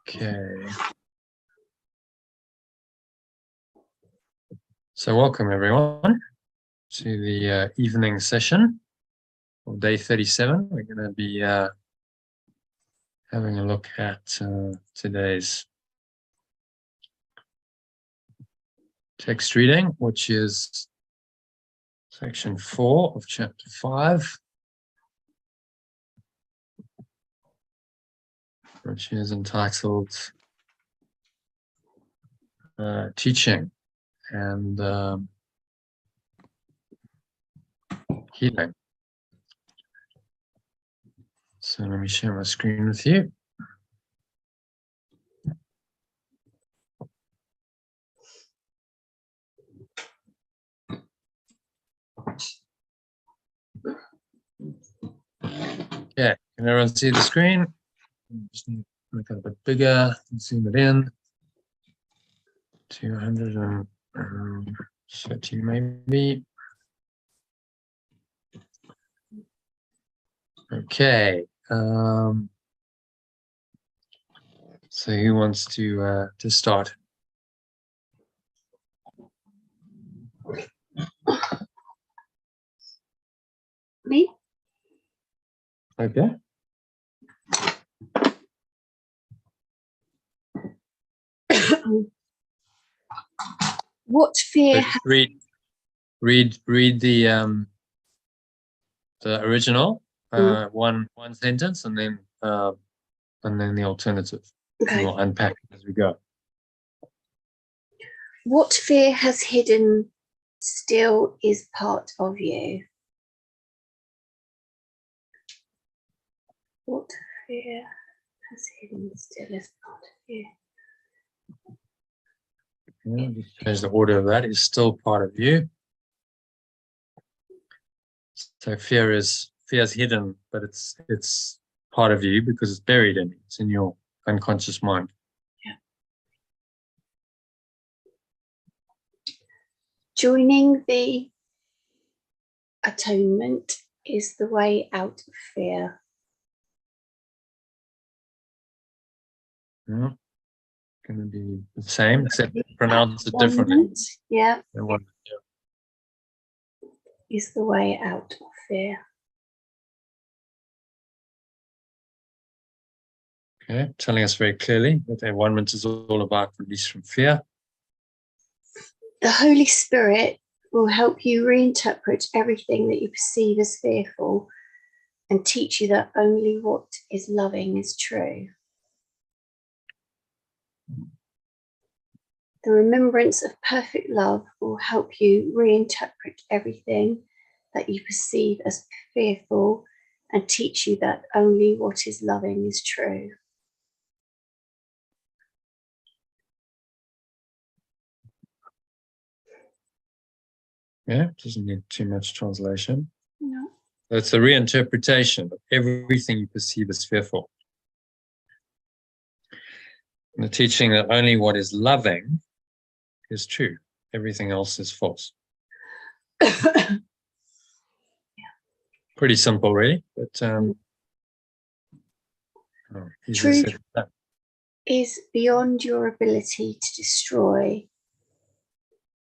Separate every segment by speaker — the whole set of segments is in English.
Speaker 1: Okay. So welcome everyone to the evening session of day 37. We're going to be having a look at today's text reading, which is section 4 of chapter 5, which is entitled Teaching and Healing. So let me share my screen with you. Okay, can everyone see the screen? Just need to make it a bit bigger and zoom it in. 230 maybe. Okay. So who wants to start?
Speaker 2: Me?
Speaker 1: Okay.
Speaker 2: What fear?
Speaker 1: So read the original one sentence and then the alternative.
Speaker 2: Okay.
Speaker 1: And we'll unpack it as we go.
Speaker 2: What fear has hidden still is part of you? What fear has hidden still is part of you?
Speaker 1: Yeah, just change the order of that. Is still part of you. So fear is hidden, but it's part of you because it's buried in you. It's in your unconscious mind.
Speaker 2: Yeah. Joining the atonement is the way out of fear.
Speaker 1: Yeah. Going to be the same, except pronounce it differently.
Speaker 2: Yeah.
Speaker 1: Yeah.
Speaker 2: Is the way out of fear.
Speaker 1: Okay, telling us very clearly that environment is all about release from fear.
Speaker 2: The Holy Spirit will help you reinterpret everything that you perceive as fearful and teach you that only what is loving is true. The remembrance of perfect love will help you reinterpret everything that you perceive as fearful and teach you that only what is loving is true.
Speaker 1: Yeah, doesn't need too much translation.
Speaker 2: No.
Speaker 1: It's a reinterpretation of everything you perceive as fearful. And the teaching that only what is loving is true. Everything else is false.
Speaker 2: Yeah.
Speaker 1: Pretty simple, really. But
Speaker 2: Truth is beyond your ability to destroy,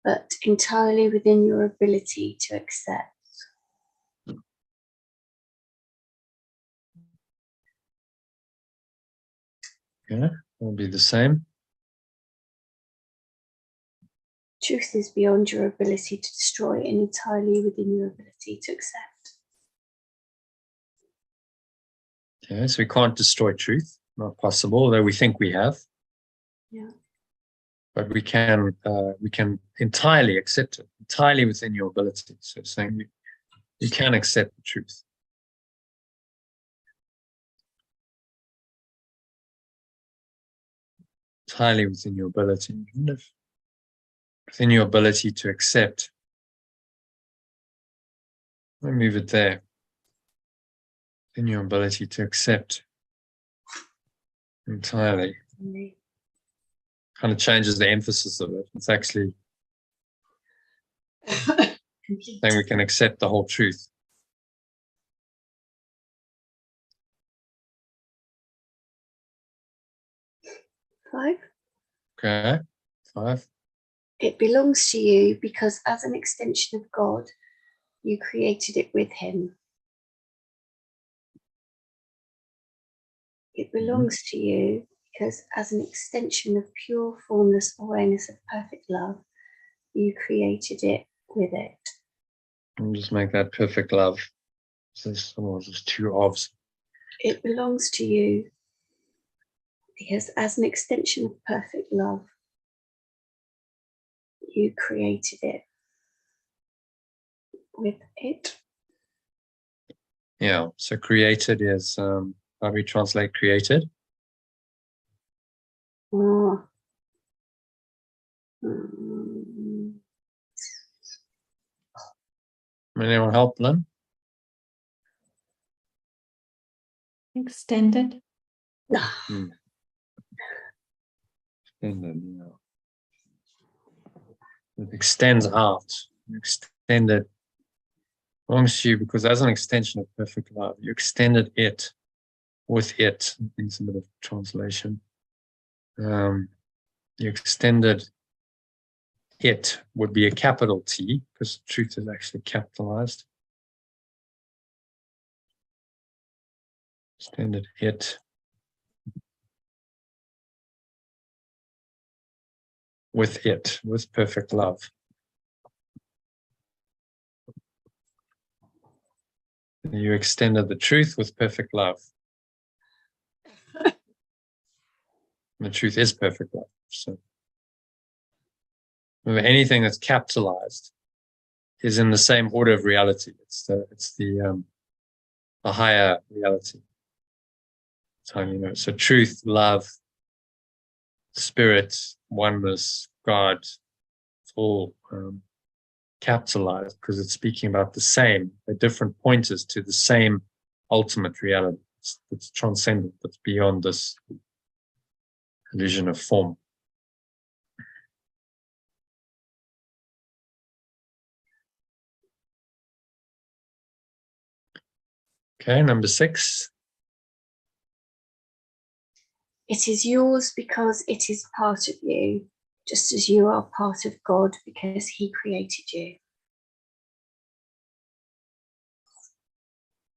Speaker 2: but entirely within your ability to accept.
Speaker 1: Yeah, will be the same.
Speaker 2: Truth is beyond your ability to destroy and entirely within your ability to accept.
Speaker 1: Okay, so we can't destroy truth. Not possible, although we think we have.
Speaker 2: Yeah.
Speaker 1: But we can entirely accept it, entirely within your ability. So saying you can accept the truth. Entirely within your ability. Within your ability to accept. I'll move it there. In your ability to accept entirely. Kind of changes the emphasis of it. It's actually saying we can accept the whole truth.
Speaker 2: 5.
Speaker 1: Okay. 5.
Speaker 2: It belongs to you because as an extension of God, you created it with him. It belongs to you because as an extension of pure, formless awareness of perfect love, you created it with it.
Speaker 1: And just make that perfect love. There's two ofs.
Speaker 2: It belongs to you because as an extension of perfect love, you created it with it.
Speaker 1: Yeah. So created is, how do we translate created?
Speaker 2: Oh.
Speaker 1: Anyone help, Lynn?
Speaker 3: Extended.
Speaker 1: Extended, yeah. It extends out. Extended belongs to you because as an extension of perfect love, you extended it with it. It's a bit of translation. You extended it would be a capital T because truth is actually capitalized. Extended it with perfect love. You extended the truth with perfect love. The truth is perfect love. So remember, anything that's capitalized is in the same order of reality. It's the higher reality. So truth, love, spirit, oneness, God, it's all capitalized because it's speaking about the same. They're different pointers to the same ultimate reality. It's transcendent. It's beyond this illusion of form. Okay, number 6.
Speaker 2: It is yours because it is part of you, just as you are part of God because he created you.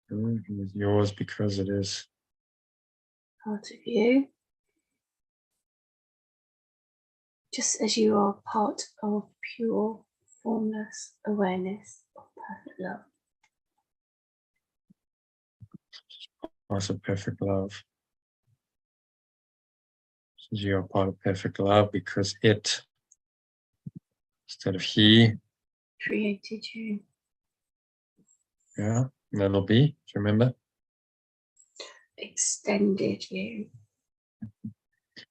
Speaker 1: It is yours because it is
Speaker 2: Part of you, just as you are part of pure, formless awareness of perfect love.
Speaker 1: part of perfect love. Since you are part of perfect love because it, instead of he,
Speaker 2: Created you.
Speaker 1: yeah, and that'll be, do you remember?
Speaker 2: Extended you.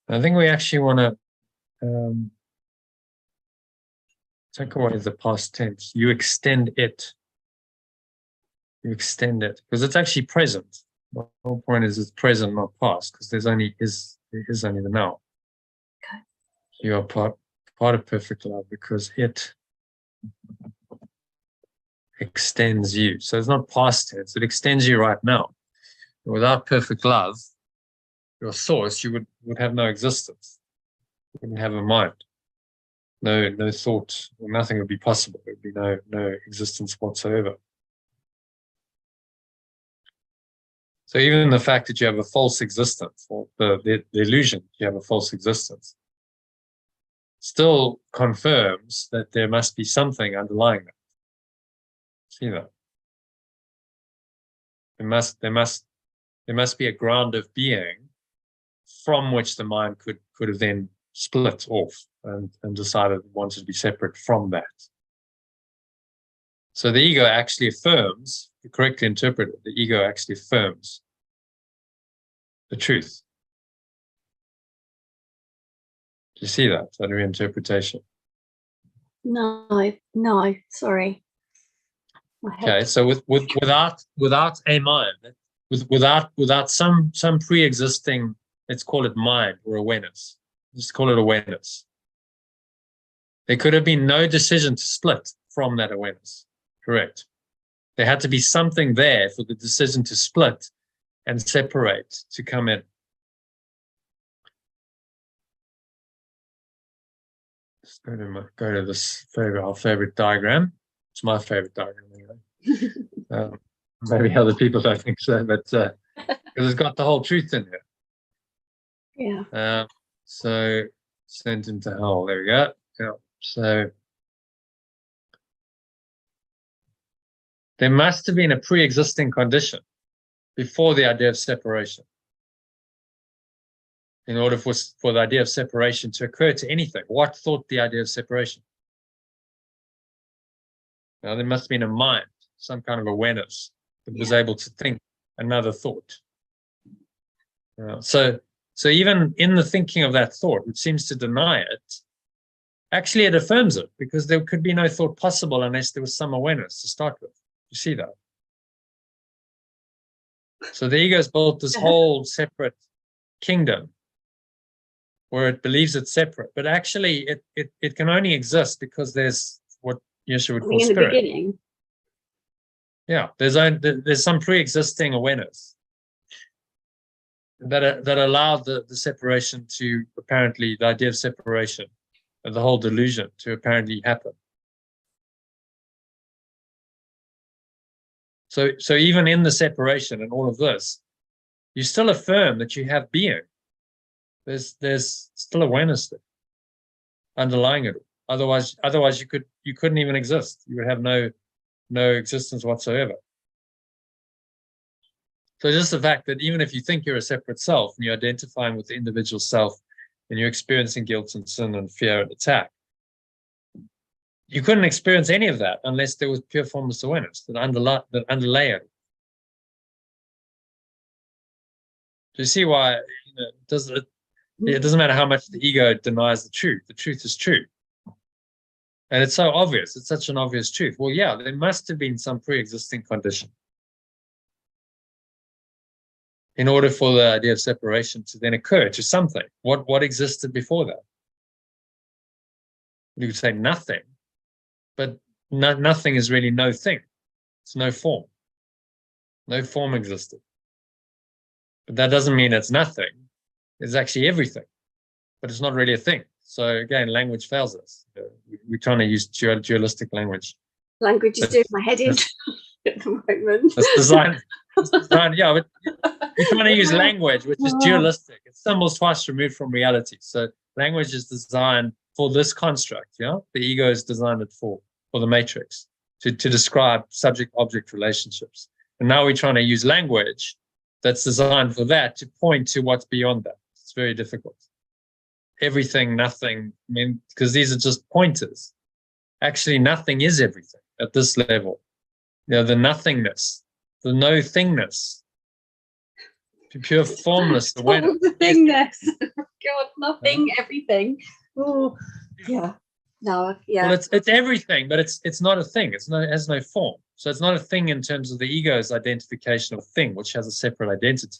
Speaker 1: I think we actually want to take away the past tense. You extend it. You extend it because it's actually present. The whole point is it's present, not past, because there is only the now.
Speaker 2: Okay.
Speaker 1: You are part of perfect love because it extends you. So it's not past tense, it extends you right now. Without perfect love, your source, you would have no existence. You wouldn't have a mind. No thought, nothing would be possible. There would be no existence whatsoever. So even the fact that you have a false existence, or the illusion you have a false existence, still confirms that there must be something underlying that. See that? There must be a ground of being from which the mind could have then split off and decided it wanted to be separate from that. So the ego actually affirms, if you correctly interpret it, the ego actually affirms the truth. Do you see that? That reinterpretation.
Speaker 2: No, sorry.
Speaker 1: Okay, so without a mind, without some pre-existing, let's call it mind or awareness. Just call it awareness. There could have been no decision to split from that awareness. Correct. There had to be something there for the decision to split and separate to come in. Let's go to this our favorite diagram. It's my favorite diagram anyway. Maybe other people don't think so, but because it's got the whole truth in
Speaker 2: Yeah.
Speaker 1: So sent into hell. There we go. Yeah. So there must have been a pre-existing condition before the idea of separation, in order for the idea of separation to occur to anything. What thought the idea of separation? Now, there must have been a mind, some kind of awareness that was able to think another thought. So even in the thinking of that thought, which seems to deny it, actually it affirms it, because there could be no thought possible unless there was some awareness to start with. You see that? So the ego's built this whole separate kingdom where it believes it's separate, but actually it can only exist because there's what Yeshua would call
Speaker 2: in
Speaker 1: spirit.
Speaker 2: The beginning.
Speaker 1: Yeah, there's some pre-existing awareness that allowed the separation to apparently, the idea of separation, and the whole delusion to apparently happen. So even in the separation and all of this, you still affirm that you have being. There's still awareness there underlying it. Otherwise you couldn't even exist. You would have no existence whatsoever. So just the fact that even if you think you're a separate self and you're identifying with the individual self and you're experiencing guilt and sin and fear and attack, you couldn't experience any of that unless there was pure formless awareness that underlay it. Do you see why it doesn't matter how much the ego denies the truth is true. And it's so obvious, it's such an obvious truth. Well, yeah, there must have been some pre-existing condition in order for the idea of separation to then occur to something. What existed before that? You could say nothing, but nothing is really no thing. It's no form. No form existed. But that doesn't mean it's nothing. It's actually everything, but it's not really a thing. So again, language fails us. We're trying to use dualistic language.
Speaker 2: Language is doing my head in at the moment.
Speaker 1: It's designed, yeah, but we're trying to use language, which is dualistic. It's symbols twice removed from reality. So language is designed for this construct, yeah? The ego is designed it for the matrix, to describe subject-object relationships. And now we're trying to use language that's designed for that to point to what's beyond that. It's very difficult. Everything, nothing, I mean, because these are just pointers. Actually, nothing is everything at this level. The nothingness, the no-thingness, pure formless awareness.
Speaker 2: The thingness. God, nothing, everything. Oh, yeah. No, yeah.
Speaker 1: Well, it's everything, but it's not a thing. It has no form. So it's not a thing in terms of the ego's identification of a thing, which has a separate identity,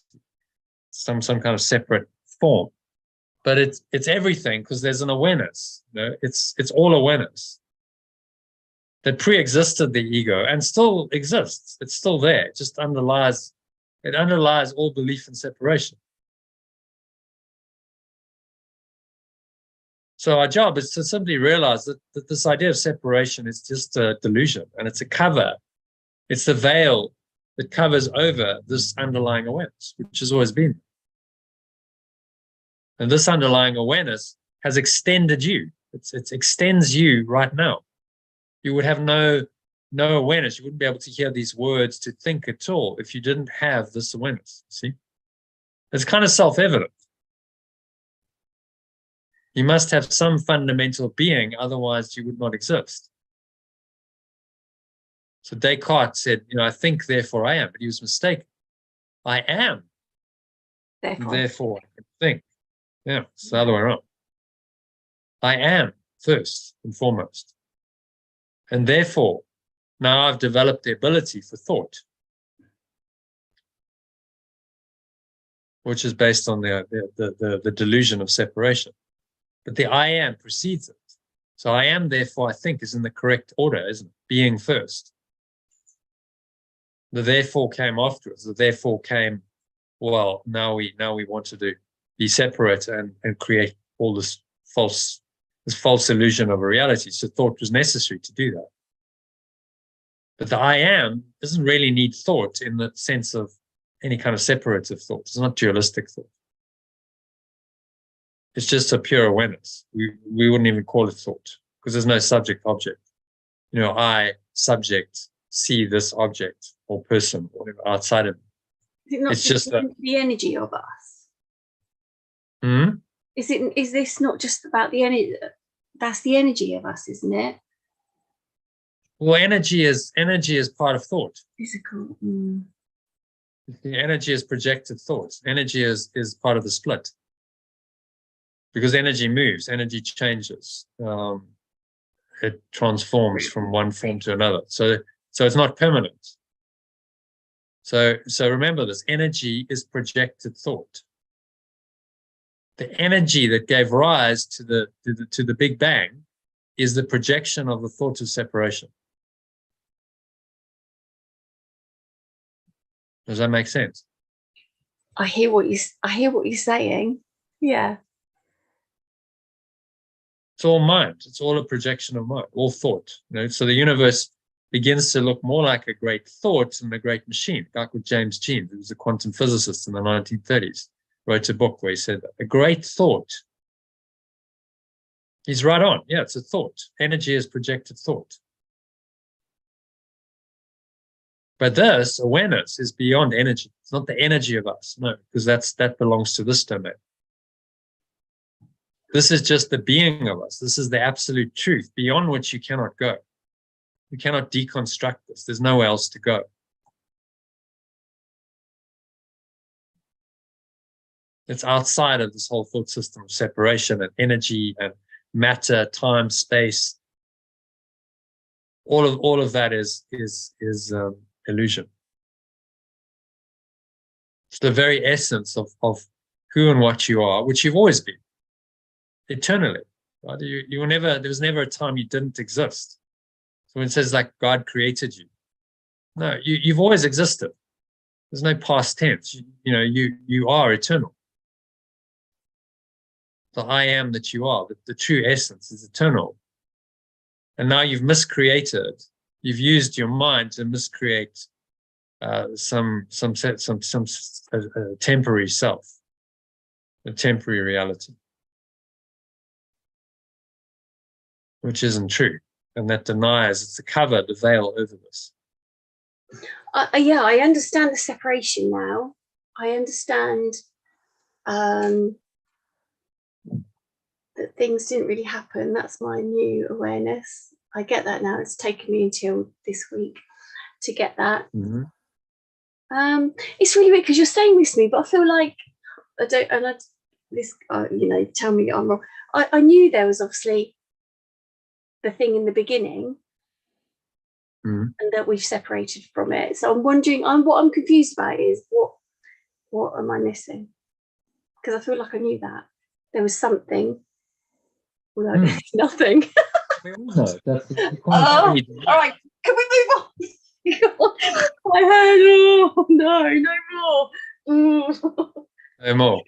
Speaker 1: some kind of separate form. But it's everything because there's an awareness. It's all awareness that pre-existed the ego and still exists. It's still there. It just underlies all belief in separation. So our job is to simply realize that this idea of separation is just a delusion, and it's a cover. It's the veil that covers over this underlying awareness, which has always been. And this underlying awareness has extended you. It extends you right now. You would have no awareness. You wouldn't be able to hear these words, to think at all, if you didn't have this awareness. See? It's kind of self-evident. You must have some fundamental being, otherwise you would not exist. So Descartes said, I think, therefore I am, but he was mistaken. I am, therefore I can think. Yeah, it's the other way around. I am first and foremost. And therefore, now I've developed the ability for thought, which is based on the delusion of separation. But the I am precedes it. So I am, therefore, I think, is in the correct order, isn't it? Being first. The therefore came afterwards. The therefore came, well, now we want to be separate and create all this false this false illusion of a reality. So thought was necessary to do that. But the I am doesn't really need thought in the sense of any kind of separative thought. It's not dualistic thought. It's just a pure awareness. We wouldn't even call it thought because there's no subject object. You know, I, subject, see this object or person or whatever outside of me.
Speaker 2: Is it not
Speaker 1: It's just
Speaker 2: the energy of us?
Speaker 1: Hmm?
Speaker 2: Is this not just about the energy? That's the energy of us, isn't it?
Speaker 1: Well, energy is part of thought.
Speaker 2: Physical.
Speaker 1: The energy is projected thoughts. Energy is part of the split. Because energy moves, energy changes. It transforms from one form to another. So it's not permanent. So remember this, energy is projected thought. The energy that gave rise to the Big Bang is the projection of the thought of separation. Does that make sense?
Speaker 2: I hear what you're saying. Yeah.
Speaker 1: It's all mind. It's all a projection of mind, all thought. You know, so the universe begins to look more like a great thought than a great machine. A guy called James Jeans, who was a quantum physicist in the 1930s, wrote a book where he said, a great thought. He's right on. Yeah, it's a thought. Energy is projected thought. But this awareness is beyond energy. It's not the energy of us, no, because that belongs to this domain. This is just the being of us. This is the absolute truth beyond which you cannot go. You cannot deconstruct this. There's nowhere else to go. It's outside of this whole thought system of separation and energy and matter, time, space. All of that is illusion. It's the very essence of who and what you are, which you've always been, eternally. Right? You were never. There was never a time you didn't exist. So when it says like God created you, no, you've always existed. There's no past tense. You are eternal. The I am that you are, the true essence is eternal. And now you've miscreated. You've used your mind to miscreate some temporary self, a temporary reality, which isn't true, and that denies. It's a cover, the veil over this.
Speaker 2: Yeah, I understand the separation now. I understand that things didn't really happen. That's my new awareness. I get that now. It's taken me until this week to get that.
Speaker 1: Mm-hmm.
Speaker 2: It's really weird because you're saying this to me, but I feel like tell me I'm wrong. I knew there was obviously the thing in the beginning,
Speaker 1: mm-hmm.
Speaker 2: and that we've separated from it. So I'm wondering, what I'm confused about is what am I missing? Because I feel like I knew that there was something. Well, no, there's nothing. All right, can we move on? I heard, oh no, no more.
Speaker 1: No more.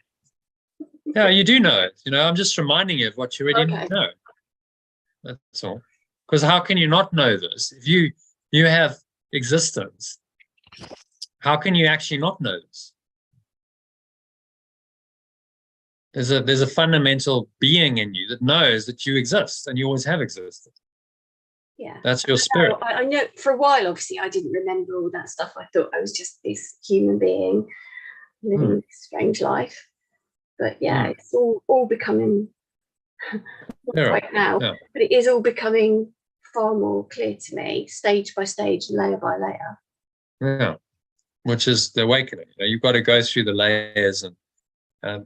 Speaker 1: Yeah, you do know it. I'm just reminding you of what you already know. That's all. Because how can you not know this? If you have existence, how can you actually not know this? There's a fundamental being in you that knows that you exist and you always have existed.
Speaker 2: Yeah.
Speaker 1: That's your spirit.
Speaker 2: I know for a while, obviously, I didn't remember all that stuff. I thought I was just this human being living this strange life. But yeah, it's all becoming right now. Yeah. But it is all becoming far more clear to me, stage by stage, layer by layer.
Speaker 1: Yeah. Which is the awakening. You've got to go through the layers, and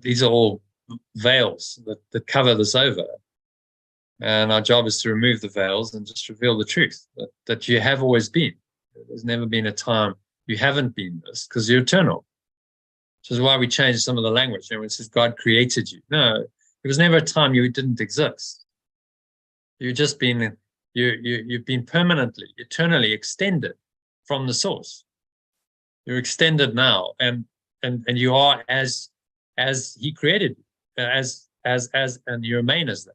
Speaker 1: these are all veils that cover this over. And our job is to remove the veils and just reveal the truth that you have always been. There's never been a time you haven't been this, because you're eternal. Which is why we changed some of the language. When it says God created you. No, there was never a time you didn't exist. You've just been, you've been permanently, eternally extended from the source. You're extended now, and you are as He created you, and you remain as that.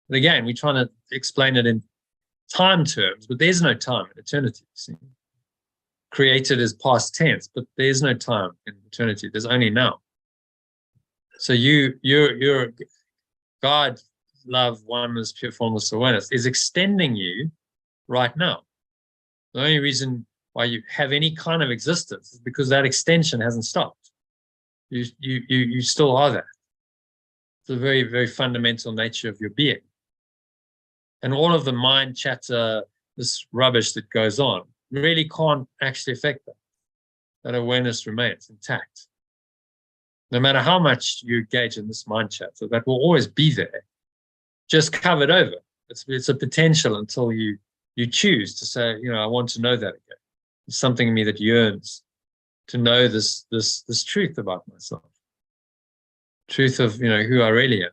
Speaker 1: But again, we're trying to explain it in time terms, but there's no time in eternity. See? Created is past tense, but there's no time in eternity. There's only now. So you're God, love, oneness, pure formless awareness is extending you right now. The only reason why you have any kind of existence is because that extension hasn't stopped. You still are that. It's a very, very fundamental nature of your being. And all of the mind chatter, this rubbish that goes on, really can't actually affect that. That awareness remains intact. No matter how much you engage in this mind chatter, that will always be there, just covered over. It's a potential until you choose to say, I want to know that again. It's something in me that yearns to know this truth about myself. Truth of, who I really am.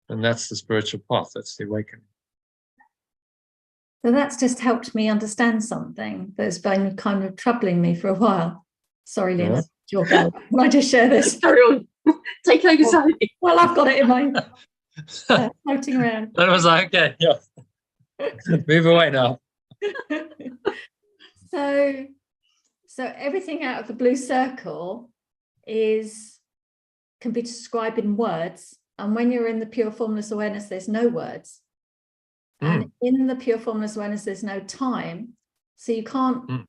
Speaker 1: And that's the spiritual path. That's the awakening.
Speaker 3: So that's just helped me understand something that's been kind of troubling me for a while. Sorry, Liam, it's your go. Can I just share this?
Speaker 2: Carry on. Take over, Sally.
Speaker 3: Well, I've got it in my floating around.
Speaker 1: And I was like, okay, move away now.
Speaker 3: So everything out of the blue circle can be described in words. And when you're in the pure formless awareness, there's no words. And in the pure formless awareness, there's no time. So you can't,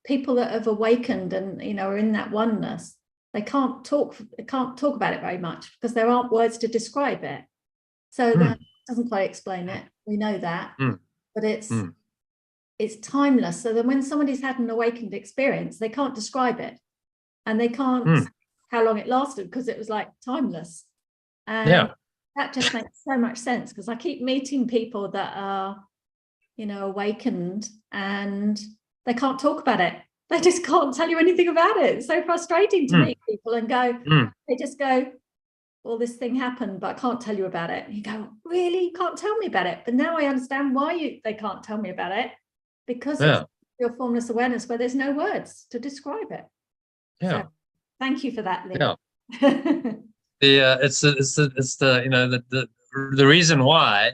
Speaker 3: people that have awakened and, are in that oneness, they can't talk about it very much because there aren't words to describe it. So that doesn't quite explain it. We know that, but it's timeless. So that when somebody's had an awakened experience, they can't describe it and they can't say how long it lasted because it was like timeless. And that just makes so much sense because I keep meeting people that are, awakened and they can't talk about it. They just can't tell you anything about it. It's so frustrating to meet people and they just go, well, this thing happened, but I can't tell you about it. And you go, really? You can't tell me about it? But now I understand why they can't tell me about it because it's your formless awareness where there's no words to describe it.
Speaker 1: Yeah.
Speaker 3: So, thank you for that, Liam.
Speaker 1: Yeah. It's the reason why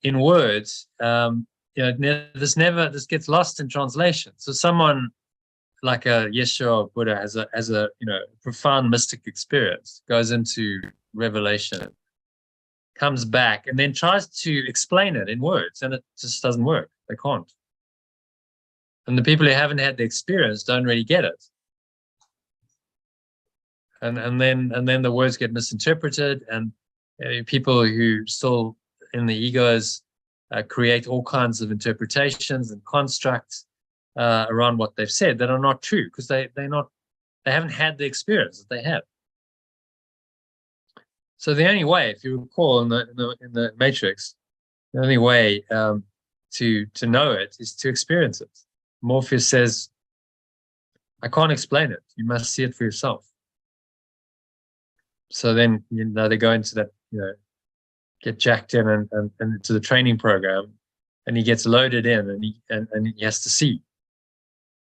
Speaker 1: in words this gets lost in translation. So someone like a Yeshua or Buddha has a profound mystic experience, goes into revelation, comes back, and then tries to explain it in words, and it just doesn't work. They can't. And the people who haven't had the experience don't really get it. And then the words get misinterpreted, and people who still in the egos create all kinds of interpretations and constructs around what they've said that are not true because they haven't had the experience that they have. So the only way, if you recall in the Matrix, the only way to know it is to experience it. Morpheus says, "I can't explain it. You must see it for yourself." So then, they go into that, get jacked in and into the training program, and he gets loaded in, and he has to see.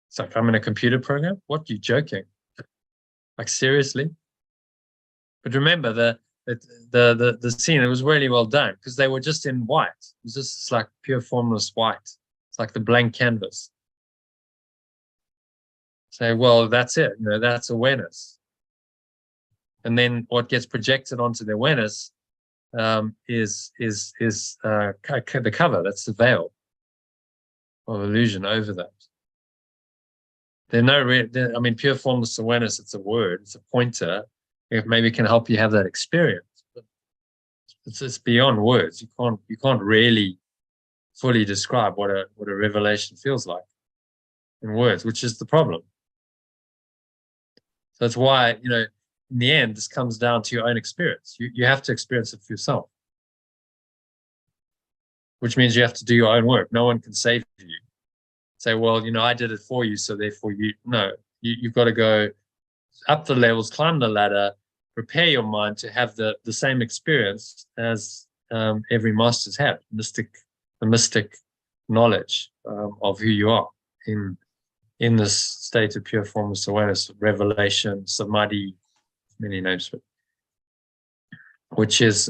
Speaker 1: It's like, I'm in a computer program? What? You joking? Like, seriously? But remember the scene, it was really well done because they were just in white. It was just like pure formless white. It's like the blank canvas. Say, well, that's it. That's awareness. And then what gets projected onto the awareness is the cover. That's the veil of illusion over that. Pure formless awareness, it's a word, it's a pointer. It maybe can help you have that experience, but it's beyond words. You can't really fully describe what a revelation feels like in words, which is the problem. So that's why, in the end, this comes down to your own experience. You have to experience it for yourself, which means you have to do your own work. No one can save you. Say, well, I did it for you, so therefore you've got to go up the levels, climb the ladder, prepare your mind to have the same experience as every master's had, the mystic knowledge of who you are in this state of pure formless awareness, revelation, samadhi, many names for it. which is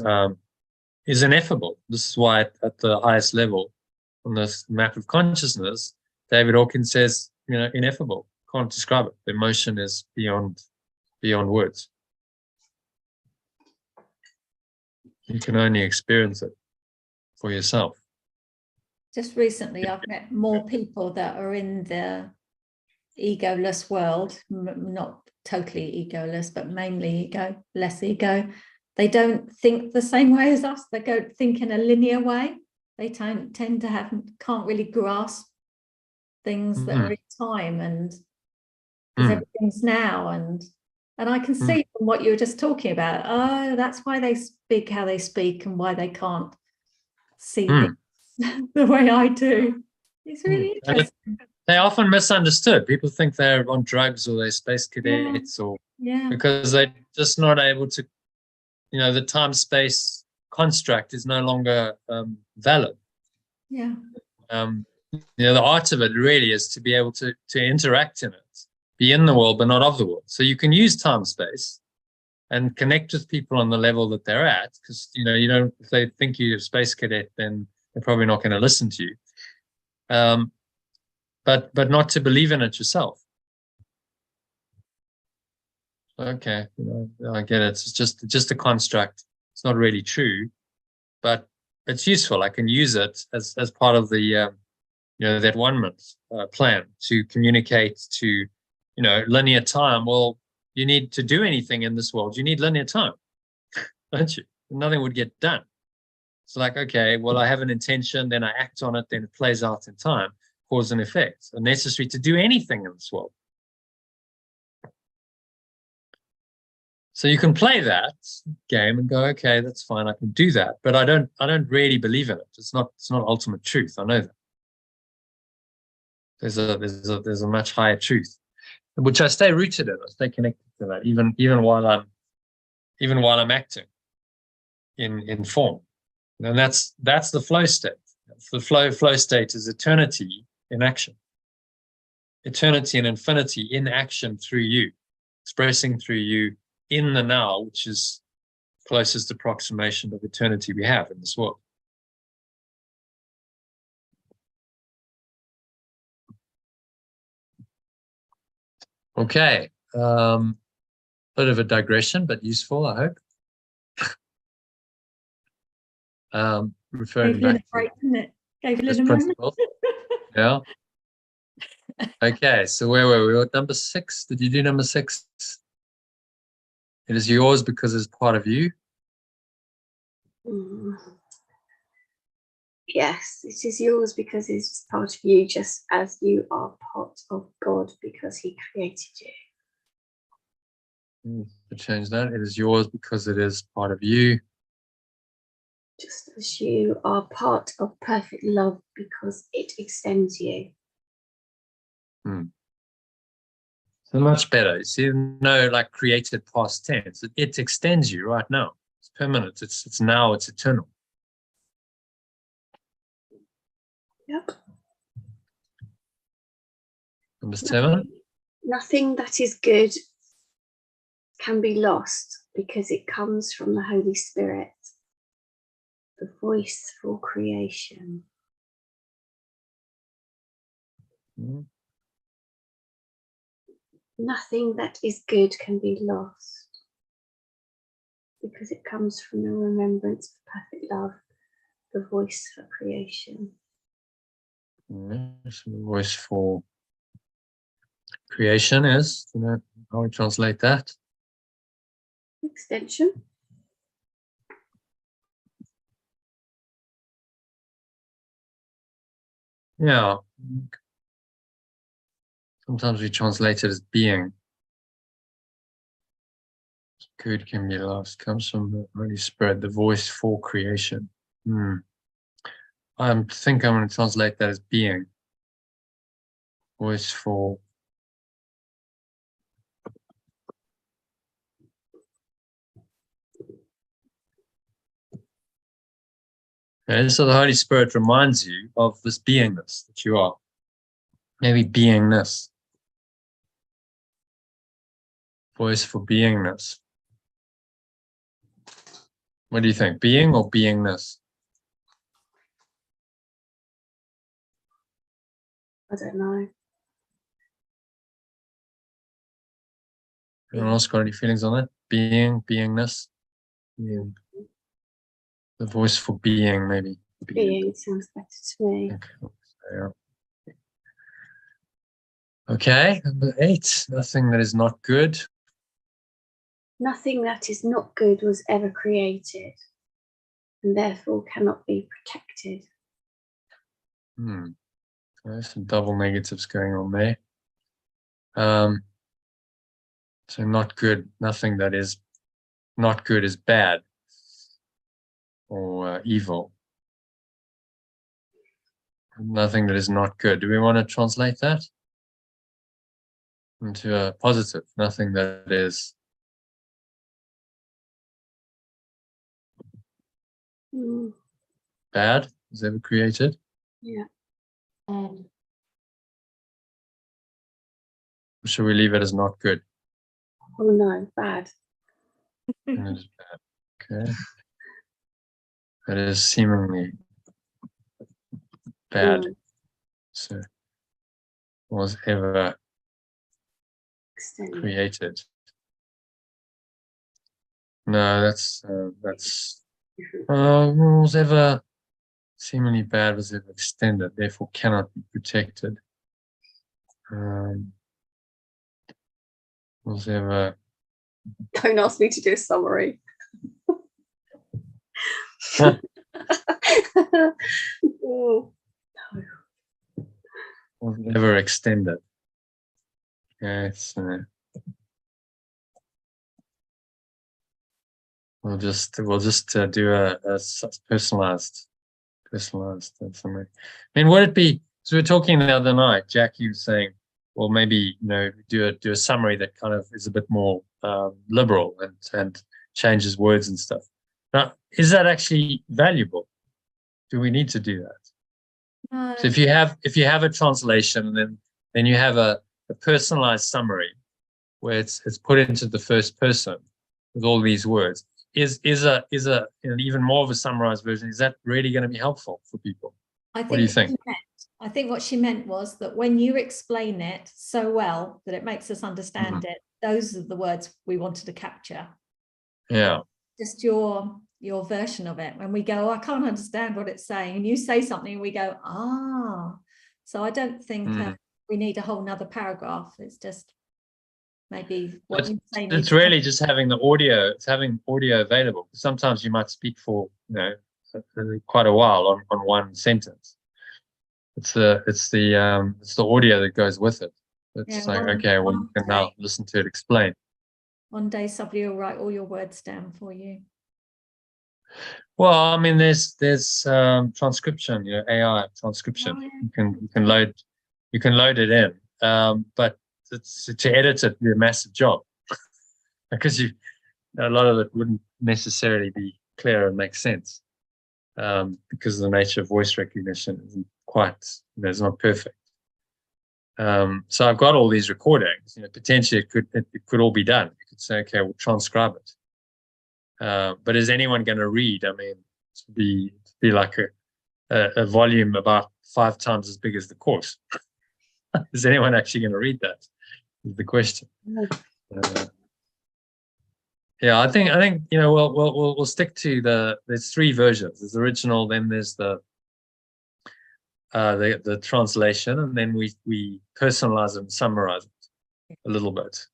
Speaker 1: ineffable. This is why at the highest level on this map of consciousness, David Hawkins says, ineffable. Can't describe it. The emotion is beyond words. You can only experience it for yourself.
Speaker 3: Just recently, I've met more people that are in the egoless world, not totally egoless, but mainly ego, less ego. They don't think the same way as us. They don't think in a linear way. They tend to can't really grasp things that are in time, and because everything's now, and I can see from what you were just talking about, oh, that's why they speak how they speak and why they can't see things the way I do. It's really interesting.
Speaker 1: They're often misunderstood. People think they're on drugs or they're space cadets because they're just not able to, the time-space construct is no longer valid.
Speaker 3: Yeah.
Speaker 1: The art of it really is to be able to interact in it, be in the world, but not of the world. So you can use time-space and connect with people on the level that they're at, because, you don't, if they think you're a space cadet, then they're probably not going to listen to you. But not to believe in it yourself. Okay, I get it. It's just a construct. It's not really true, but it's useful. I can use it as part of the that 1 month plan to communicate to linear time. Well, you need to do anything in this world, you need linear time, don't you? Nothing would get done. It's like, okay, well, I have an intention, then I act on it, then it plays out in time. Cause and effect are necessary to do anything in this world. So you can play that game and go, okay, that's fine, I can do that, but I don't really believe in it. It's not ultimate truth. I know that. There's a much higher truth, which I stay rooted in. I stay connected to that, even while I'm acting in form. And that's the flow state. The flow state is eternity in action. Eternity and infinity in action through you, expressing through you in the now, which is closest approximation of eternity we have in this world. Okay, bit of a digression, but useful, I hope. Referring back to this principle. Yeah. Okay, so where were we? At number 6. Did you do number 6? It is yours because it's part of you.
Speaker 2: Yes, it is yours because it's part of you, just as you are part of God because He created you.
Speaker 1: To change that, it is yours because it is part of you.
Speaker 2: Just as you are part of perfect love because it extends you.
Speaker 1: So much better. You see, no, like created past tense. It extends you right now. It's permanent. It's now. It's eternal.
Speaker 2: Yep.
Speaker 1: Number 7.
Speaker 2: Nothing that is good can be lost because it comes from the Holy Spirit, the voice for creation. Nothing that is good can be lost because it comes from the remembrance of perfect love, the voice for creation.
Speaker 1: Yes, the voice for creation is, how we translate that?
Speaker 2: Extension.
Speaker 1: Yeah. Sometimes we translate it as being. Good can be lost. Comes from the Holy Spirit, the voice for creation. I think I'm going to translate that as being. Voice for. Okay, so the Holy Spirit reminds you of this beingness that you are. Maybe beingness. Voice for beingness. What do you think? Being or beingness?
Speaker 2: I don't know.
Speaker 1: Anyone else got any feelings on that? Being, beingness? Being. The voice for being, maybe.
Speaker 2: Being sounds better to me.
Speaker 1: Okay, number 8. Nothing that is not good.
Speaker 2: Nothing that is not good was ever created, and therefore cannot be protected.
Speaker 1: There's some double negatives going on there. So not good. Nothing that is not good is bad or evil. Nothing that is not good. Do we want to translate that into a positive? Nothing that is bad is ever created.
Speaker 2: Yeah.
Speaker 1: Should we leave it as not good?
Speaker 2: Oh no, bad.
Speaker 1: It is bad. Okay. That is seemingly bad. So was ever created. No, that's was ever seemingly bad was ever extended, therefore cannot be protected. Was ever.
Speaker 2: Don't ask me to do a summary. Oh, no.
Speaker 1: Was ever extended. Yes. We'll just do a personalized summary. I mean, would it be? So we were talking the other night. Jackie was saying, well, maybe do a summary that kind of is a bit more liberal and changes words and stuff. Now, is that actually valuable? Do we need to do that? So if you have a translation, then you have a personalized summary where it's put into the first person with all these words. Is an even more of a summarized version? Is that really going to be helpful for people? What do you think?
Speaker 3: I think what she meant was that when you explain it so well that it makes us understand it, those are the words we wanted to capture.
Speaker 1: Yeah.
Speaker 3: Just your version of it. When we go, I can't understand what it's saying, and you say something and we go, So I don't think we need a whole nother paragraph. It's just maybe what you say.
Speaker 1: It's really just having the audio. It's having audio available. Sometimes you might speak for quite a while on one sentence. It's the audio that goes with it. It's you can now listen to it explain.
Speaker 3: One day somebody will write all your words down for you.
Speaker 1: Well, I mean, there's transcription, AI transcription. You can load it in, but to edit it would be a massive job because a lot of it wouldn't necessarily be clear and make sense because of the nature of voice recognition isn't quite, it's not perfect. So I've got all these recordings. Potentially it could all be done. You could say, okay, we'll transcribe it. But is anyone going to read? I mean, it would be like a volume about 5 times as big as the course. Is anyone actually going to read that? Is the question. Yeah, I think we'll stick to there's 3 versions. There's the original, then there's the translation, and then we personalize and summarize it a little bit.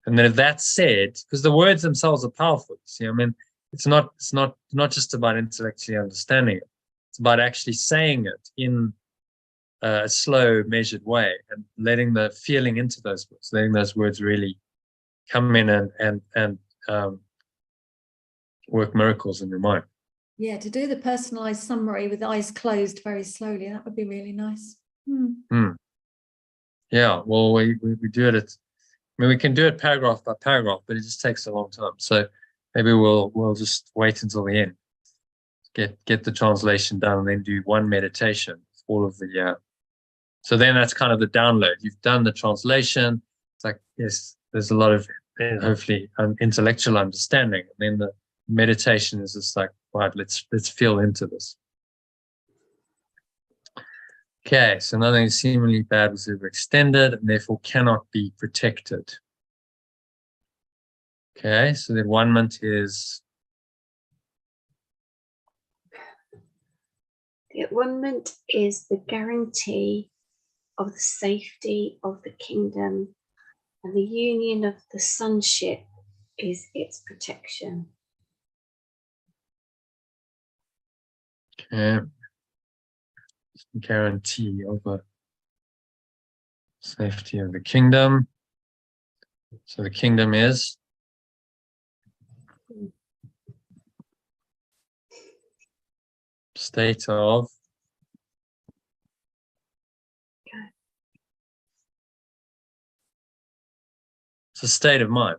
Speaker 1: And then if that's said, because the words themselves are powerful, see, I mean, it's not just about intellectually understanding it. It's about actually saying it in a slow, measured way and letting the feeling into those words, letting those words really come in and work miracles in your mind.
Speaker 3: Yeah, to do the personalized summary with eyes closed very slowly, that would be really nice.
Speaker 1: Yeah, well, we do it we can do it paragraph by paragraph, but it just takes a long time. So maybe we'll just wait until the end, get the translation done, and then do one meditation. All of the so then that's kind of the download. You've done the translation. It's like, yes, there's a lot of hopefully intellectual understanding, and then meditation is just like, right, let's feel into this. Okay, so nothing seemingly bad was ever extended and therefore cannot be protected. Okay, so the one-ment is?
Speaker 2: The one-ment is the guarantee of the safety of the kingdom, and the union of the sonship is its protection.
Speaker 1: Okay. Guarantee of the safety of the kingdom. So the kingdom is? State of? It's a state of mind.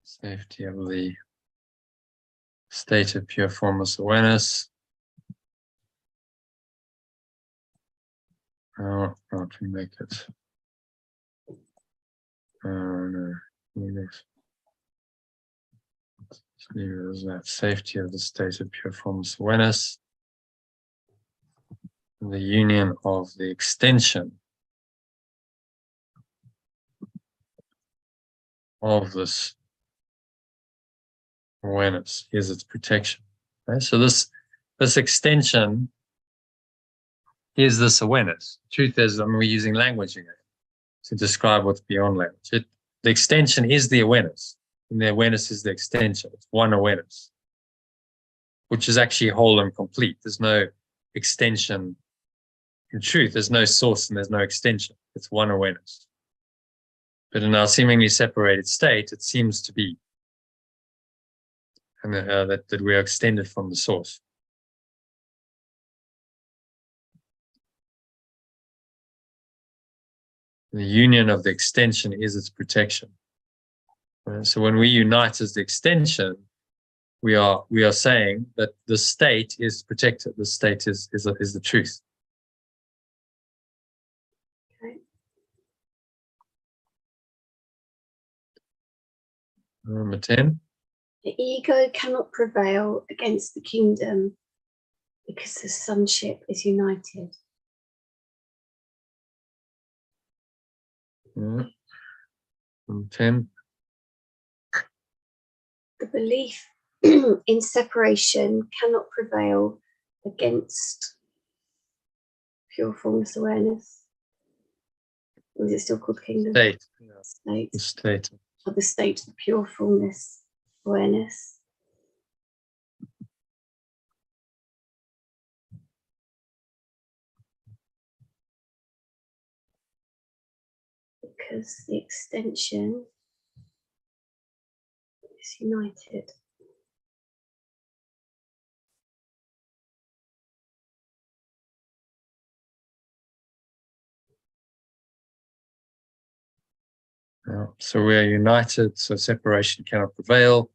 Speaker 1: Safety of the state of pure formless awareness. Oh, how can we make it? Oh no. Let's leave it as that. Safety of the state of pure formless awareness. The union of the extension of this awareness is its protection. Okay? So this extension is this awareness. Truth is, we're using language again to describe what's beyond language. The extension is the awareness, and the awareness is the extension. It's one awareness, which is actually whole and complete. There's no extension. In truth, there's no source and there's no extension. It's one awareness. But in our seemingly separated state, it seems to be, and that we are extended from the source. The union of the extension is its protection. So when we unite as the extension, we are saying that the state is protected. The state is the truth.
Speaker 2: Okay.
Speaker 1: Number 10.
Speaker 2: The ego cannot prevail against the kingdom because the sonship is united.
Speaker 1: Yeah. Number 10.
Speaker 2: The belief in separation cannot prevail against pure formless awareness. Or is it still called kingdom?
Speaker 1: State.
Speaker 2: State.
Speaker 1: The state.
Speaker 2: Or the state of pure formless awareness. Because the extension is united.
Speaker 1: Yeah. So we are united, so separation cannot prevail.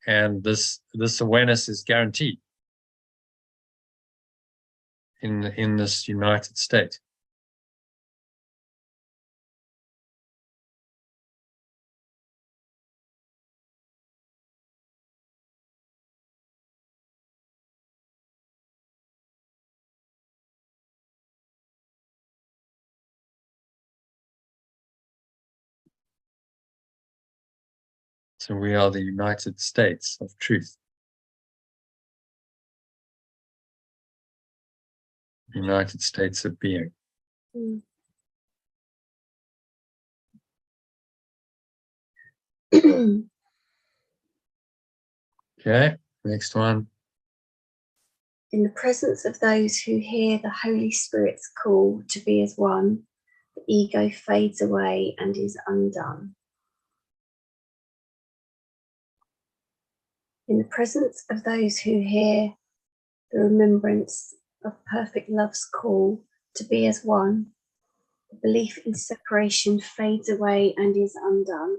Speaker 1: And this awareness is guaranteed in this united state. So we are the united states of truth. United states of being. Okay, next one.
Speaker 2: In the presence of those who hear the Holy Spirit's call to be as one, the ego fades away and is undone. In the presence of those who hear the remembrance of perfect love's call to be as one, the belief in separation fades away and is undone.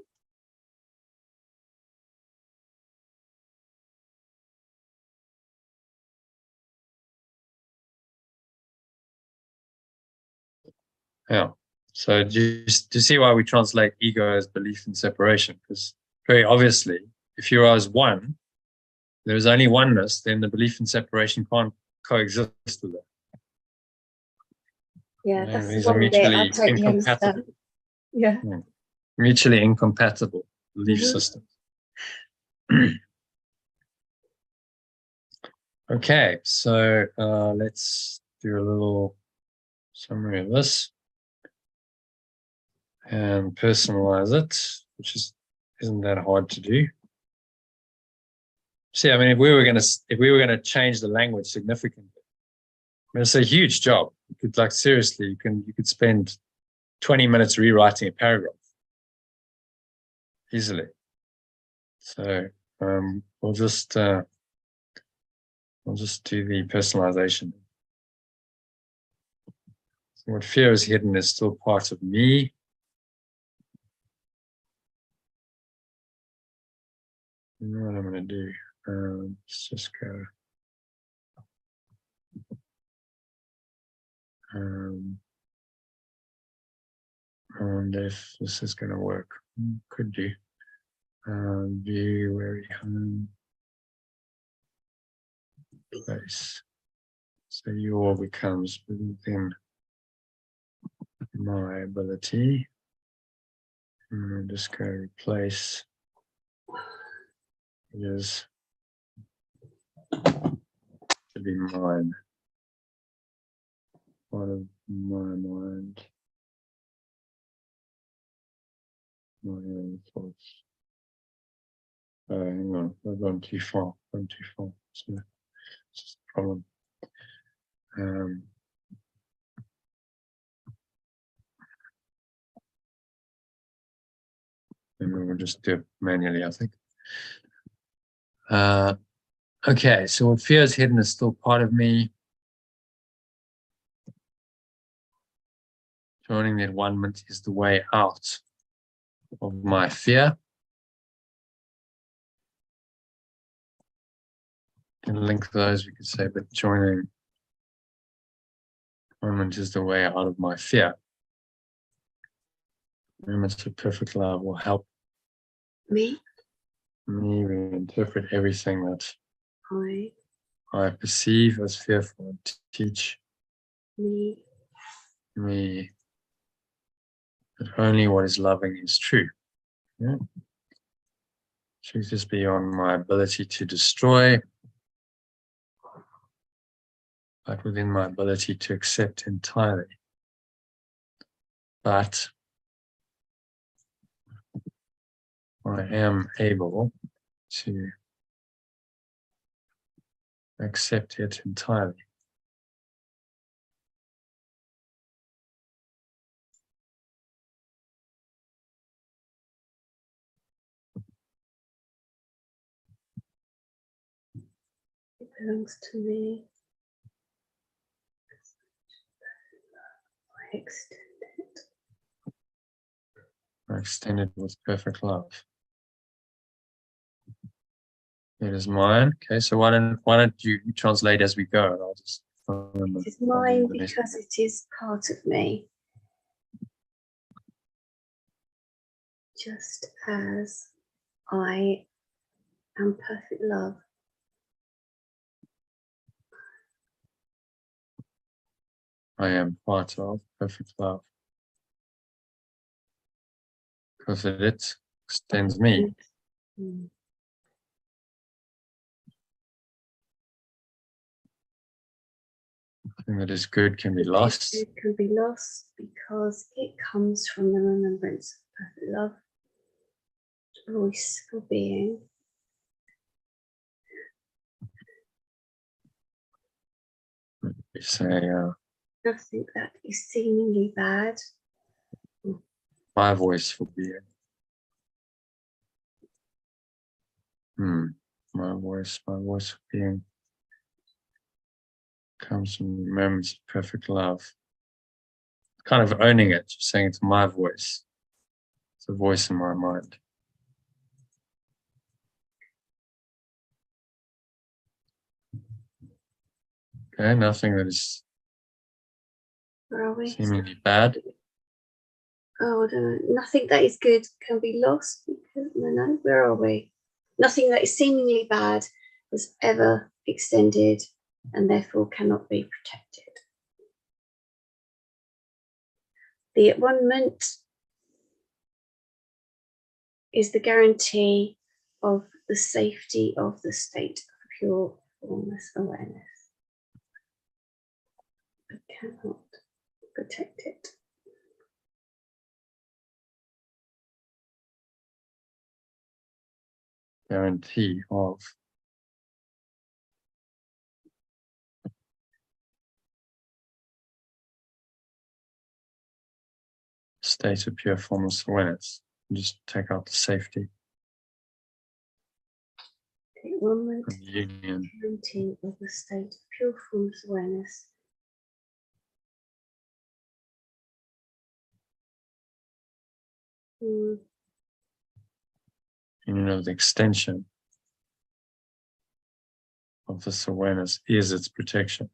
Speaker 1: Yeah. So do you see why we translate ego as belief in separation? Because very obviously, if you are as one, there is only oneness, then the belief in separation can't coexist with it.
Speaker 2: Yeah, that's
Speaker 1: These
Speaker 2: the
Speaker 1: are
Speaker 2: one bit I
Speaker 1: mutually
Speaker 2: totally
Speaker 1: incompatible.
Speaker 2: understand. Yeah.
Speaker 1: Mutually incompatible belief systems. Okay, so let's do a little summary of this and personalize it, which isn't that hard to do. See, I mean, if we were gonna change the language significantly, I mean, it's a huge job. You could, like, seriously, you could spend 20 minutes rewriting a paragraph easily. So we'll just do the personalization. So what fear is hidden is still part of me. You know what I'm going to do? Let's just go. And if this is going to work, could do. View very home place. So your becomes within my ability. And I'm just going to replace. It is to be mine. Part of my mind. My own thoughts. Hang on, I've gone too far. Gone too far. So it's just a problem. And we'll just do it manually, I think. Okay, so what fear is hidden is still part of me. Joining the environment is the way out of my fear. And link those, we could say, but joining environment is the way out of my fear. Moments of perfect love will help
Speaker 2: Me
Speaker 1: reinterpret everything that I perceive as fearful and teach me that only what is loving is true. Yeah. Truth is beyond my ability to destroy, but within my ability to accept entirely. But I am able to accept it entirely.
Speaker 2: It belongs to me. I extend it.
Speaker 1: I extend it with perfect love. It is mine. Okay, so why don't you translate as we go? And I'll just
Speaker 2: it is mine because it is part of me. Just as I am perfect love.
Speaker 1: I am part of perfect love. Because it extends me. Nothing that is good can be lost.
Speaker 2: It can be lost because it comes from the remembrance of perfect love, voice for being.
Speaker 1: We say,
Speaker 2: nothing that is seemingly bad.
Speaker 1: My voice for being. My voice for being comes from moments of perfect love. Kind of owning it, just saying it's my voice. It's a voice in my mind. Okay, nothing that is seemingly bad.
Speaker 2: Oh, I don't know. Nothing that is good can be lost. Because, no, where are we? Nothing that is seemingly bad was ever extended and therefore cannot be protected. The at-one-ment is the guarantee of the safety of the state of pure formless awareness, but cannot protect it.
Speaker 1: Guarantee of state of pure formless awareness. Just take out the safety.
Speaker 2: The at-one-ment
Speaker 1: From union.
Speaker 2: guarantee of the state of pure formless awareness.
Speaker 1: Union of the extension of this awareness is its protection.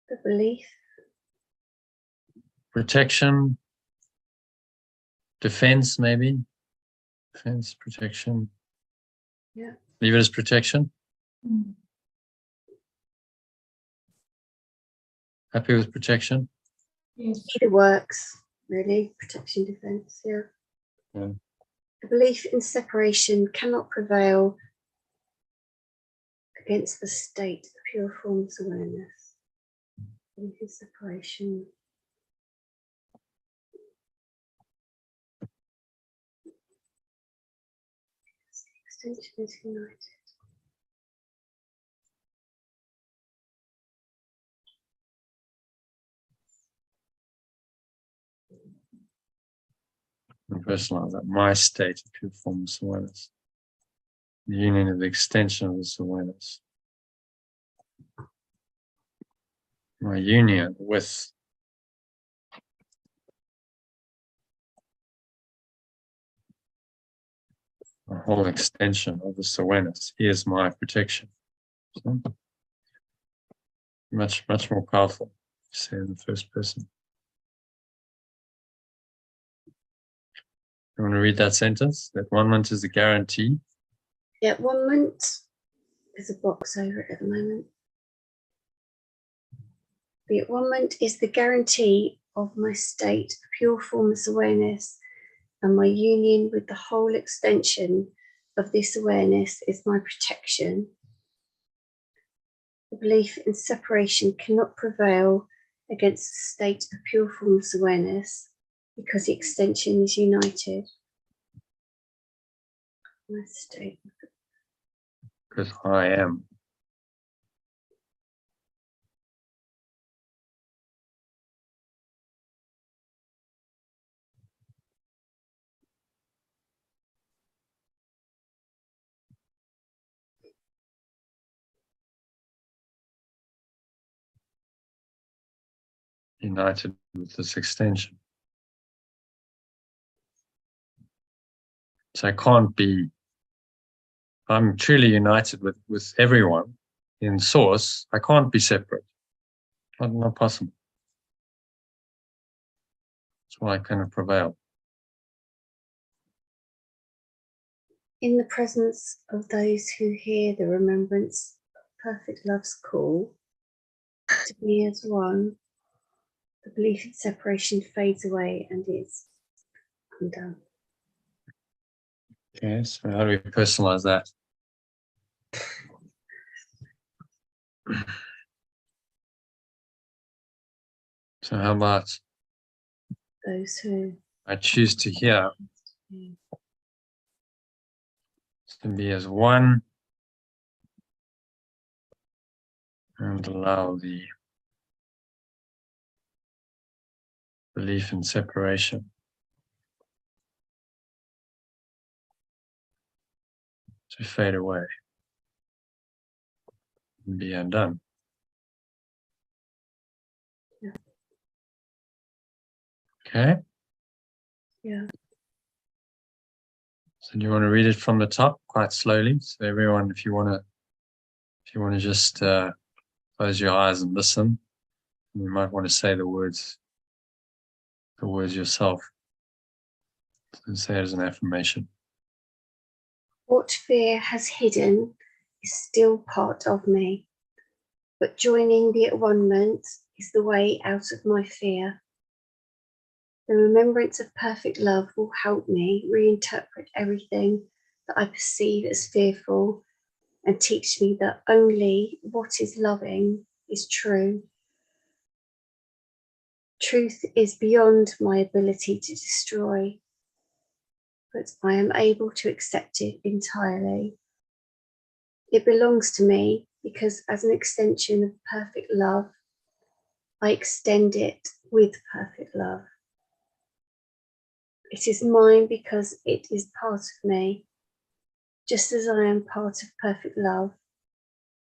Speaker 2: The belief.
Speaker 1: Protection, defense, maybe. Defense, protection.
Speaker 2: Yeah.
Speaker 1: Leave it as protection. Happy with protection?
Speaker 3: Yes.
Speaker 2: Either works, really. Protection, defense, yeah.
Speaker 1: Yeah.
Speaker 2: The belief in separation cannot prevail against the state of pure formless awareness. Belief in separation. The extension is united.
Speaker 1: And personalize that. My state of pure formless awareness. The union of the extension of this awareness. My union with the whole extension of this awareness is my protection. So, much more powerful, say in the first person. You want to read that sentence? That at-one-ment is the guarantee.
Speaker 2: The at-one-ment, there's a box over it at the moment. The at-one-ment is the guarantee of my state of pure formless awareness, and my union with the whole extension of this awareness is my protection. The belief in separation cannot prevail against the state of pure formless awareness because the extension is united. My state.
Speaker 1: Because I am. United with this extension. So I can't be, I'm truly united with everyone in source, I can't be separate. Not possible. That's why I cannot prevail.
Speaker 2: In the presence of those who hear the remembrance of perfect love's call to be as one, the belief in separation fades away and is undone.
Speaker 1: Okay, so how do we personalize that? So how about
Speaker 2: Those who
Speaker 1: I choose to hear to be as one and allow the belief in separation to fade away and be undone.
Speaker 2: Yeah.
Speaker 1: Okay?
Speaker 2: Yeah.
Speaker 1: So do you want to read it from the top quite slowly? So everyone, if you want to just close your eyes and listen, you might want to say the words yourself. So say it as an affirmation.
Speaker 2: What fear has hidden is still part of me, but joining the at one-ment is the way out of my fear. The remembrance of perfect love will help me reinterpret everything that I perceive as fearful and teach me that only what is loving is true. Truth is beyond my ability to destroy, but I am able to accept it entirely. It belongs to me because as an extension of perfect love, I extend it with perfect love. It is mine because it is part of me, just as I am part of perfect love,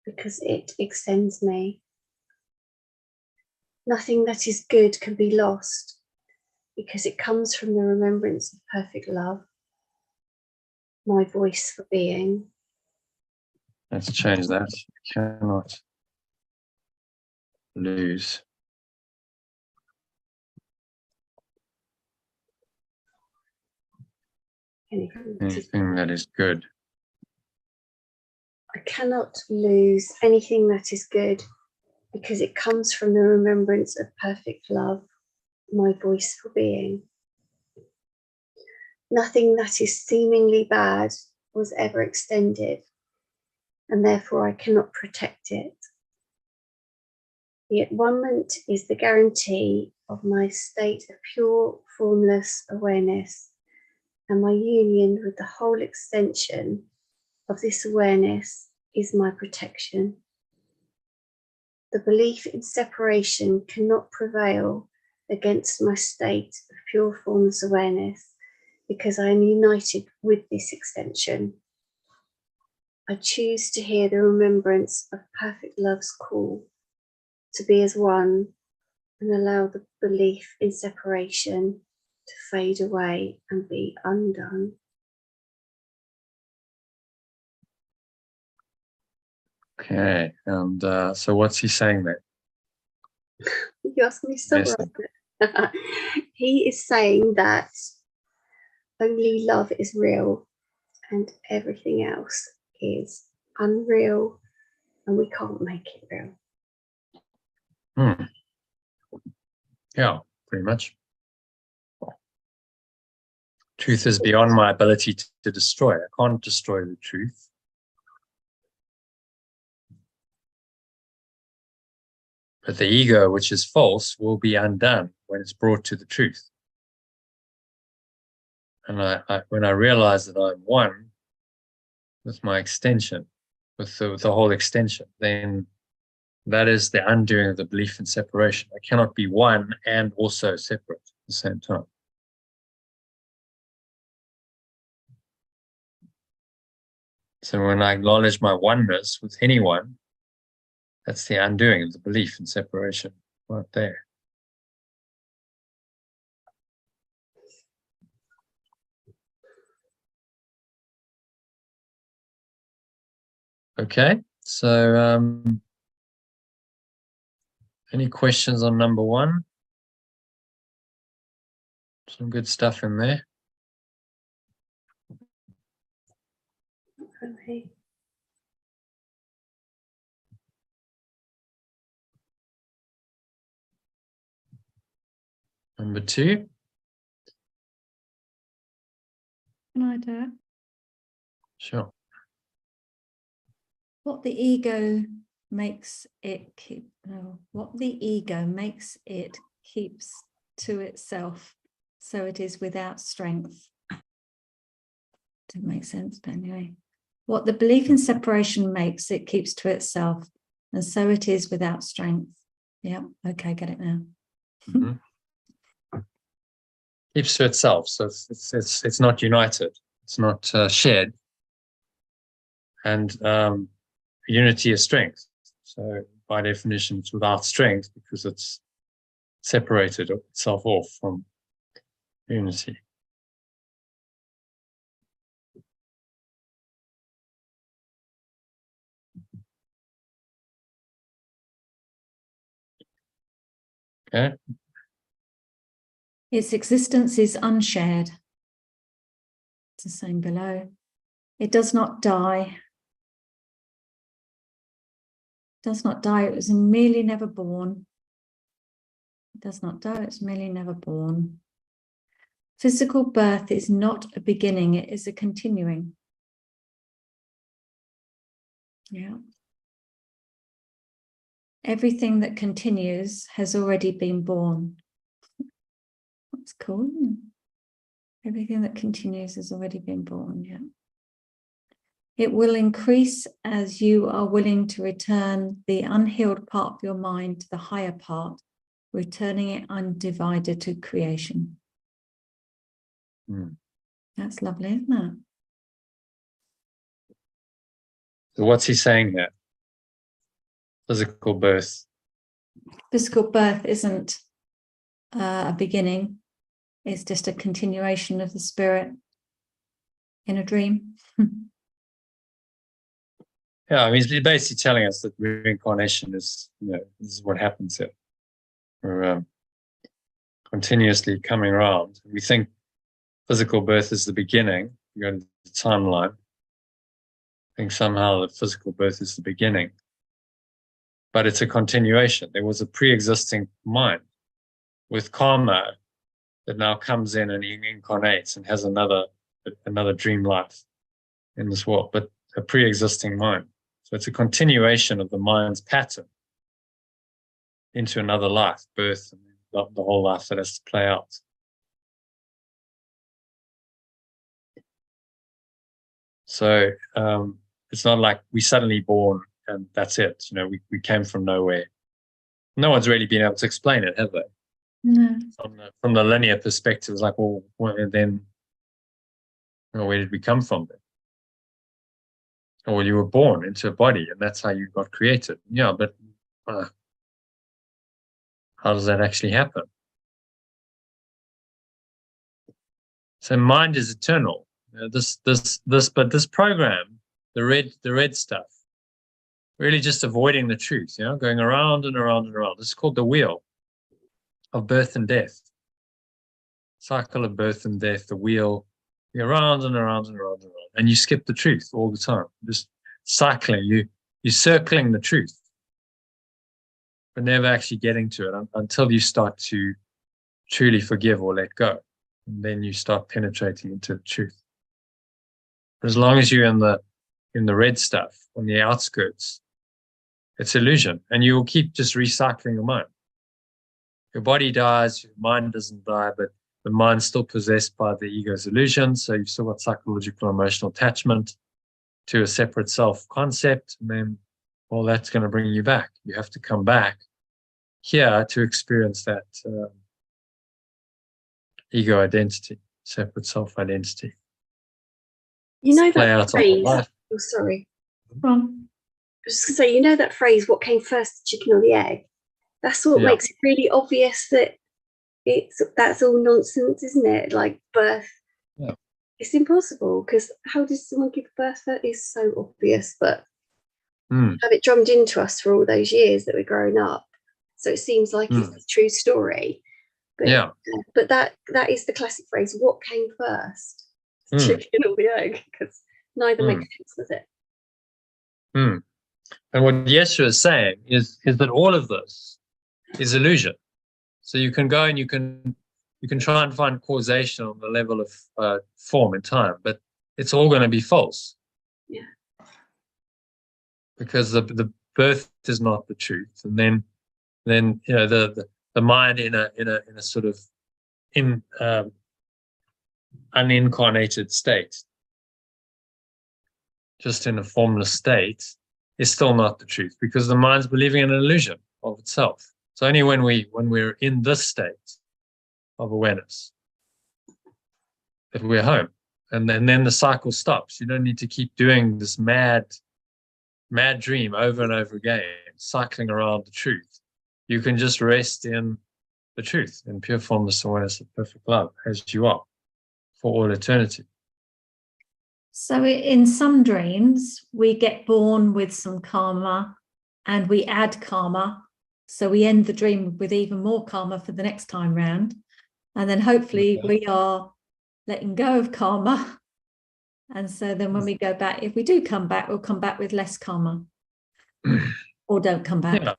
Speaker 2: because it extends me. Nothing that is good can be lost, because it comes from the remembrance of perfect love, my voice for being.
Speaker 1: Let's change that. You cannot lose anything that is good.
Speaker 2: I cannot lose anything that is good because it comes from the remembrance of perfect love, my voice for being. Nothing that is seemingly bad was ever extended, and therefore I cannot protect it. The at-one-ment is the guarantee of my state of pure, formless awareness, and my union with the whole extension of this awareness is my protection. The belief in separation cannot prevail against my state of pure formless awareness because I am united with this extension. I choose to hear the remembrance of perfect love's call to be as one and allow the belief in separation to fade away and be undone.
Speaker 1: Okay, and so what's he saying there?
Speaker 2: You asked me to summarize it. He is saying that only love is real and everything else is unreal and we can't make it real.
Speaker 1: Yeah, pretty much. Truth is beyond my ability to destroy. I can't destroy the truth. But the ego, which is false, will be undone when it's brought to the truth. And when I realize that I'm one with my extension, with the whole extension, then that is the undoing of the belief in separation. I cannot be one and also separate at the same time. So when I acknowledge my oneness with anyone, that's the undoing of the belief in separation right there. Okay, so any questions on number one? Some good stuff in there.
Speaker 2: Okay.
Speaker 1: Number two.
Speaker 3: Can I do it?
Speaker 1: Sure.
Speaker 3: What the ego makes it keep, no, what the ego makes it keeps to itself, so it is without strength. Didn't make sense, but anyway. What the belief in separation makes it keeps to itself, and so it is without strength. Yeah, okay, get it now.
Speaker 1: Keeps to itself, so it's not united, it's not shared, and unity is strength. So by definition, it's without strength because it's separated itself off from unity. Okay.
Speaker 3: Its existence is unshared. It's the same below. It does not die. It does not die. It was merely never born. It does not die. It's merely never born. Physical birth is not a beginning. It is a continuing. Yeah. Everything that continues has already been born. That's cool. Everything that continues has already been born. Yeah. It will increase as you are willing to return the unhealed part of your mind to the higher part, returning it undivided to creation. That's lovely, isn't it?
Speaker 1: So what's he saying there? Physical birth.
Speaker 3: Physical birth isn't a beginning. It's just a continuation of the spirit in a dream.
Speaker 1: Yeah, I mean, he's basically telling us that reincarnation is, this is what happens here. We're continuously coming around. We think physical birth is the beginning. You go to the timeline. I think somehow that physical birth is the beginning. But it's a continuation. There was a pre-existing mind with karma that now comes in and incarnates and has another dream life in this world, but a pre-existing mind. So it's a continuation of the mind's pattern into another life, birth, and the whole life that has to play out. So it's not like we suddenly born and that's it. We came from nowhere. No one's really been able to explain it, have they?
Speaker 3: No.
Speaker 1: From the linear perspective, it's like, well, then, where did we come from then? Or you were born into a body and that's how you got created. Yeah, but how does that actually happen? So mind is eternal. But this program, the red stuff, really just avoiding the truth, going around and around and around. This is called the wheel of birth and death. Cycle of birth and death, the wheel, you're around and around and around and around. And you skip the truth all the time. Just cycling, you're circling the truth, but never actually getting to it until you start to truly forgive or let go. And then you start penetrating into the truth. But as long as you're in the red stuff, on the outskirts, it's illusion. And you will keep just recycling your mind. Your body dies, your mind doesn't die, but the mind's still possessed by the ego's illusion. So you've still got psychological emotional attachment to a separate self concept. And then all that's going to bring you back. You have to come back here to experience that ego identity, separate self identity.
Speaker 2: That phrase. Oh, sorry. I was just going to say, that phrase, what came first, the chicken or the egg? That's what makes it really obvious that that's all nonsense, isn't it? Like birth. Yeah. It's impossible, because how does someone give birth? That is so obvious, but have it drummed into us for all those years that we're growing up. So it seems like it's a true story. But, but that is the classic phrase, what came first? The chicken or the egg? Because neither makes sense, does it?
Speaker 1: And what Yeshua is saying is that all of this is illusion. So you can go and you can try and find causation on the level of form and time, but it's all going to be false.
Speaker 2: Yeah.
Speaker 1: Because the birth is not the truth, and then the mind in a sort of unincarnated state, just in a formless state, is still not the truth, because the mind's believing in an illusion of itself. So only when we're in this state of awareness that we're home, and then the cycle stops. You don't need to keep doing this mad dream over and over again, cycling around the truth. You can just rest in the truth, in pure formless awareness of perfect love, as you are for all eternity.
Speaker 3: So in some dreams, we get born with some karma and we add karma So we end the dream with even more karma for the next time round. And then hopefully we are letting go of karma. And so then when we go back, if we do come back, we'll come back with less karma or don't come back.
Speaker 1: Yeah.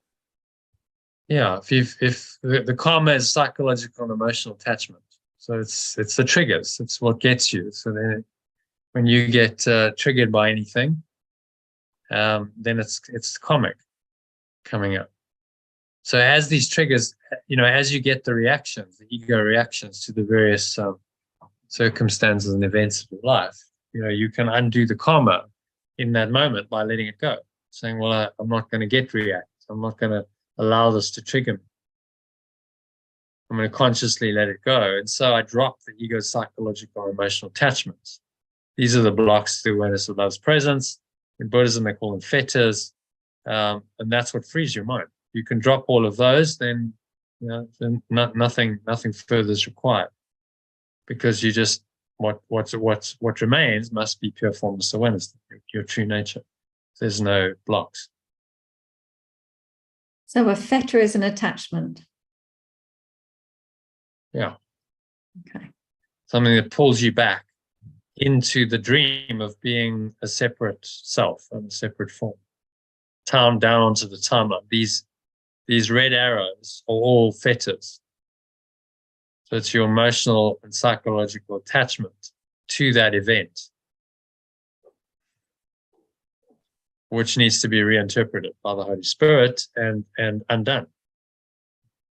Speaker 1: Yeah, if the karma is psychological and emotional attachment, so it's the triggers, it's what gets you. So then, when you get triggered by anything, then it's karmic coming up. So as these triggers, as you get the reactions, the ego reactions to the various circumstances and events of your life, you can undo the karma in that moment by letting it go, saying, well, I'm not going to get react. I'm not going to allow this to trigger me. I'm going to consciously let it go. And so I drop the ego's psychological and emotional attachments. These are the blocks to awareness of love's presence. In Buddhism, they call them fetters. And that's what frees your mind. You can drop all of those, then, then nothing further is required. Because you just, what remains must be pure formless awareness, your true nature. There's no blocks.
Speaker 3: So a fetter is an attachment.
Speaker 1: Yeah.
Speaker 3: Okay. Something
Speaker 1: that pulls you back into the dream of being a separate self and a separate form. Down onto the timeline. These red arrows are all fetters. So it's your emotional and psychological attachment to that event, which needs to be reinterpreted by the Holy Spirit and undone.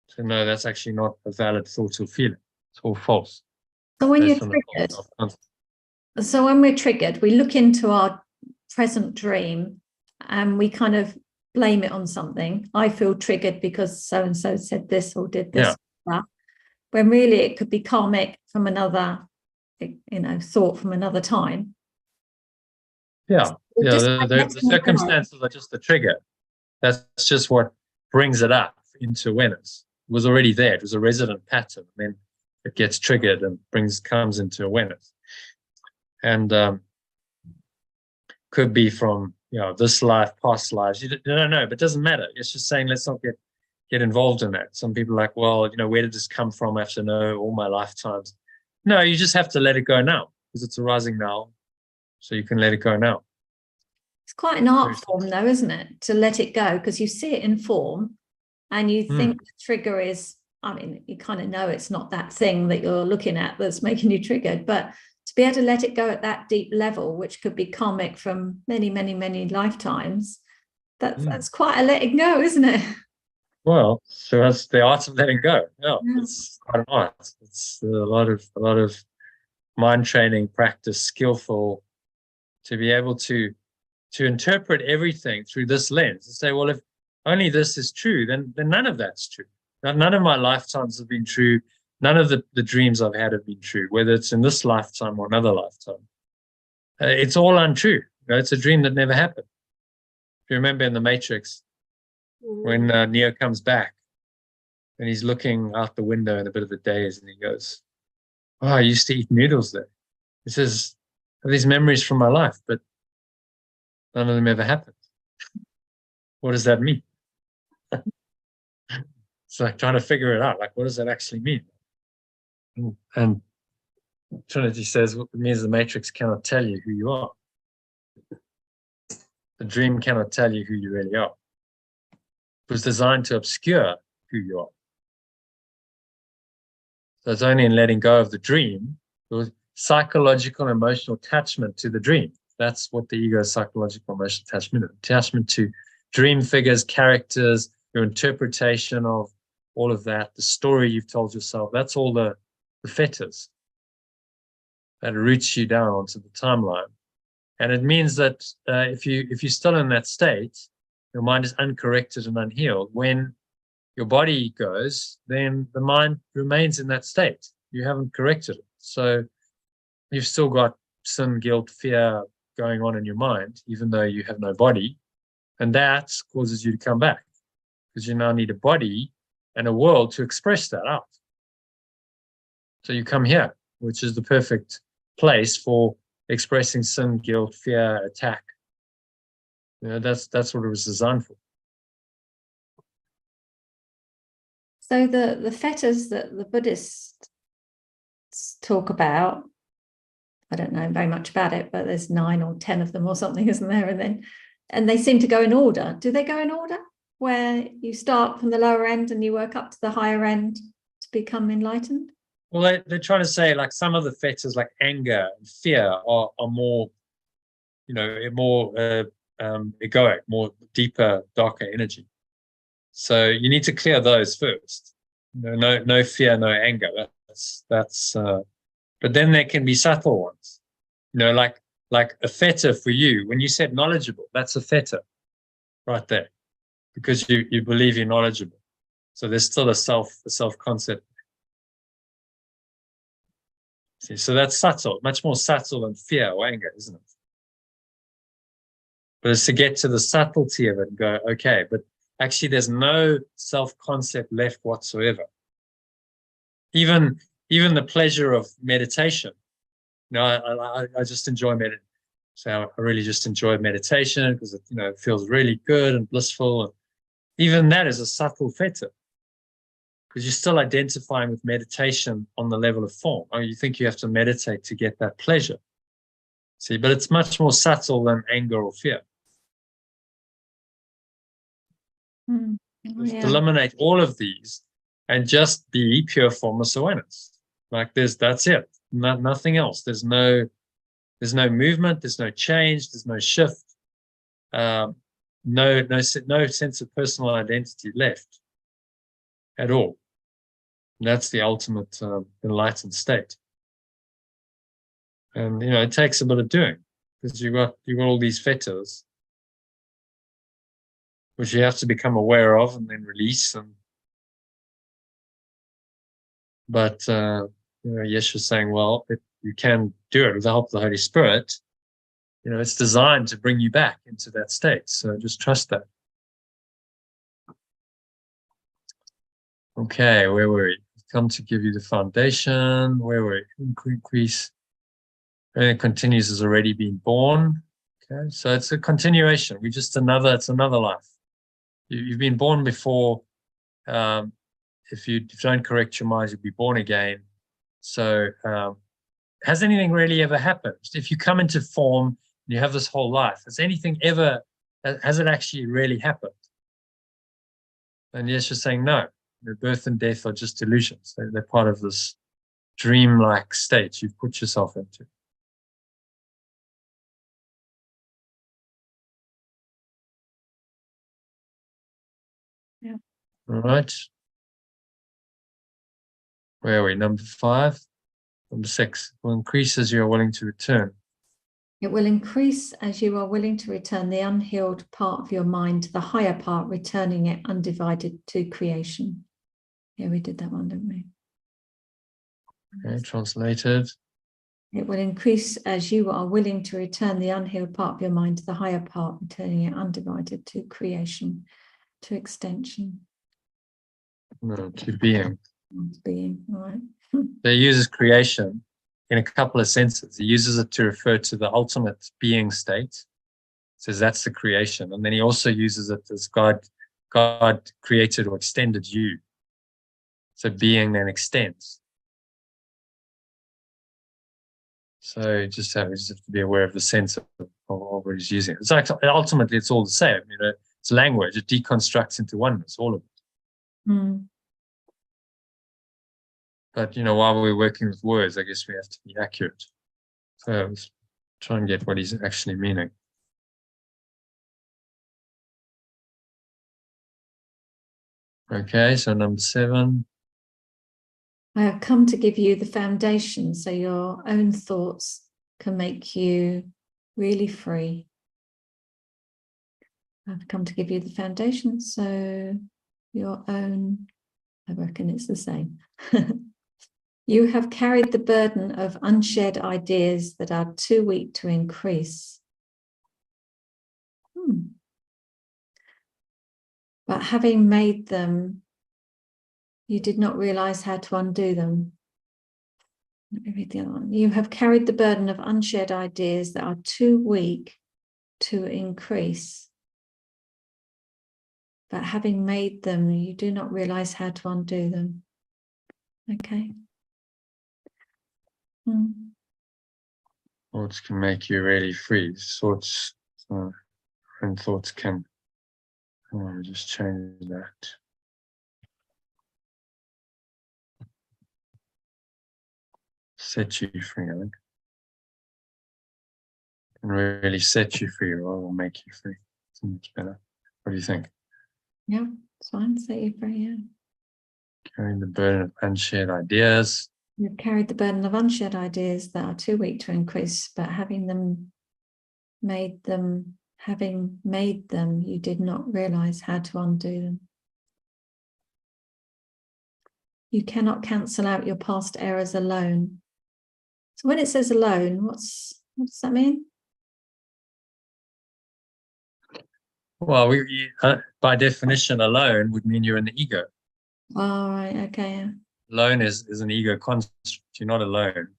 Speaker 1: So no, that's actually not a valid thought or feeling. It's all false.
Speaker 3: So when you're triggered, so when we're triggered, we look into our present dream and we kind of blame it on something. I feel triggered because so-and-so said this or did this. Yeah. When really it could be karmic from another, thought from another time.
Speaker 1: Yeah. The circumstances are just the trigger. That's just what brings it up into awareness. It was already there. It was a resident pattern. And then it gets triggered and comes into awareness. And could be from this life, past lives. You don't know, but it doesn't matter. It's just saying let's not get involved in that. Some people are like, well, where did this come from? I have to know all my lifetimes. No, you just have to let it go now because it's arising now. So you can let it go now.
Speaker 3: It's quite an art form though, isn't it? To let it go because you see it in form and you think the trigger is, you kind of know it's not that thing that you're looking at that's making you triggered, but to be able to let it go at that deep level, which could be karmic from many, many, many lifetimes, that's quite a letting go, isn't it?
Speaker 1: Well, so that's the art of letting go. Yeah, it's quite an art. It's a lot of mind training, practice, skillful, to be able to interpret everything through this lens and say, well, if only this is true, then none of that's true. None of my lifetimes have been true. None of the dreams I've had have been true, whether it's in this lifetime or another lifetime. It's all untrue. It's a dream that never happened. If you remember in The Matrix, when Neo comes back and he's looking out the window in a bit of a daze and he goes, oh, I used to eat noodles there. He says, I have these memories from my life, but none of them ever happened. What does that mean? It's like trying to figure it out. Like, what does that actually mean? And Trinity says, what it means the Matrix cannot tell you who you are. The dream cannot tell you who you really are. It was designed to obscure who you are. So it's only in letting go of the dream, the psychological and emotional attachment to the dream. That's what the ego's psychological emotional attachment is. Attachment to dream figures, characters, your interpretation of all of that, the story you've told yourself. That's all the fetters that roots you down onto the timeline. And it means that if you're still in that state, your mind is uncorrected and unhealed. When your body goes, then the mind remains in that state. You haven't corrected it. So you've still got sin, guilt, fear going on in your mind, even though you have no body. And that causes you to come back because you now need a body and a world to express that out. So you come here, which is the perfect place for expressing sin, guilt, fear, attack. That's what it was designed for.
Speaker 3: So the fetters that the Buddhists talk about, I don't know very much about it, but there's 9 or 10 of them or something, isn't there? And they seem to go in order. Do they go in order, where you start from the lower end and you work up to the higher end to become enlightened?
Speaker 1: Well, they're trying to say, like, some of the fetters, like anger and fear, are more, more egoic, more deeper, darker energy. So you need to clear those first. No fear, no anger. But then there can be subtle ones. Like a fetter for you. When you said knowledgeable, that's a fetter right there, because you believe you're knowledgeable. So there's still a self concept. See, so that's subtle, much more subtle than fear or anger, isn't it? But it's to get to the subtlety of it and go, okay, but actually there's no self-concept left whatsoever. Even the pleasure of meditation. I just enjoy meditation. So I really just enjoy meditation because it feels really good and blissful. And even that is a subtle fetter, because you're still identifying with meditation on the level of form. You think you have to meditate to get that pleasure. See, but it's much more subtle than anger or fear. Eliminate all of these and just be pure formless awareness. Like that's it. Nothing else. There's no movement. There's no change. There's no shift. No sense of personal identity left at all. And that's the ultimate enlightened state. And it takes a bit of doing, because you've got all these fetters which you have to become aware of and then release. But Yeshua's saying, well, you can do it with the help of the Holy Spirit. It's designed to bring you back into that state. So just trust that. Okay, where were we? Come to give you the foundation. Where were we? Increase. And it continues as already been born. Okay, so it's a continuation. It's another life. You've been born before. If you don't correct your mind, you'll be born again. So has anything really ever happened? If you come into form and you have this whole life, has it actually really happened? And yes, you're saying no. Birth and death are just illusions. They're part of this dreamlike state you've put yourself into.
Speaker 3: Yeah.
Speaker 1: All right. Where are we? Number 5. Number 6. Will increase as you are willing to return.
Speaker 3: It will increase as you are willing to return the unhealed part of your mind to the higher part, returning it undivided to creation. Yeah, we did that one, didn't we?
Speaker 1: Okay, translated.
Speaker 3: It will increase as you are willing to return the unhealed part of your mind to the higher part, returning it undivided to creation, to extension.
Speaker 1: No, to being.
Speaker 3: To being, all right.
Speaker 1: So he uses creation in a couple of senses. He uses it to refer to the ultimate being state. Says that's the creation. And then he also uses it as God created or extended you. So being then extends. So you just have to be aware of the sense of what he's using. It's like, ultimately, it's all the same. It's language. It deconstructs into oneness, all of it.
Speaker 3: Mm.
Speaker 1: But while we're working with words, I guess we have to be accurate. So let's try and get what he's actually meaning. Okay, so number 7.
Speaker 3: I have come to give you the foundation so your own thoughts can make you really free. I've come to give you the foundation so your own, I reckon it's the same. You have carried the burden of unshared ideas that are too weak to increase. But having made them, you did not realize how to undo them. Let me read the other one. You have carried the burden of unshared ideas that are too weak to increase. but having made them, you do not realize how to undo them. Okay.
Speaker 1: Thoughts can make you really free. Thoughts, and thoughts can, just change that. Set you free, I think. Can really set you free, or will make you free. It's much better. What do you think?
Speaker 3: Yeah, it's fine. Set you free, yeah.
Speaker 1: Carrying the burden of unshared ideas.
Speaker 3: You've carried the burden of unshared ideas that are too weak to increase, but having made them, you did not realize how to undo them. You cannot cancel out your past errors alone. So when it says alone, what does that mean?
Speaker 1: Well, by definition, alone would mean you're in the ego.
Speaker 3: Oh, right, okay. Yeah.
Speaker 1: Alone is an ego construct. You're not alone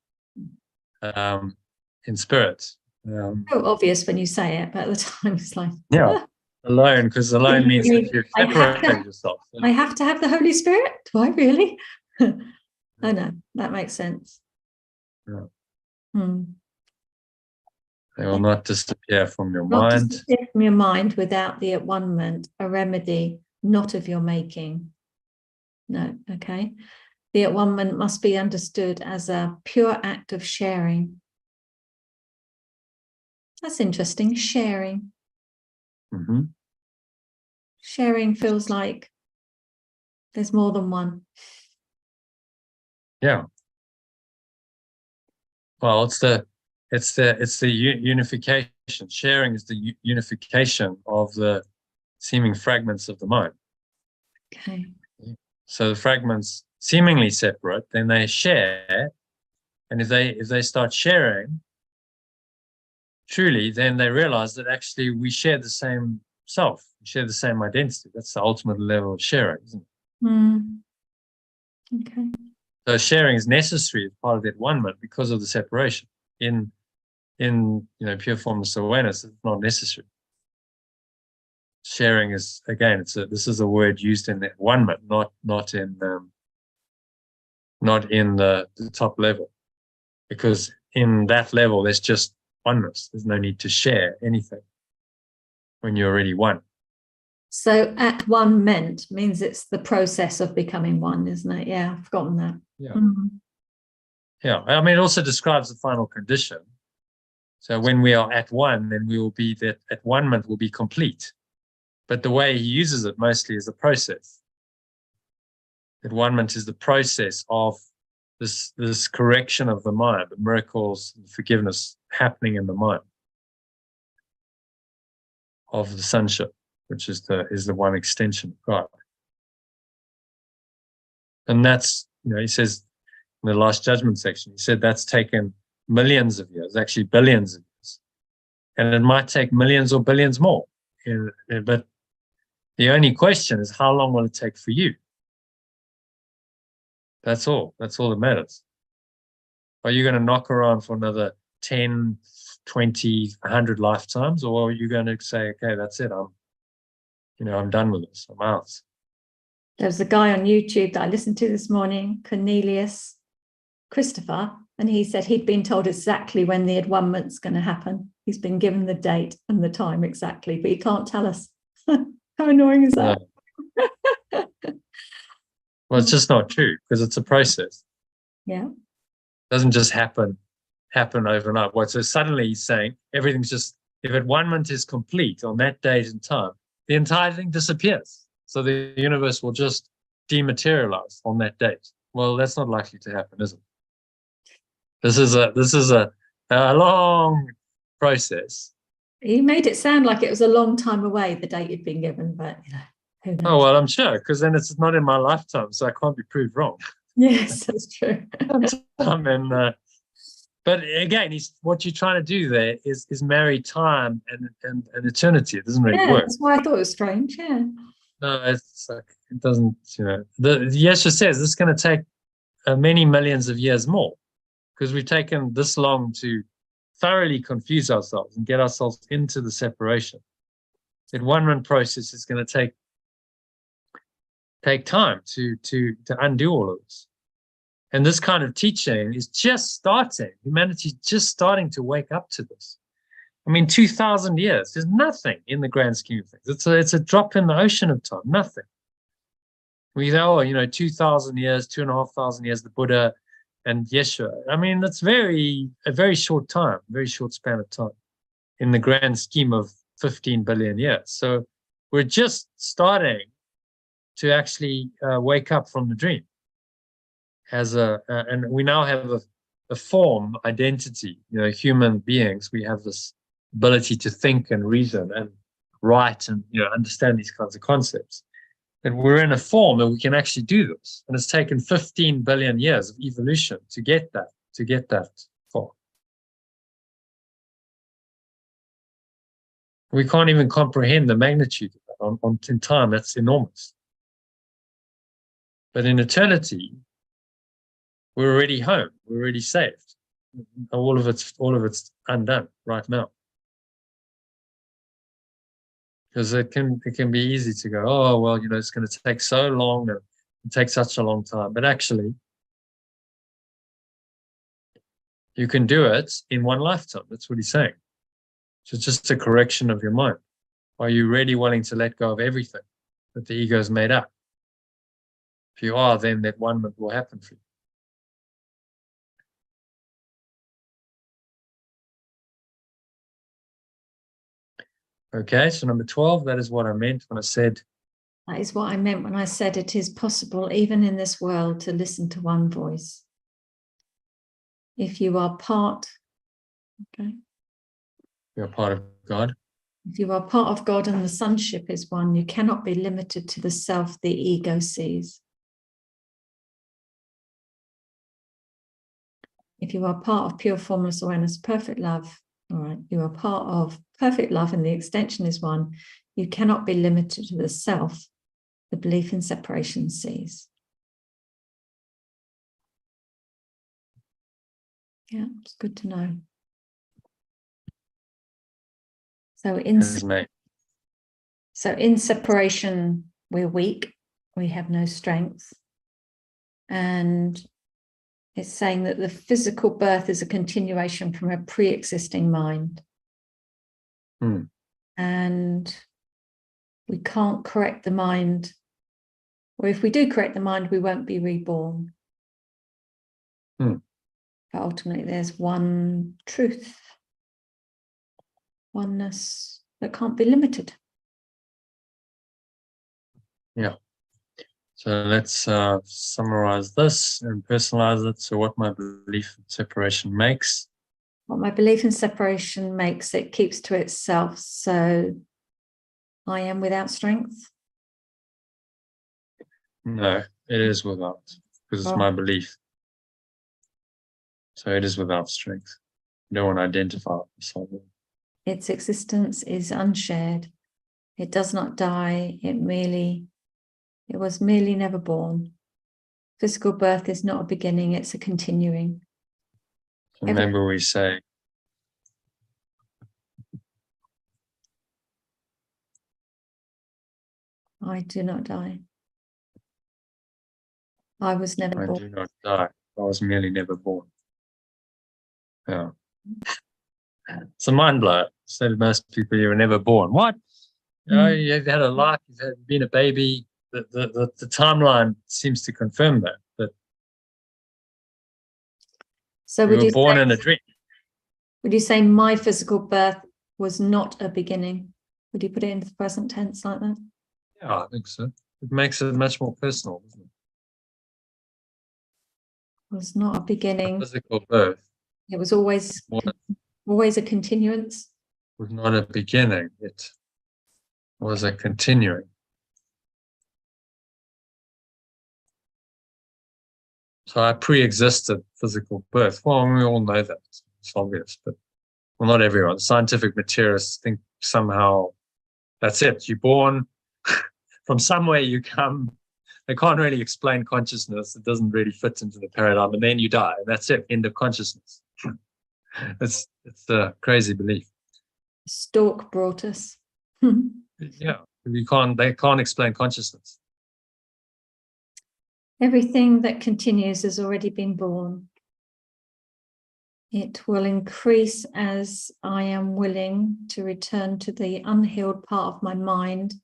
Speaker 1: in spirit.
Speaker 3: So obvious when you say it, but at the time it's like,
Speaker 1: yeah, alone, because alone means that you've separated yourself.
Speaker 3: I have to have the Holy Spirit? Do I really? Oh no, that makes sense.
Speaker 1: Yeah. They will not disappear from your mind.
Speaker 3: Disappear from your mind without the at-one-ment, a remedy not of your making. No, okay. The at-one-ment must be understood as a pure act of sharing. That's interesting, sharing. Sharing feels like there's more than one.
Speaker 1: Yeah. Well, it's the unification. Sharing is the unification of the seeming fragments of the mind.
Speaker 3: Okay.
Speaker 1: So the fragments seemingly separate, then they share, and if they start sharing truly, then they realize that actually we share the same self, we share the same identity. That's the ultimate level of sharing, isn't it?
Speaker 3: Okay.
Speaker 1: So sharing is necessary as part of that one-ment because of the separation. In pure formless awareness, it's not necessary. Sharing is, again, this is a word used in that one-ment, not in the top level, because in that level there's just oneness. There's no need to share anything when you're already one.
Speaker 3: So at one meant means it's the process of becoming one, isn't it? Yeah, I've forgotten that.
Speaker 1: Yeah. Yeah. I mean, it also describes the final condition. So when we are at one, then we will be that at one ment will be complete. But the way he uses it mostly is a process. At one ment is the process of this correction of the mind, the miracles, the forgiveness happening in the mind of the sonship, which is the one extension of God. And that's, he says in the last judgment section, he said that's taken millions of years, actually billions of years. And it might take millions or billions more. But the only question is, how long will it take for you? That's all. That's all that matters. Are you going to knock around for another 10, 20, 100 lifetimes? Or are you going to say, okay, that's it. I'm done with this. I'm out.
Speaker 3: There was a guy on YouTube that I listened to this morning, Cornelius Christopher, and he said he'd been told exactly when the at-one-ment's going to happen. He's been given the date and the time exactly, but he can't tell us. How annoying is that?
Speaker 1: No. Well, it's just not true, because it's a process.
Speaker 3: Yeah.
Speaker 1: It doesn't just happen overnight. So suddenly he's saying everything's just, if at-one-ment is complete on that date and time, the entire thing disappears. So the universe will just dematerialize on that date. Well, that's not likely to happen, is it? This is a long process.
Speaker 3: He made it sound like it was a long time away, the date had been given, but who knows?
Speaker 1: Oh, well, I'm sure, because then it's not in my lifetime, so I can't be proved wrong.
Speaker 3: Yes, that's true.
Speaker 1: But again, what you're trying to do there is marry time and eternity. It doesn't really work.
Speaker 3: That's why I thought it was strange. Yeah.
Speaker 1: No, it's like, it doesn't. The Yeshua says this is going to take many millions of years more, because we've taken this long to thoroughly confuse ourselves and get ourselves into the separation. That one-run process is going to take take time to undo all of this. And this kind of teaching is just starting. Humanity's just starting to wake up to this. I mean, 2,000 years is nothing in the grand scheme of things. It's a drop in the ocean of time, nothing. We know, 2,000 years, 2,500 years, the Buddha and Yeshua. I mean, that's a very short time, very short span of time in the grand scheme of 15 billion years. So we're just starting to actually wake up from the dream. And we now have a form, identity, human beings. We have this ability to think and reason and write and understand these kinds of concepts. And we're in a form that we can actually do this. And it's taken 15 billion years of evolution to get that far. We can't even comprehend the magnitude of that. In time, that's enormous. But in eternity, we're already home. We're already saved. All of it's undone right now. Because it can be easy to go, oh, well, it's going to take so long and take such a long time. But actually, you can do it in one lifetime. That's what he's saying. So it's just a correction of your mind. Are you really willing to let go of everything that the ego has made up? If you are, then that one will happen for you. Okay, so number 12, that is what I meant when I said.
Speaker 3: That is what I meant when I said it is possible, even in this world, to listen to one voice. If you are part, okay.
Speaker 1: You're part of God.
Speaker 3: If you are part of God and the sonship is one, you cannot be limited to the self the ego sees. If you are part of pure formless awareness, perfect love, all right, you are part of perfect love and the extension is one, you cannot be limited to the self the belief in separation sees. Yeah, it's good to know. So in separation, we're weak, we have no strength. And it's saying that the physical birth is a continuation from a pre-existing mind. And we can't correct the mind, or if we do correct the mind, we won't be reborn. But ultimately, there's one truth, oneness that can't be limited.
Speaker 1: Yeah. So let's summarize this and personalize it. So what my belief in separation makes.
Speaker 3: What my belief in separation makes, it keeps to itself. So I am without strength.
Speaker 1: No, it is without, because it's my belief. So it is without strength. No one identifies it.
Speaker 3: Its existence is unshared. It does not die. It was merely never born. Physical birth is not a beginning, it's a continuing.
Speaker 1: Remember we say,
Speaker 3: I do not die. I was never born.
Speaker 1: I do not die. I was merely never born. Yeah. It's a mind blower. So most people, you were never born. What? You've had a life, you've been a baby. The timeline seems to confirm that. But
Speaker 3: so
Speaker 1: we were born in a dream.
Speaker 3: Would you say my physical birth was not a beginning? Would you put it into the present tense like that?
Speaker 1: Yeah, I think so. It makes it much more personal, doesn't it?
Speaker 3: It was not a beginning.
Speaker 1: Physical birth.
Speaker 3: It was always a continuance.
Speaker 1: It was not a beginning. It was a continuing. So I pre-existed physical birth. Well, we all know that. It's obvious, but well, not everyone. Scientific materialists think somehow that's it. You're born from somewhere you come. They can't really explain consciousness. It doesn't really fit into the paradigm. And then you die. And that's it. End of consciousness. It's a crazy belief.
Speaker 3: Stork brought us.
Speaker 1: Yeah. They can't explain consciousness.
Speaker 3: Everything that continues has already been born. It will increase as I am willing to return to the unhealed part of my mind,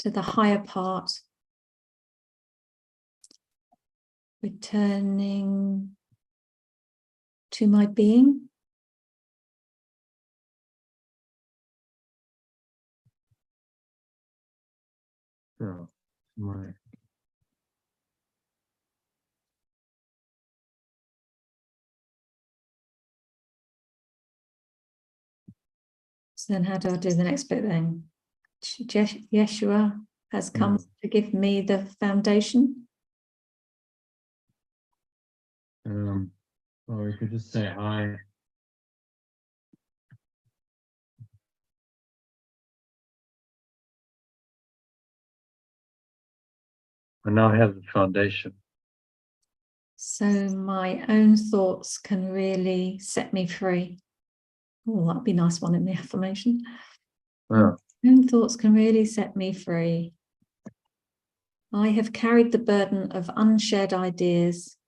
Speaker 3: to the higher part, returning to my being.
Speaker 1: Oh, my.
Speaker 3: So then how do I do the next bit then? Yeshua has come to give me the foundation.
Speaker 1: Or we could just say hi. I now have the foundation.
Speaker 3: So my own thoughts can really set me free. Oh, that'd be a nice one in the affirmation.
Speaker 1: Yeah.
Speaker 3: My own thoughts can really set me free. I have carried the burden of unshared ideas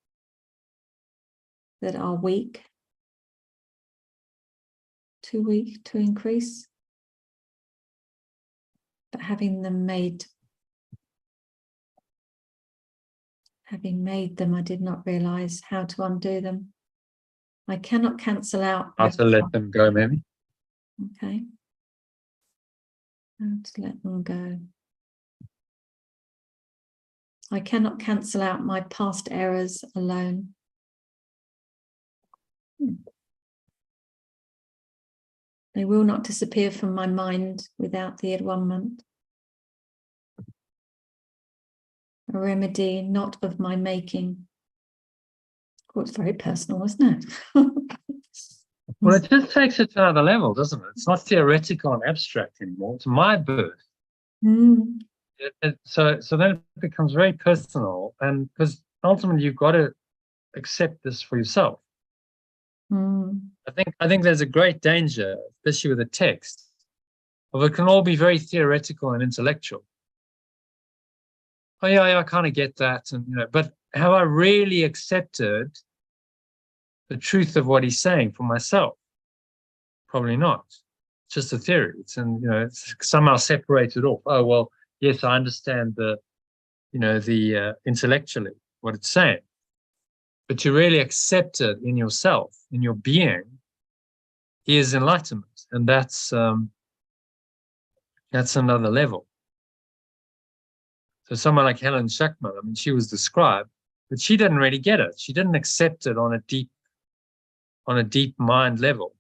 Speaker 3: that are weak, too weak to increase. But having made them, I did not realize how to undo them. I cannot cancel out.
Speaker 1: How to let them go, maybe.
Speaker 3: Okay. How to let them go. I cannot cancel out my past errors alone. They will not disappear from my mind without the adornment. A remedy not of my making. Well, it's very personal, isn't it?
Speaker 1: Well, it just takes it to another level, doesn't it? It's not theoretical and abstract anymore. It's my birth. So then it becomes very personal, and because ultimately you've got to accept this for yourself. I think there's a great danger, especially with a text, of it can all be very theoretical and intellectual. Oh yeah, I kind of get that, and but have I really accepted the truth of what he's saying for myself? Probably not. It's just a theory. It's somehow separated off. Oh well, yes, I understand the intellectually what it's saying, but to really accept it in yourself, in your being, is enlightenment, and that's another level. So someone like Helen Schackman, I mean, she was the scribe, but she didn't really get it. She didn't accept it on a deep mind level.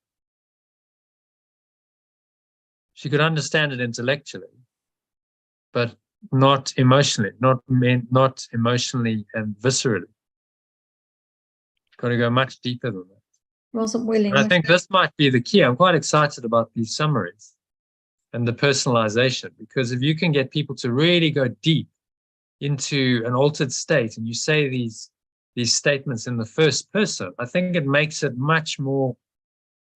Speaker 1: She could understand it intellectually, but not emotionally, not emotionally and viscerally. Got to go much deeper than that.
Speaker 3: Wasn't willing.
Speaker 1: And I think this might be the key. I'm quite excited about these summaries and the personalization, because if you can get people to really go deep into an altered state, and you say these statements in the first person, I think it makes it much more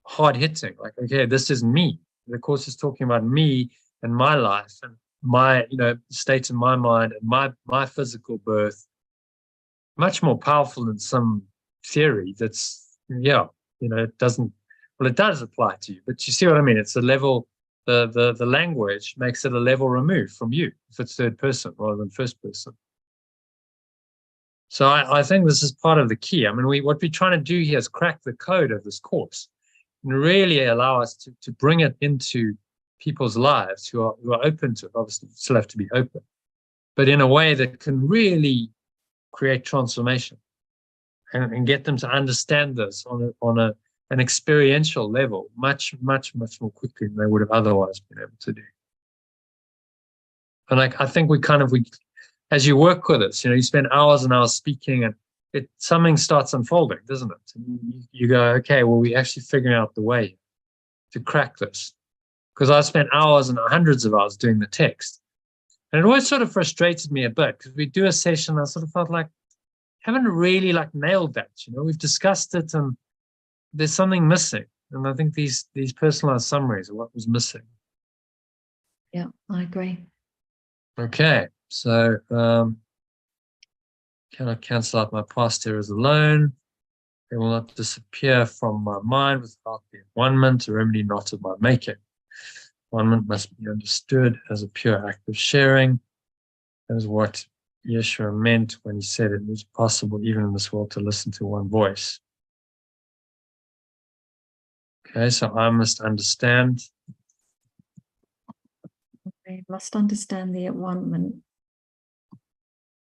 Speaker 1: hard hitting. Like, okay, this is me. The course is talking about me and my life and my state in my mind and my physical birth. Much more powerful than some theory that's it doesn't, well, it does apply to you, but you see what I mean? It's a level. The language makes it a level removed from you if it's third person rather than first person. So I think this is part of the key. I mean, what we're trying to do here is crack the code of this course and really allow us to bring it into people's lives who are open to it. Obviously, you still have to be open, but in a way that can really create transformation and get them to understand this on an experiential level much more quickly than they would have otherwise been able to do. And I think we as you work with us, you spend hours and hours speaking, and something starts unfolding, doesn't it? And you go, okay, well, we're actually figuring out the way to crack this. Because I spent hours and hundreds of hours doing the text. And it always sort of frustrated me a bit, because we do a session, I sort of felt like, haven't really nailed that. We've discussed it and there's something missing. And I think these personalized summaries are what was missing.
Speaker 3: Yeah, I agree.
Speaker 1: Okay, so Cannot cancel out my past errors alone. They will not disappear from my mind without the one-ment, a remedy not of my making. One-ment must be understood as a pure act of sharing. That is what Yeshua meant when he said it was possible even in this world to listen to one voice. Okay, so I must understand.
Speaker 3: I must understand the one-ment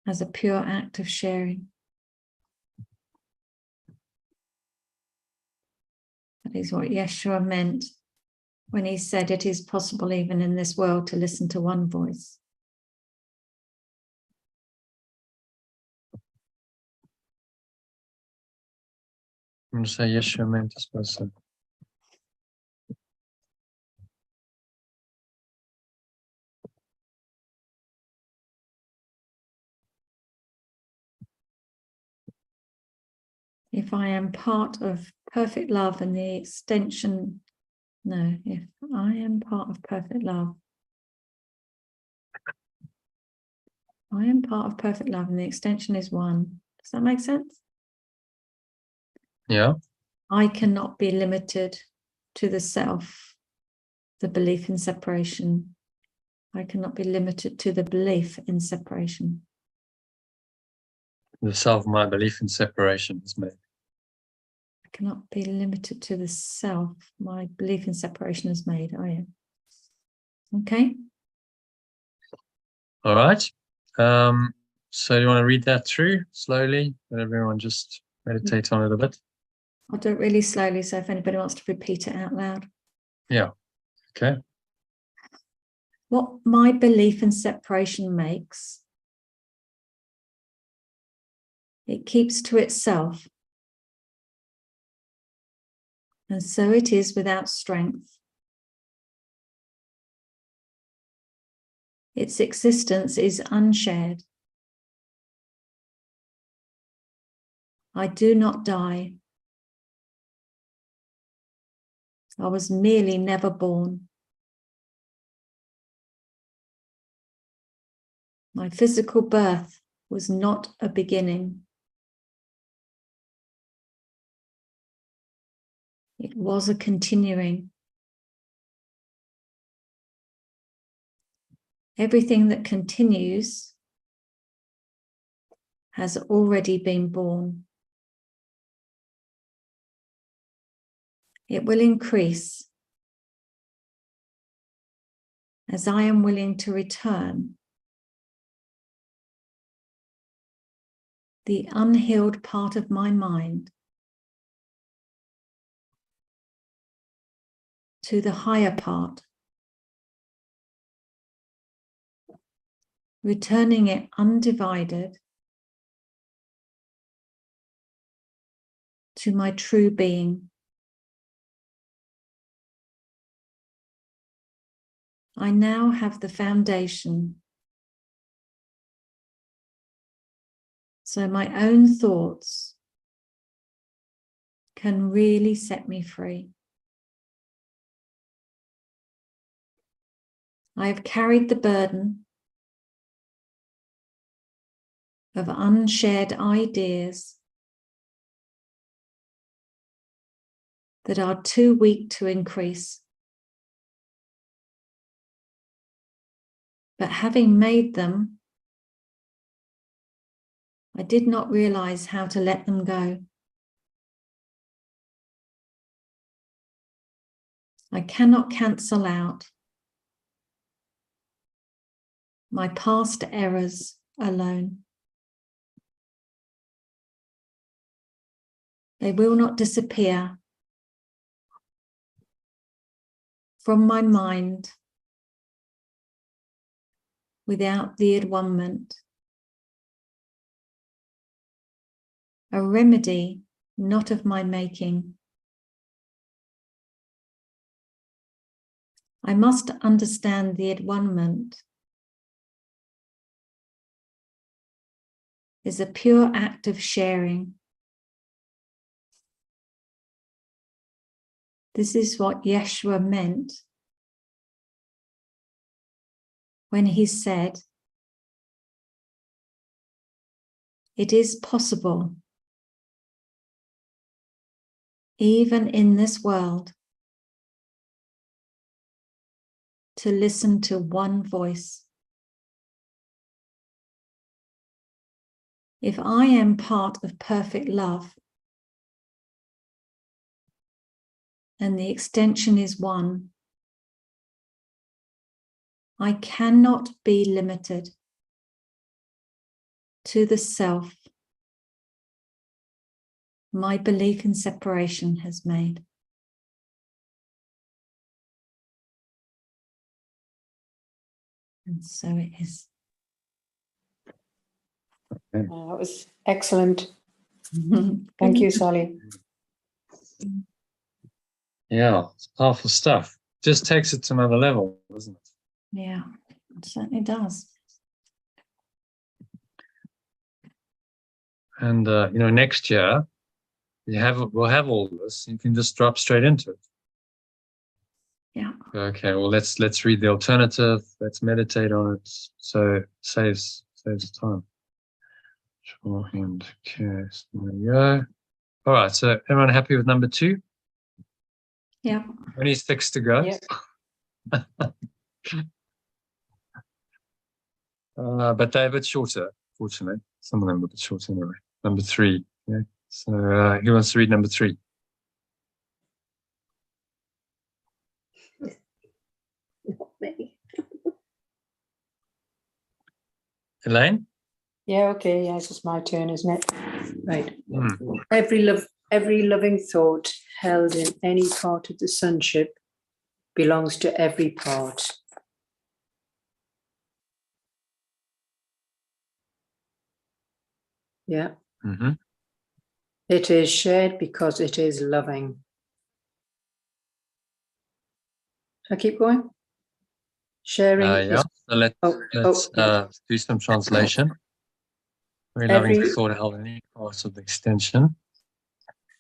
Speaker 3: as a pure act of sharing. That is what Yeshua meant when he said it is possible even in this world to listen to one voice.
Speaker 1: I'm going to say Yeshua meant, I suppose so.
Speaker 3: If I am part of perfect love and the extension, no, if I am part of perfect love, I am part of perfect love and the extension is one. Does that make sense?
Speaker 1: Yeah.
Speaker 3: I cannot be limited to the self, the belief in separation. I cannot be limited to the belief in separation.
Speaker 1: The self, my belief in separation is made.
Speaker 3: I cannot be limited to the self. My belief in separation is made. I am. Okay.
Speaker 1: All right. So you want to read that through slowly? Let everyone just meditate on it a bit.
Speaker 3: I'll do it really slowly, so if anybody wants to repeat it out loud.
Speaker 1: Yeah. Okay.
Speaker 3: What my belief in separation makes, it keeps to itself. And so it is without strength. Its existence is unshared. I do not die. I was merely never born. My physical birth was not a beginning. It was a continuing. Everything that continues has already been born. It will increase as I am willing to return the unhealed part of my mind to the higher part, returning it undivided to my true being. I now have the foundation, so my own thoughts can really set me free. I have carried the burden of unshared ideas that are too weak to increase. But having made them, I did not realize how to let them go. I cannot cancel out my past errors alone. They will not disappear from my mind without the one-ment. A remedy not of my making. I must understand the one-ment is a pure act of sharing. This is what Yeshua meant when he said, It is possible, even in this world, to listen to one voice. If I am part of perfect love, and the extension is one, I cannot be limited to the self my belief in separation has made. And so it is.
Speaker 4: That was excellent. Thank you, Sally.
Speaker 1: Yeah, it's powerful stuff. Just takes it to another level, doesn't it?
Speaker 3: Yeah, it certainly does.
Speaker 1: And next year we'll have all this. You can just drop straight into it.
Speaker 3: Yeah.
Speaker 1: Okay. Well, let's read the alternative. Let's meditate on it. So it saves time. Shorthand. Okay. So there we go. All right. So everyone happy with number 2?
Speaker 3: Yeah.
Speaker 1: Only 6 to go.
Speaker 4: Yeah.
Speaker 1: But they're a bit shorter, fortunately. Some of them are a bit shorter anyway. Number 3. Yeah. So who wants to read number 3?
Speaker 2: Not me.
Speaker 1: Elaine?
Speaker 4: Yeah, okay, yes, it's my turn, isn't it? Right.
Speaker 1: Mm.
Speaker 4: Every loving thought held in any part of the sonship belongs to every part. Yeah.
Speaker 1: Mm-hmm.
Speaker 4: It is shared because it is loving. Shall I keep going? Sharing.
Speaker 1: Yeah. So let's do some translation. Very loving thought held in any part of the extension.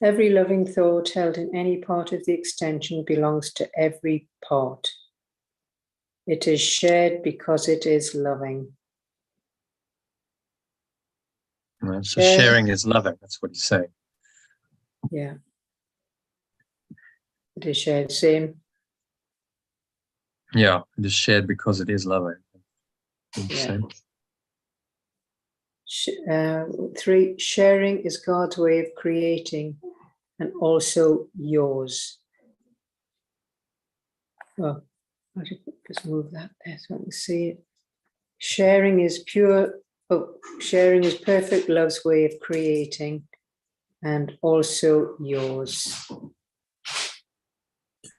Speaker 4: Every loving thought held in any part of the extension belongs to every part. It is shared because it is loving.
Speaker 1: Right, so sharing is loving. That's what he's saying.
Speaker 4: Yeah. It is shared. Same.
Speaker 1: Yeah, it is shared because it is loving.
Speaker 4: Yeah. 3, sharing is God's way of creating and also yours. Oh, I should just move that there so I can see it. Sharing is perfect love's way of creating and also yours.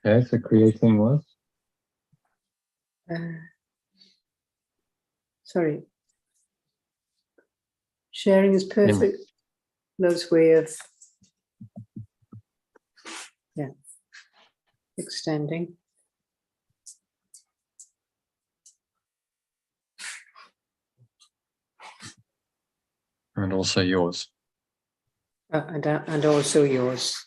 Speaker 1: Okay, so creating was?
Speaker 4: Sorry. Sharing is perfect love's way of extending.
Speaker 1: And also yours.
Speaker 4: And also yours.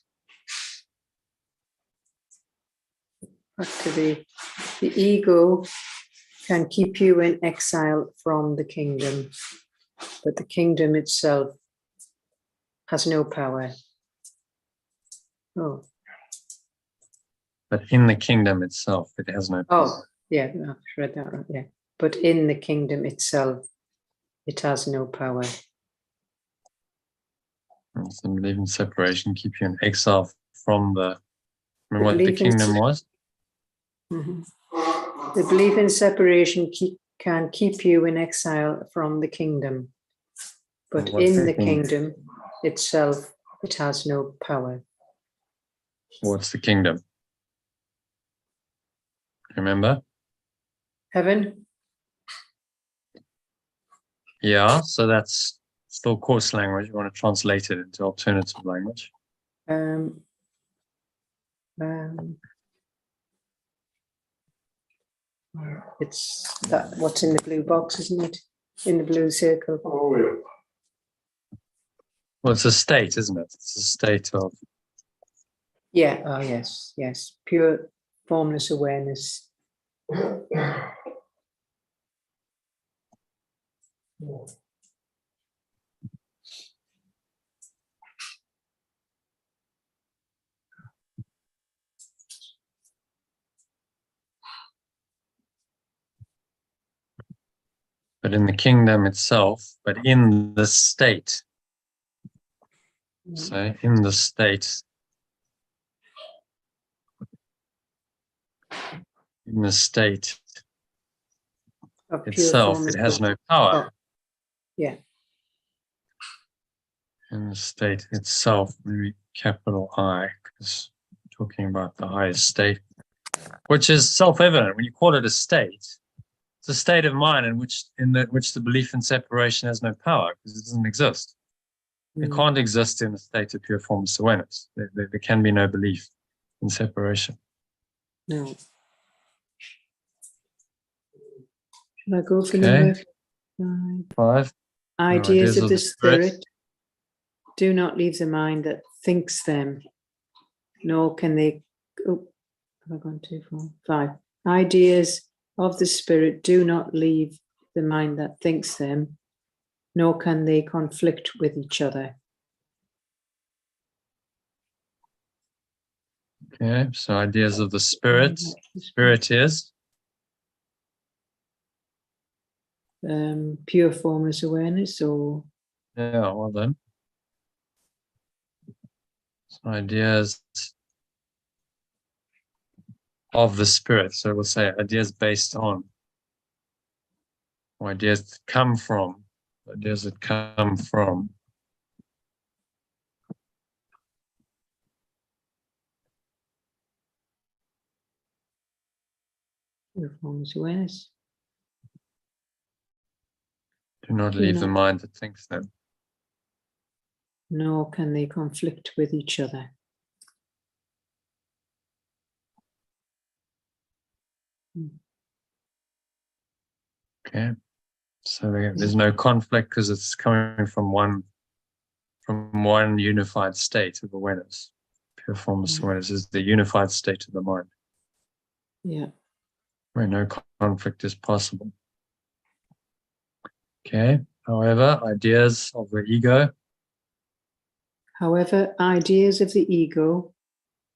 Speaker 4: Back to the ego can keep you in exile from the kingdom, but the kingdom itself has no power. Oh.
Speaker 1: But in the kingdom itself, it has no power.
Speaker 4: Oh, yeah, I read that right, yeah. But in the kingdom itself, it has no power.
Speaker 1: So belief in separation keep you in exile from the. Remember what the
Speaker 4: belief in
Speaker 1: kingdom was?
Speaker 4: Mhm. The belief in separation can keep you in exile from the kingdom, but in the kingdom itself, it has no power.
Speaker 1: What's the kingdom? Remember?
Speaker 4: Heaven?
Speaker 1: Yeah, so that's still course language. You want to translate it into alternative language.
Speaker 4: It's that what's in the blue box, isn't it? In the blue circle. Oh, yeah.
Speaker 1: Well, it's a state, isn't it? It's a state of.
Speaker 4: Yeah. Oh, yes. Yes. Pure formless awareness.
Speaker 1: but in the kingdom itself, but in the state. So in the state. In the state
Speaker 4: Of pure
Speaker 1: itself,
Speaker 4: formless
Speaker 1: it has no
Speaker 4: awareness.
Speaker 1: power.
Speaker 4: Yeah.
Speaker 1: In the state itself, maybe capital I, because we're talking about the highest state, which is self-evident. When you call it a state, it's a state of mind in which the belief in separation has no power, because it doesn't exist. It can't exist in a state of pure formless awareness. There can be no belief in separation.
Speaker 4: No. Should I go for
Speaker 1: Okay.
Speaker 4: number 5?
Speaker 1: 5.
Speaker 4: Ideas of the spirit do not leave the mind that thinks them, nor can they. Oh, have I gone too far? 5. Ideas of the spirit do not leave the mind that thinks them, nor can they conflict with each other.
Speaker 1: Okay, so ideas of the spirit. Spirit is
Speaker 4: pure formless awareness, or
Speaker 1: yeah, well then. So ideas of the spirit. So we'll say ideas based on, or ideas that come from, ideas that come from.
Speaker 4: pure formless awareness.
Speaker 1: Do not leave the mind that thinks them.
Speaker 4: Nor can they conflict with each other.
Speaker 1: Okay, so there's no conflict because it's coming from one unified state of awareness. Pure formless awareness is the unified state of the mind.
Speaker 4: Yeah.
Speaker 1: Where no conflict is possible. Okay, however, ideas of the ego.
Speaker 4: However, ideas of the ego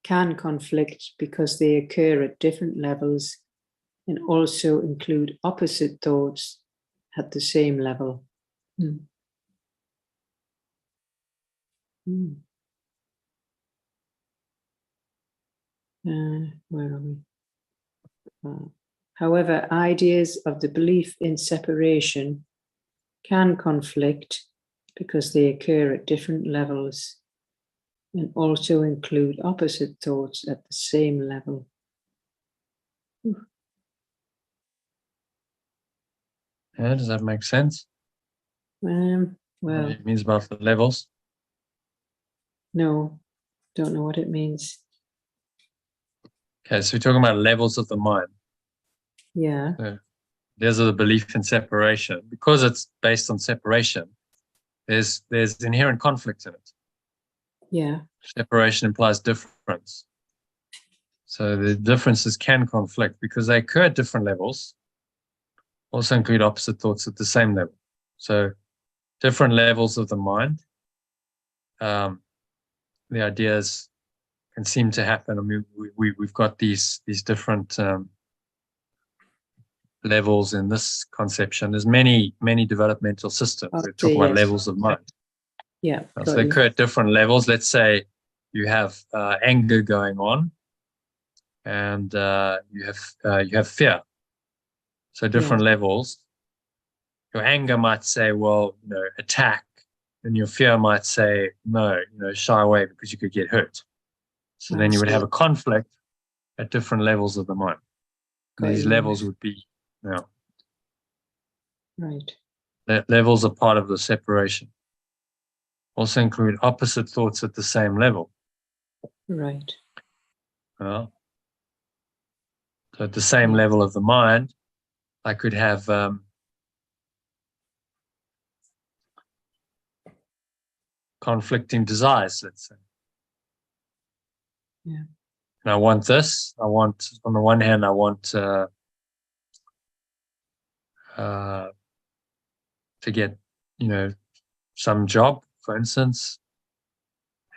Speaker 4: can conflict because they occur at different levels and also include opposite thoughts at the same level. Where are we? However, ideas of the belief in separation can conflict because they occur at different levels and also include opposite thoughts at the same level.
Speaker 1: Yeah, does that make sense?
Speaker 4: Well,
Speaker 1: What it means about the levels?
Speaker 4: No, don't know what it means.
Speaker 1: Okay, so we're talking about levels of the mind.
Speaker 4: Yeah.
Speaker 1: So there's the belief in separation. Because it's based on separation, there's inherent conflict in it.
Speaker 4: Yeah.
Speaker 1: Separation implies difference. So the differences can conflict because they occur at different levels, also include opposite thoughts at the same level. So different levels of the mind, the ideas can seem to happen. I mean, we've got these different levels in this conception. There's many developmental systems that talk about levels of mind.
Speaker 4: Yeah.
Speaker 1: So they occur at different levels. Let's say you have anger going on, and you have fear. So different levels. Your anger might say, well, attack, and your fear might say, no, shy away because you could get hurt. So then you would have a conflict at different levels of the mind. These levels would be,
Speaker 4: right.
Speaker 1: Levels are part of the separation. Also include opposite thoughts at the same level.
Speaker 4: Right.
Speaker 1: So at the same level of the mind, I could have conflicting desires, let's say.
Speaker 4: Yeah.
Speaker 1: And I want this. On the one hand, I want to get, some job, for instance.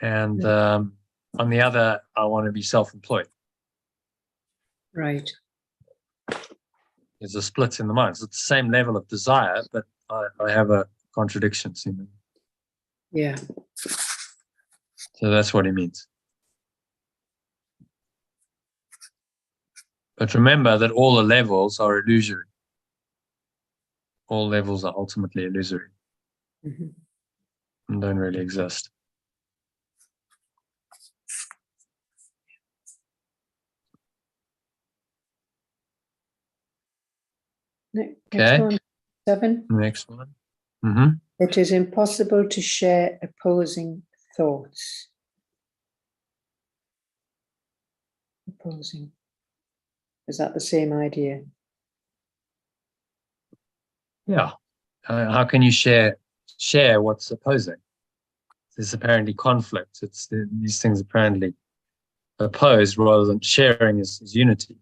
Speaker 1: And on the other, I want to be self-employed.
Speaker 4: Right.
Speaker 1: There's a split in the mind. It's the same level of desire, but I have a contradiction.
Speaker 4: Yeah.
Speaker 1: So that's what he means. But remember that all the levels are illusory. All levels are ultimately illusory and don't really exist.
Speaker 4: Next one, 7.
Speaker 1: Next one.
Speaker 4: It is impossible to share opposing thoughts. Opposing. Is that the same idea?
Speaker 1: Yeah. How can you share what's opposing? There's apparently conflict. These things apparently opposed rather than sharing is unity.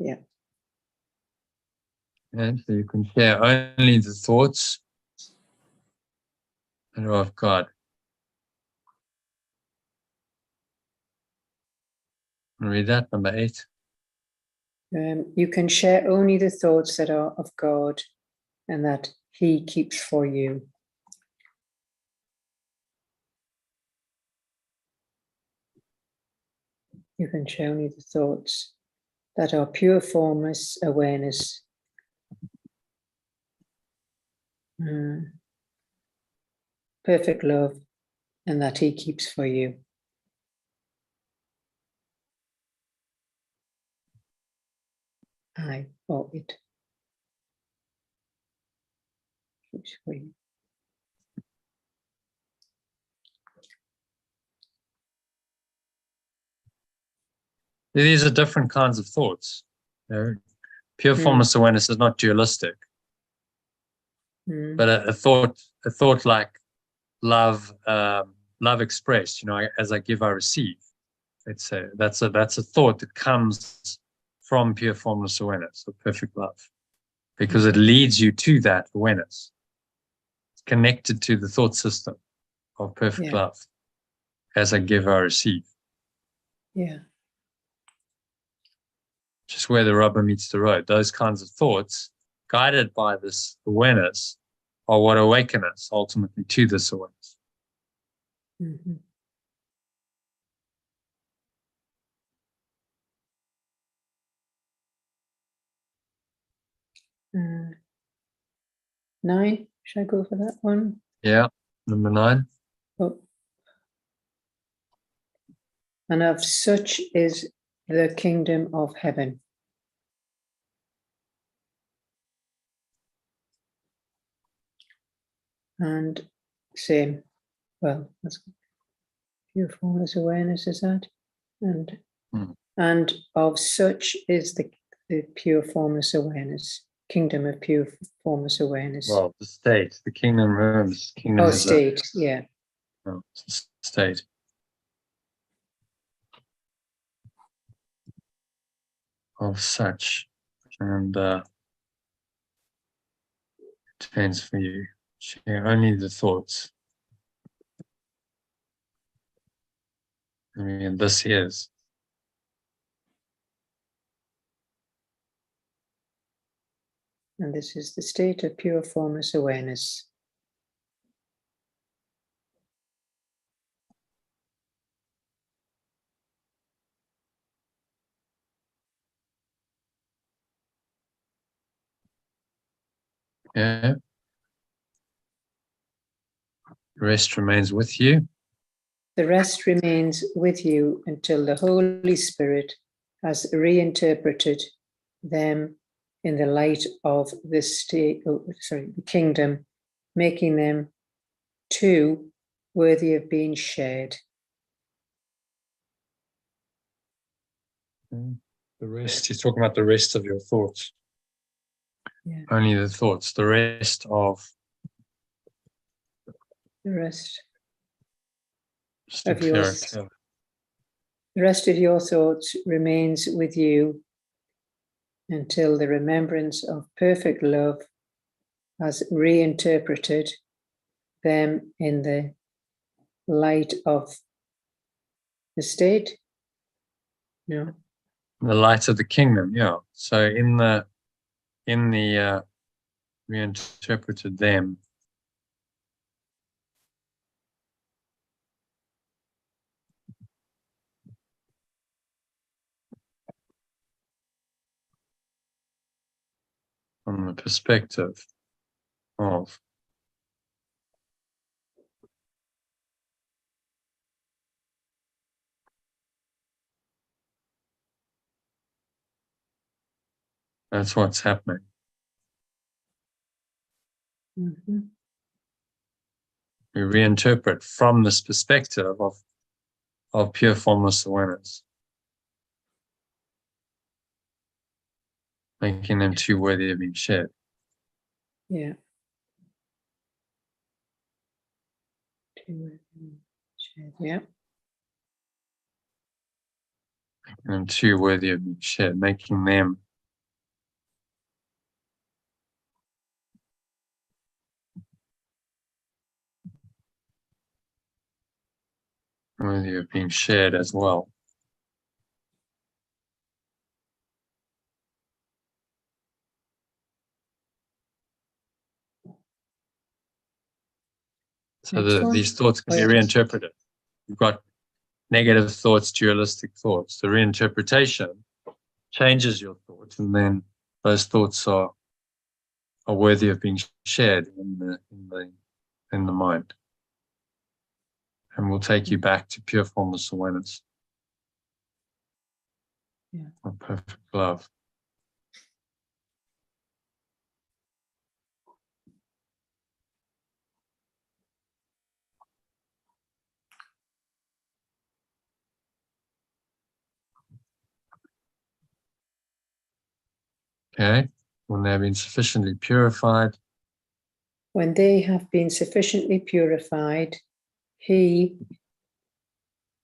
Speaker 4: Yeah.
Speaker 1: And so you can share only the thoughts that are of God. Read that, number 8.
Speaker 4: You can share only the thoughts that are of God and that He keeps for you. You can share only the thoughts that are pure formless awareness. Perfect love, and that He keeps for you. I or it keeps for you.
Speaker 1: These are different kinds of thoughts. Pure formless awareness is not dualistic. But a thought like love, love expressed, as I give, I receive. Let's say that's a thought that comes from pure formless awareness of perfect love, because it leads you to that awareness. It's connected to the thought system of perfect love. As I give, I receive.
Speaker 4: Yeah.
Speaker 1: Just where the rubber meets the road. Those kinds of thoughts, guided by this awareness, are what awaken us ultimately to this awareness.
Speaker 4: 9, should I go for that one?
Speaker 1: Yeah, number 9.
Speaker 4: Oh. And of such is the kingdom of heaven. And same, well, that's pure formless awareness, is that? And of such is the pure formless awareness, kingdom of pure formless awareness.
Speaker 1: Well, the state, the kingdom rooms.
Speaker 4: Oh, state, yeah.
Speaker 1: No, state. Of such, and depends for you. Share only the thoughts. I mean, this is.
Speaker 4: And this is the state of pure formless awareness.
Speaker 1: Yeah. The rest remains with you.
Speaker 4: The rest remains with you until the Holy Spirit has reinterpreted them in the light of the the kingdom, making them too worthy of being shared.
Speaker 1: The rest, he's talking about the rest of your thoughts.
Speaker 4: Yeah.
Speaker 1: Only the thoughts. The rest of
Speaker 4: your thoughts remains with you until the remembrance of perfect love has reinterpreted them in the light of the state. No.
Speaker 1: The light of the kingdom, yeah. So in the we interpreted them. From the perspective of that's what's happening.
Speaker 4: Mhm.
Speaker 1: We reinterpret from this perspective of pure formless awareness, making them too worthy of being shared.
Speaker 4: Yeah. Yeah.
Speaker 1: And too worthy of being shared, making them worthy of being shared as well. So these thoughts can be reinterpreted. You've got negative thoughts, dualistic thoughts. The reinterpretation changes your thoughts, and then those thoughts are worthy of being shared in the mind, and will take you back to pure formless awareness.
Speaker 4: Yeah.
Speaker 1: Of perfect love. Okay, when they have been sufficiently purified.
Speaker 4: When they have been sufficiently purified, he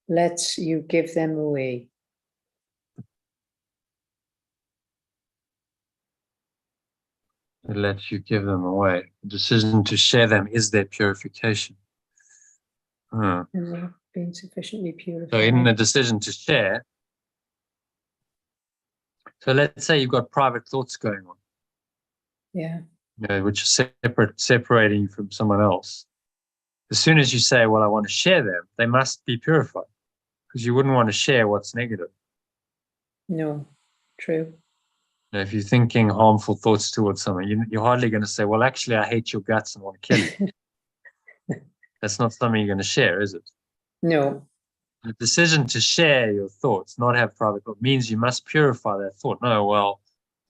Speaker 4: lets you give them away.
Speaker 1: It lets you give them away. The decision to share them is their purification.
Speaker 4: And they've been sufficiently purified.
Speaker 1: So in the decision to share, so let's say you've got private thoughts going on.
Speaker 4: Yeah.
Speaker 1: You know, which is separating you from someone else. As soon as you say, well, I want to share them, they must be purified, because you wouldn't want to share what's negative.
Speaker 4: No, true.
Speaker 1: Now, if you're thinking harmful thoughts towards someone, you're hardly going to say, well, actually, I hate your guts and want to kill you. That's not something you're going to share, is it?
Speaker 4: No.
Speaker 1: The decision to share your thoughts, not have private thought, means you must purify that thought. No, well,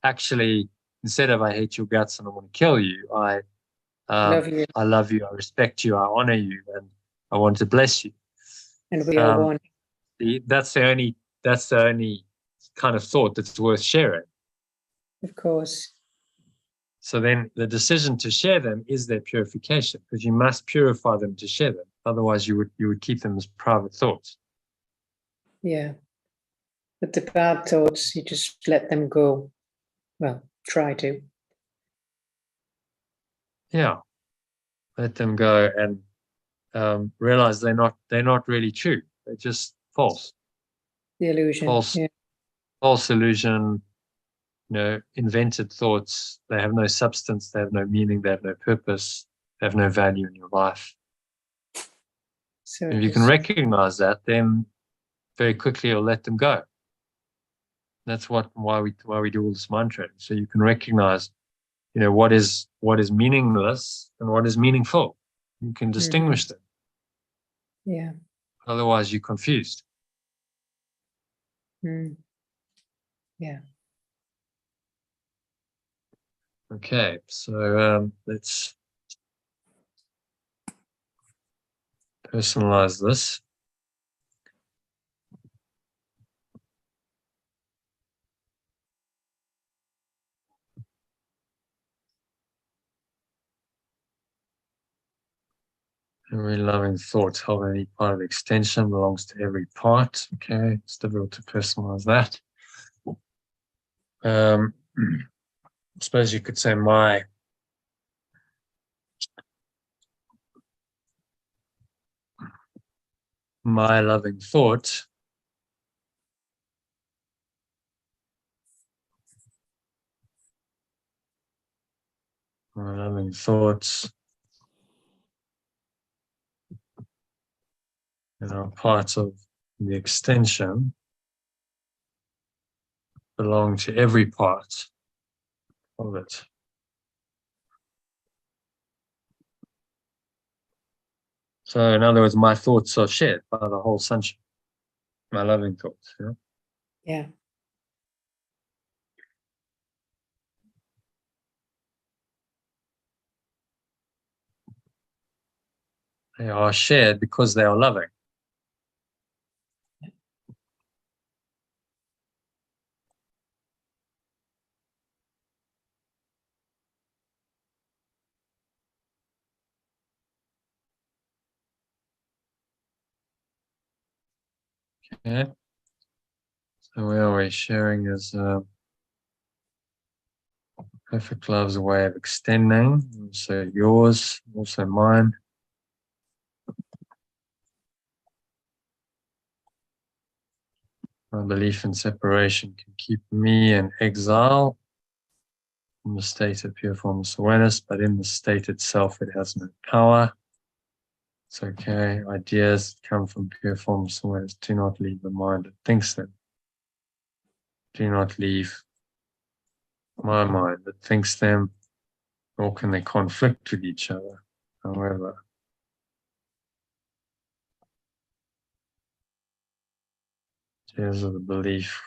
Speaker 1: actually, instead of I hate your guts and I want to kill you, I
Speaker 4: Love you.
Speaker 1: I love you, I respect you, I honor you, and I want to bless you.
Speaker 4: And we are one.
Speaker 1: That's the only kind of thought that's worth sharing.
Speaker 4: Of course.
Speaker 1: So then the decision to share them is their purification, because you must purify them to share them. Otherwise you would keep them as private thoughts.
Speaker 4: Yeah. But the bad thoughts, you just let them go. Well, try to.
Speaker 1: Yeah. Let them go and realize they're not really true. They're just false.
Speaker 4: The illusion.
Speaker 1: False illusion, invented thoughts. They have no substance, they have no meaning, they have no purpose, they have no value in your life. So if you can recognize that, then very quickly you'll let them go. That's why we do all this mind training. So you can recognize, what is meaningless and what is meaningful. You can distinguish them.
Speaker 4: Yeah.
Speaker 1: Otherwise, you're confused.
Speaker 4: Yeah.
Speaker 1: Okay, so let's personalize this. Every loving thought held in any part of the extension belongs to every part. Okay, it's difficult to personalize that. I suppose you could say my loving thought my loving thoughts that are part of the extension belong to every part of it. So in other words, my thoughts are shared by the whole sunshine, my loving thoughts. You know?
Speaker 4: Yeah.
Speaker 1: They are shared because they are loving. Okay. So we are always sharing is perfect love's a way of extending, also yours, also mine. My belief in separation can keep me in exile from the state of pure formless awareness, but in the state itself, it has no power. It's okay. Ideas that come from pure formless awareness do not leave the mind that thinks them. Do not leave my mind that thinks them, nor can they conflict with each other. However, ideas of the belief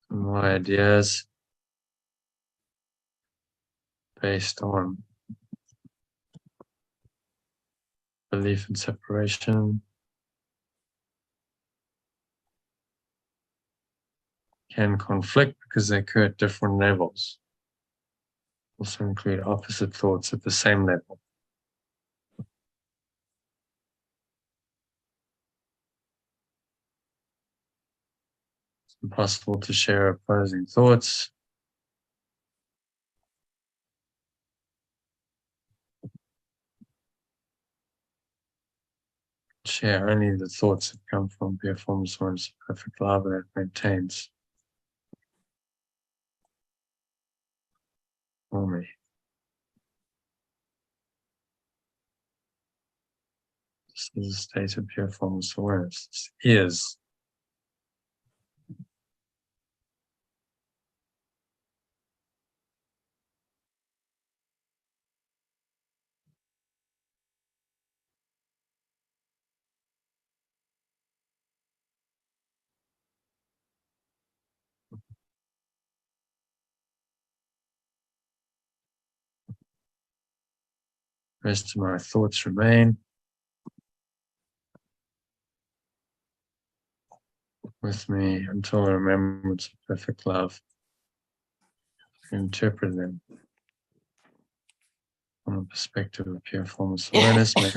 Speaker 1: in my ideas based on belief in separation can conflict because they occur at different levels. Also include opposite thoughts at the same level. It's impossible to share opposing thoughts. Share only the thoughts that come from pure formless awareness, perfect love that maintains for me. This is a state of pure formless awareness. This is the rest of my thoughts remain with me until the remembrance of perfect love. Interpret them from the perspective of pure formless awareness. Make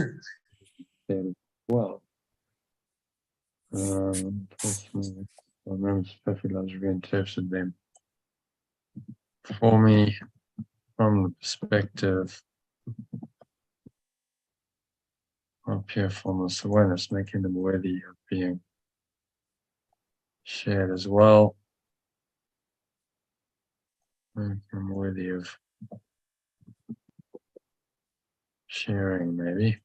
Speaker 1: them well. Remembrance of perfect love reinterpreted them for me from the perspective of pure formless awareness, making them worthy of being shared as well. Making them worthy of sharing, maybe.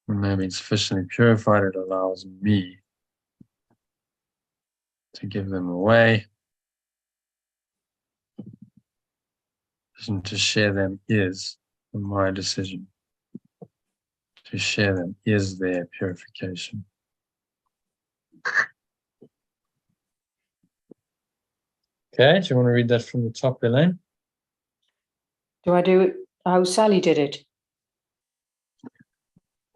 Speaker 1: When they've been sufficiently purified, it allows me to give them away. To share them is my decision. To share them is their purification. Okay, do you want to read that from the top, Elaine?
Speaker 4: Do I do it how Sally did it?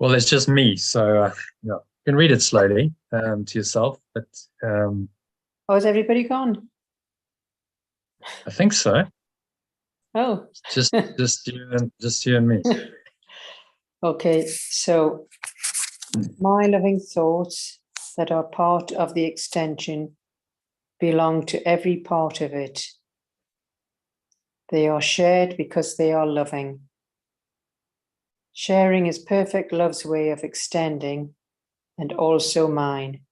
Speaker 1: Well, it's just me, so you can read it slowly to yourself, but
Speaker 4: Oh, is everybody gone?
Speaker 1: I think so.
Speaker 4: Oh.
Speaker 1: Just you and me.
Speaker 4: Okay, so My loving thoughts that are part of the extension belong to every part of it. They are shared because they are loving. Sharing is perfect love's way of extending, and also mine.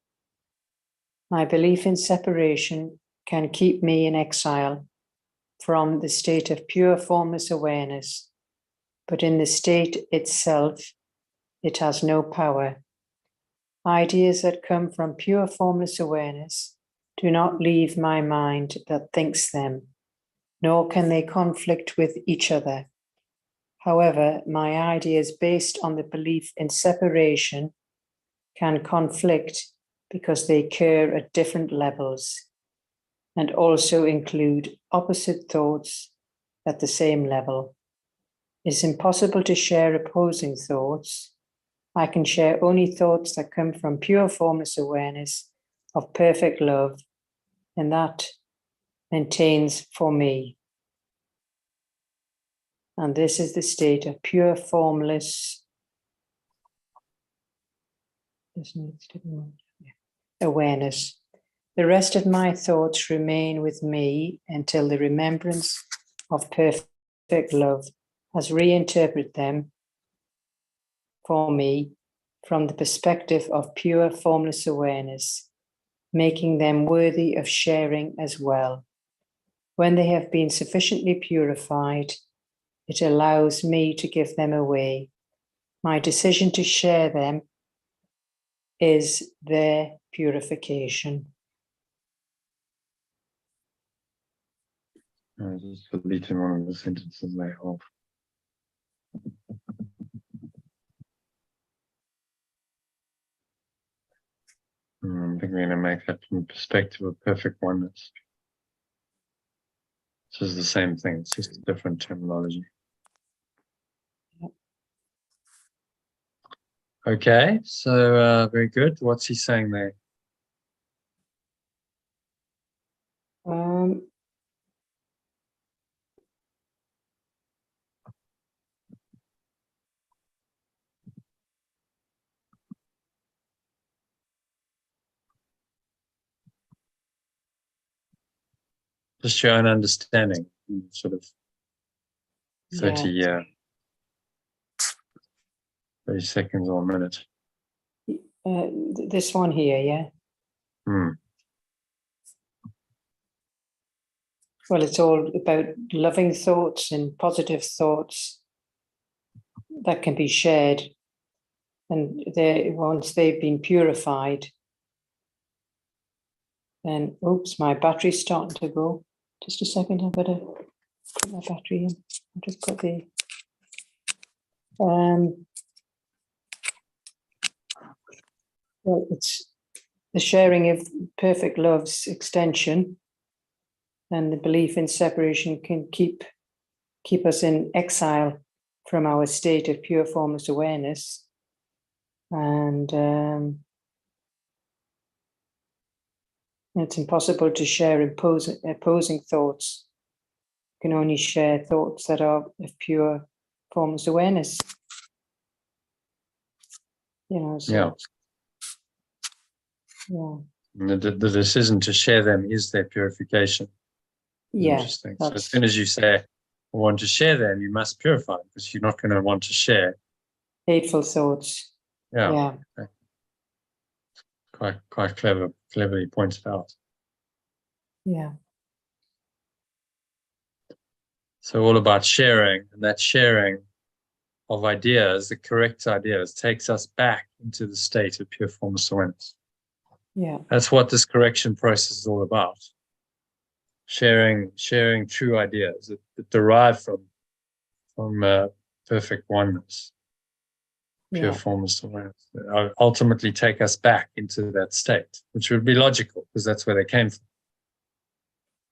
Speaker 4: My belief in separation can keep me in exile from the state of pure formless awareness, but in the state itself, it has no power. Ideas that come from pure formless awareness do not leave my mind that thinks them, nor can they conflict with each other. However, my ideas based on the belief in separation can conflict because they occur at different levels and also include opposite thoughts at the same level. It's impossible to share opposing thoughts. I can share only thoughts that come from pure formless awareness of perfect love, and that maintains for me. And this is the state of pure formless awareness. The rest of my thoughts remain with me until the remembrance of perfect love has reinterpreted them for me from the perspective of pure formless awareness, making them worthy of sharing as well. When they have been sufficiently purified, it allows me to give them away. My decision to share them is their purification.
Speaker 1: I just deleted one of the sentences there off. I think we're going to make that from the perspective of perfect oneness. This is the same thing, it's just a different terminology. Okay, so very good. What's he saying there? Just your own understanding, sort of 30 30 seconds or a minute.
Speaker 4: This one here, yeah? Well, it's all about loving thoughts and positive thoughts that can be shared. And once they've been purified, then, oops, my battery's starting to go. Just a second, I better put my battery in. I'll just put the, well, it's the sharing of perfect love's extension, and the belief in separation can keep us in exile from our state of pure formless awareness. And it's impossible to share opposing thoughts. You can only share thoughts that are of pure formless awareness. You know, so,
Speaker 1: yeah. The decision to share them is their purification.
Speaker 4: Yeah.
Speaker 1: Interesting. So as soon as you say, I want to share them, you must purify, because you're not going to want to share
Speaker 4: hateful thoughts. Yeah.
Speaker 1: Okay. Quite cleverly pointed out.
Speaker 4: Yeah.
Speaker 1: So all about sharing, and that sharing of ideas, the correct ideas, takes us back into the state of pure formless awareness.
Speaker 4: Yeah.
Speaker 1: That's what this correction process is all about. Sharing true ideas that derive from perfect oneness, pure formless awareness, that ultimately take us back into that state, which would be logical because that's where they came from.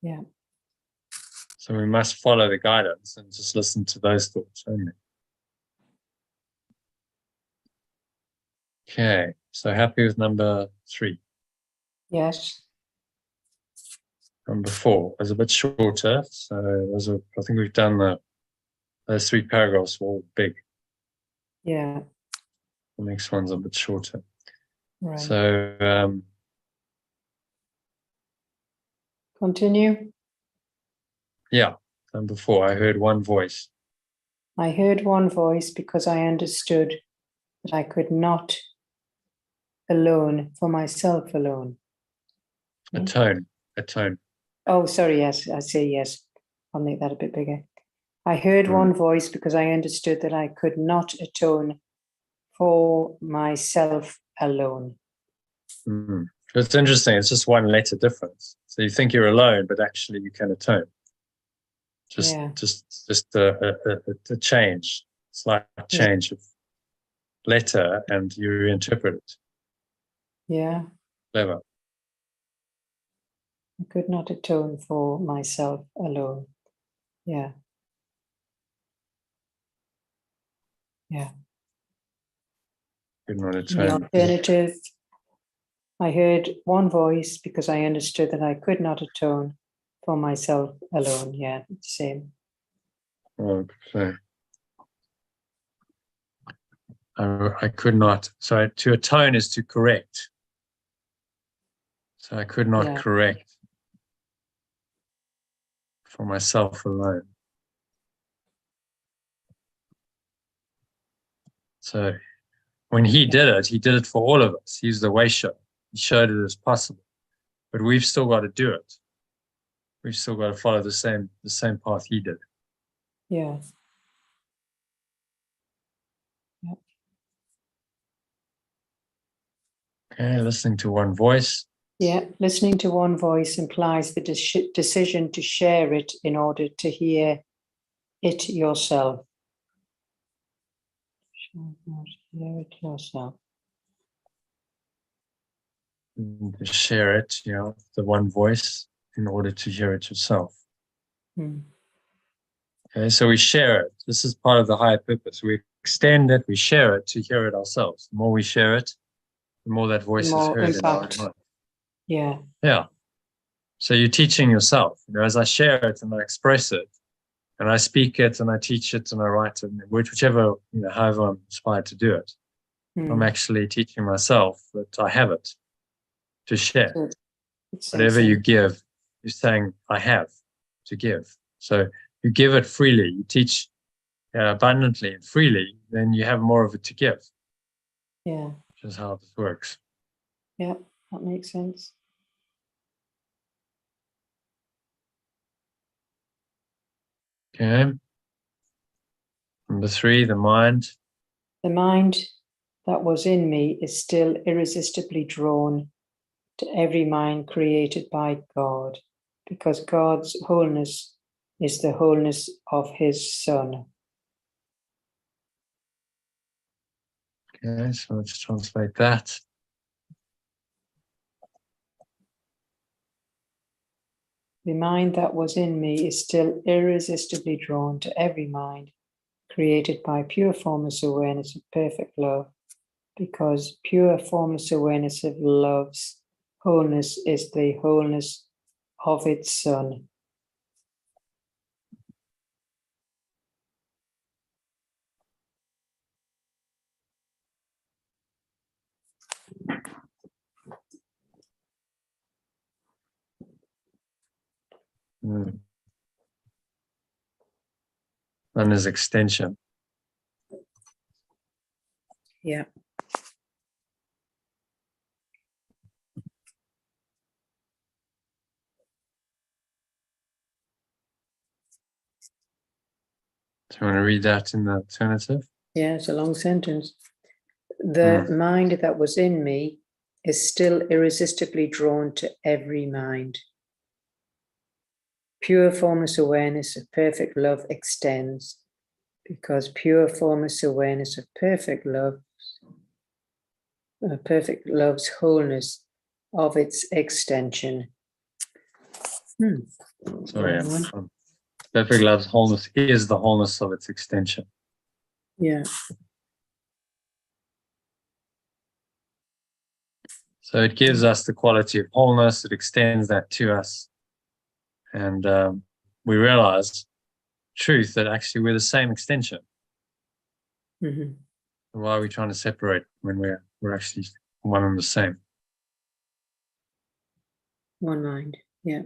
Speaker 4: Yeah.
Speaker 1: So we must follow the guidance and just listen to those thoughts only. Okay, so happy with number 3.
Speaker 4: Yes.
Speaker 1: Number 4 is a bit shorter, so I think we've done those 3 paragraphs were all big.
Speaker 4: Yeah.
Speaker 1: The next one's a bit shorter.
Speaker 4: Right.
Speaker 1: So
Speaker 4: Continue.
Speaker 1: yeah, number 4, I heard one voice.
Speaker 4: I heard one voice because I understood that I could not alone for myself alone.
Speaker 1: A tone.
Speaker 4: Oh, sorry, yes, I say yes. I'll make that a bit bigger. I heard one voice because I understood that I could not atone for myself alone.
Speaker 1: It's interesting. It's just one letter difference. So you think you're alone, but actually you can atone. Just a change, slight change of letter, and you reinterpret it.
Speaker 4: Yeah.
Speaker 1: Clever.
Speaker 4: I could not atone for myself alone. Yeah. Yeah.
Speaker 1: Could not
Speaker 4: The
Speaker 1: atone.
Speaker 4: alternative, I heard one voice because I understood that I could not atone for myself alone. Yeah, same.
Speaker 1: Okay. I could not. So to atone is to correct. So I could not correct for myself alone. So when he did it for all of us. He's the way show. He showed it as possible. But we've still got to do it. We've still got to follow the same path he did.
Speaker 4: Yeah. Yep.
Speaker 1: Okay, listening to one voice.
Speaker 4: Yeah, listening to one voice implies the decision to share it in order to hear it yourself. Hear it yourself.
Speaker 1: To share it, the one voice, in order to hear it yourself. Okay, so we share it. This is part of the higher purpose. We extend it, we share it to hear it ourselves. The more we share it, the more that voice is heard in our own mind.
Speaker 4: Yeah.
Speaker 1: Yeah. So you're teaching yourself. As I share it and I express it, and I speak it and I teach it and I write it, whichever, however I'm inspired to do it, I'm actually teaching myself that I have it to share.
Speaker 4: Good.
Speaker 1: Whatever you give, you're saying, I have to give. So you give it freely, you teach abundantly and freely, then you have more of it to give.
Speaker 4: Yeah.
Speaker 1: Which is how this works.
Speaker 4: Yeah, that makes sense.
Speaker 1: Okay. Number 3, the mind.
Speaker 4: The mind that was in me is still irresistibly drawn to every mind created by God, because God's wholeness is the wholeness of his Son.
Speaker 1: Okay, so let's translate that.
Speaker 4: The mind that was in me is still irresistibly drawn to every mind created by pure formless awareness of perfect love, because pure formless awareness of love's wholeness is the wholeness of its Son.
Speaker 1: And his extension.
Speaker 4: Yeah.
Speaker 1: Do you want to read that in the alternative?
Speaker 4: Yeah, it's a long sentence. The mind that was in me is still irresistibly drawn to every mind. Pure formless awareness of perfect love extends, because pure formless awareness of perfect love's wholeness of its extension.
Speaker 1: Sorry, perfect love's wholeness is the wholeness of its extension.
Speaker 4: Yeah.
Speaker 1: So it gives us the quality of wholeness, it extends that to us. And we realize truth that actually we're the same extension.
Speaker 4: Mm-hmm.
Speaker 1: Why are we trying to separate when we're actually one and the same?
Speaker 4: One mind, yeah.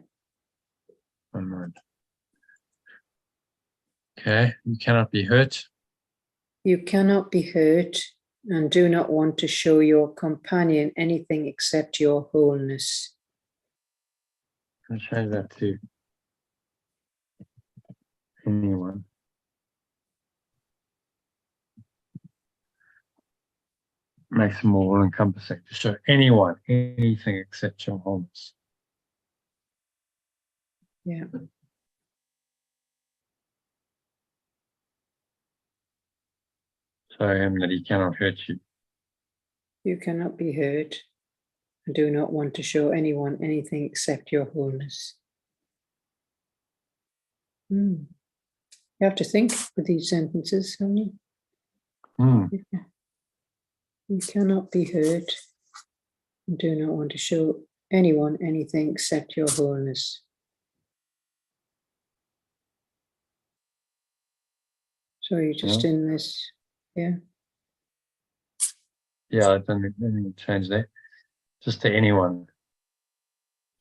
Speaker 1: One mind. Okay, you cannot be hurt.
Speaker 4: You cannot be hurt and do not want to show your companion anything except your wholeness.
Speaker 1: I'll change that to anyone. Makes it more all-encompassing to show anyone anything except your wholeness.
Speaker 4: Yeah.
Speaker 1: Show him that he cannot hurt you.
Speaker 4: You cannot be hurt and do not want to show anyone anything except your wholeness. You have to think with these sentences, don't you? You cannot be hurt and do not want to show anyone anything except your wholeness. So you're just in this, yeah?
Speaker 1: Yeah, I don't think change there. Just to anyone.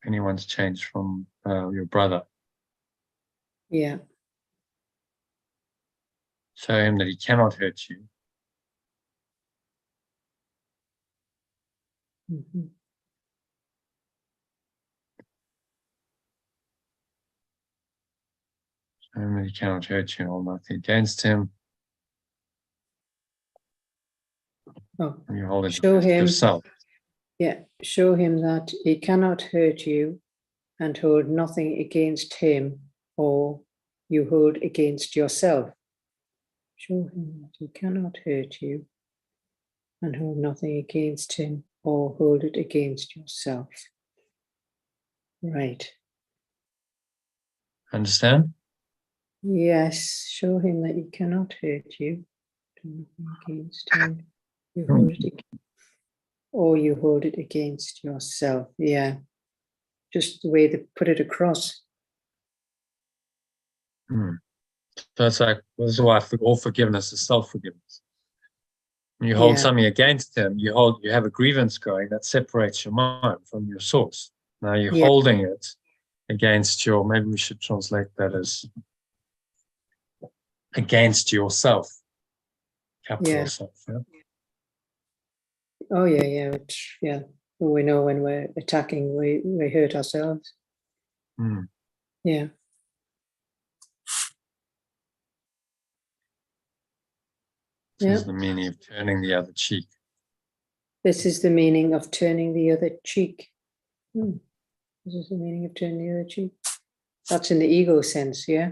Speaker 1: Anyone's changed from your brother.
Speaker 4: Yeah.
Speaker 1: Show him that he cannot hurt you.
Speaker 4: Mm-hmm.
Speaker 1: Show him that he cannot hurt you and hold nothing against him.
Speaker 4: Oh,
Speaker 1: And you hold it
Speaker 4: show
Speaker 1: against
Speaker 4: him
Speaker 1: yourself.
Speaker 4: Yeah, show him that he cannot hurt you and hold nothing against him, or you hold against yourself. Show him that he cannot hurt you and hold nothing against him, or hold it against yourself. Right.
Speaker 1: Understand?
Speaker 4: Yes, show him that he cannot hurt you. Do nothing against him. You hold it or you hold it against yourself. Yeah. Just the way they put it across.
Speaker 1: So it's like, this is why all forgiveness is self-forgiveness. When you hold something against him, you have a grievance going that separates your mind from your source. Now you're holding it against maybe we should translate that as against yourself. Capital self. Yeah?
Speaker 4: Oh, yeah. We know when we're attacking, we hurt ourselves. Yeah.
Speaker 1: This is the meaning of turning the other cheek.
Speaker 4: This is the meaning of turning the other cheek. This is the meaning of turning the other cheek. That's in the ego sense, yeah?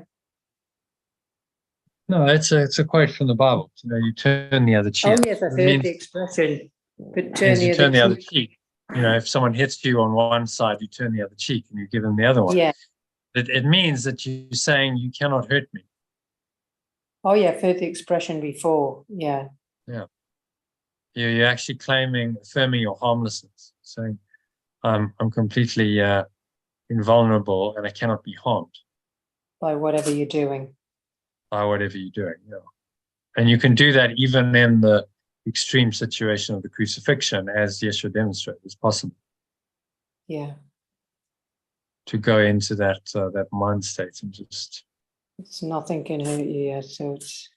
Speaker 1: No, it's a quote from the Bible. You turn the other cheek.
Speaker 4: Oh, yes, I've heard the expression. But turn
Speaker 1: the other cheek. If someone hits you on one side, you turn the other cheek and you give them the other one.
Speaker 4: Yeah.
Speaker 1: It means that you're saying you cannot hurt me.
Speaker 4: Oh, yeah, I've heard the expression before. Yeah.
Speaker 1: Yeah. You're actually affirming your harmlessness, saying, I'm completely invulnerable and I cannot be harmed.
Speaker 4: By whatever you're doing.
Speaker 1: By whatever you're doing, yeah. And you can do that even in the extreme situation of the crucifixion, as Yeshua demonstrated, is possible.
Speaker 4: Yeah.
Speaker 1: To go into that mind state and just...
Speaker 4: It's nothing can hurt you yet, so it's...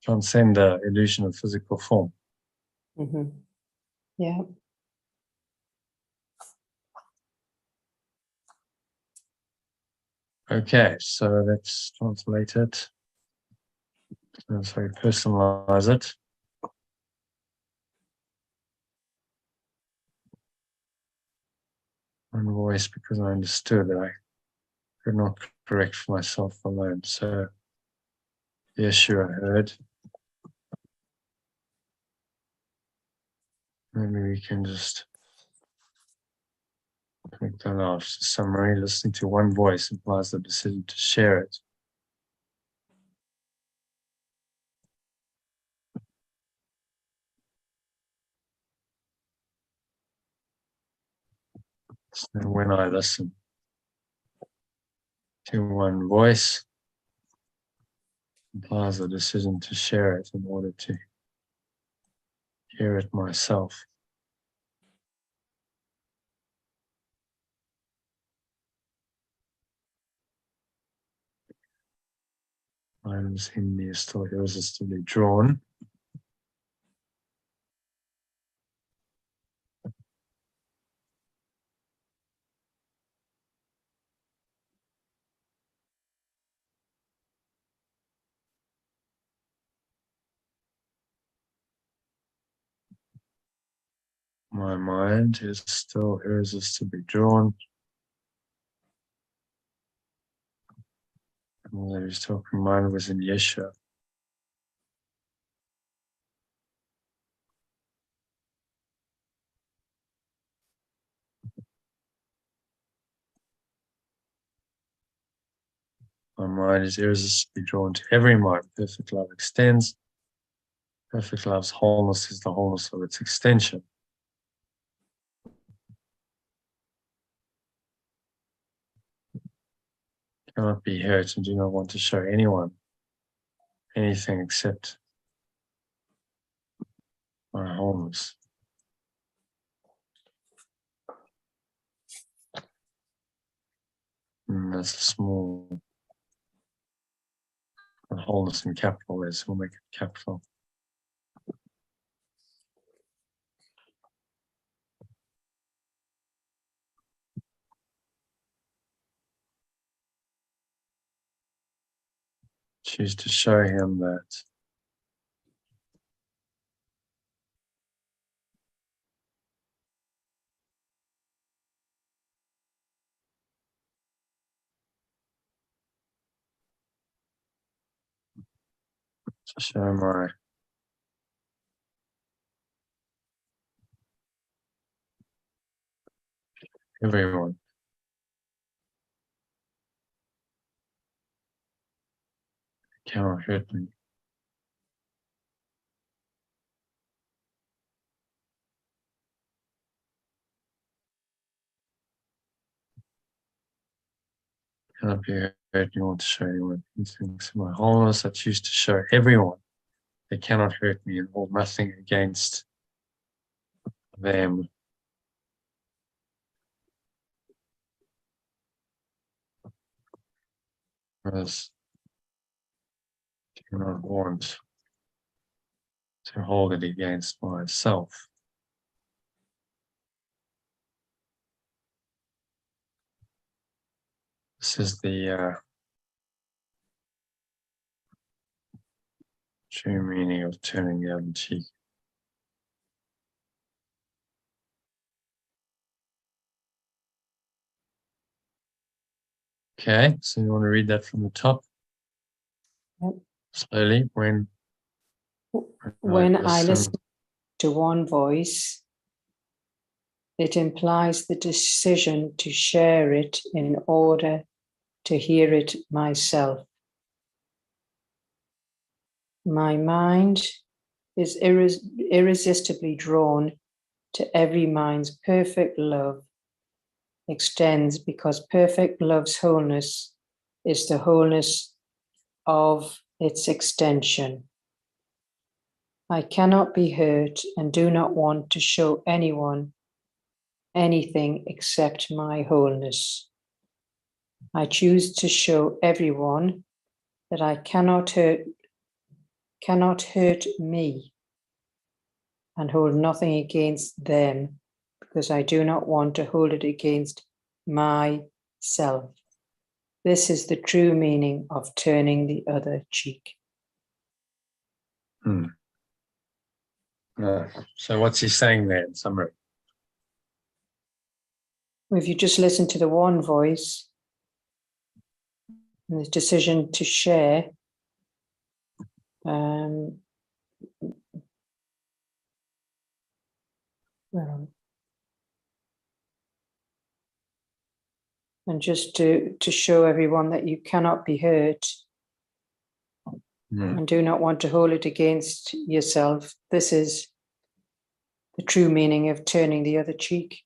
Speaker 1: transcend the illusion of physical form.
Speaker 4: Yeah.
Speaker 1: Okay, so let's translate it. So personalize it. One voice, because I understood that I could not correct for myself alone. So Yeshua heard. Maybe we can just click the last summary. Listening to one voice implies the decision to share it. So when I listen to one voice, implies a decision to share it in order to hear it myself. Items in me is still irresistibly drawn. My mind is still irresistibly drawn. And all that he's talking mind was in Yesha. My mind is irresistibly drawn to every mind. Perfect love extends. Perfect love's wholeness is the wholeness of its extension. Cannot be hurt and do not want to show anyone anything except my wholeness. And that's a small wholeness in capital is. We'll make it capital. Choose to show him that to show my everyone. Cannot hurt me. Cannot be hurt. You want to show anyone anything. So my wholeness, I choose to show everyone. They cannot hurt me and hold nothing against them. Whereas I do not want to hold it against myself. This is the true meaning of turning the other cheek. Okay, so you want to read that from the top?
Speaker 4: Yep.
Speaker 1: Slowly,
Speaker 4: When I listen to one voice, it implies the decision to share it in order to hear it myself. My mind is irresistibly drawn to every mind's perfect love extends because perfect love's wholeness is the wholeness of its extension. I cannot be hurt and do not want to show anyone anything except my wholeness. I choose to show everyone that I cannot hurt me and hold nothing against them because I do not want to hold it against myself. This is the true meaning of turning the other cheek.
Speaker 1: So what's he saying there in summary?
Speaker 4: If you just listen to the one voice and the decision to share, and just to show everyone that you cannot be hurt and do not want to hold it against yourself. This is the true meaning of turning the other cheek.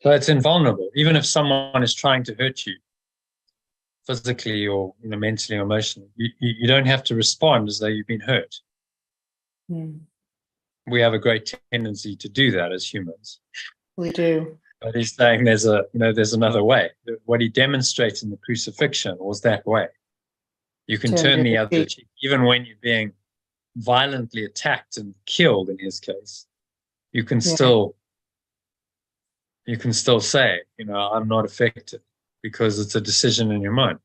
Speaker 1: So it's invulnerable. Even if someone is trying to hurt you, physically or mentally or emotionally. You don't have to respond as though you've been hurt. We have a great tendency to do that as humans.
Speaker 4: We do.
Speaker 1: But he's saying there's another way. What he demonstrates in the crucifixion was that way. You can turn the other cheek, even when you're being violently attacked and killed. In his case, you can still say, I'm not affected, because it's a decision in your mind.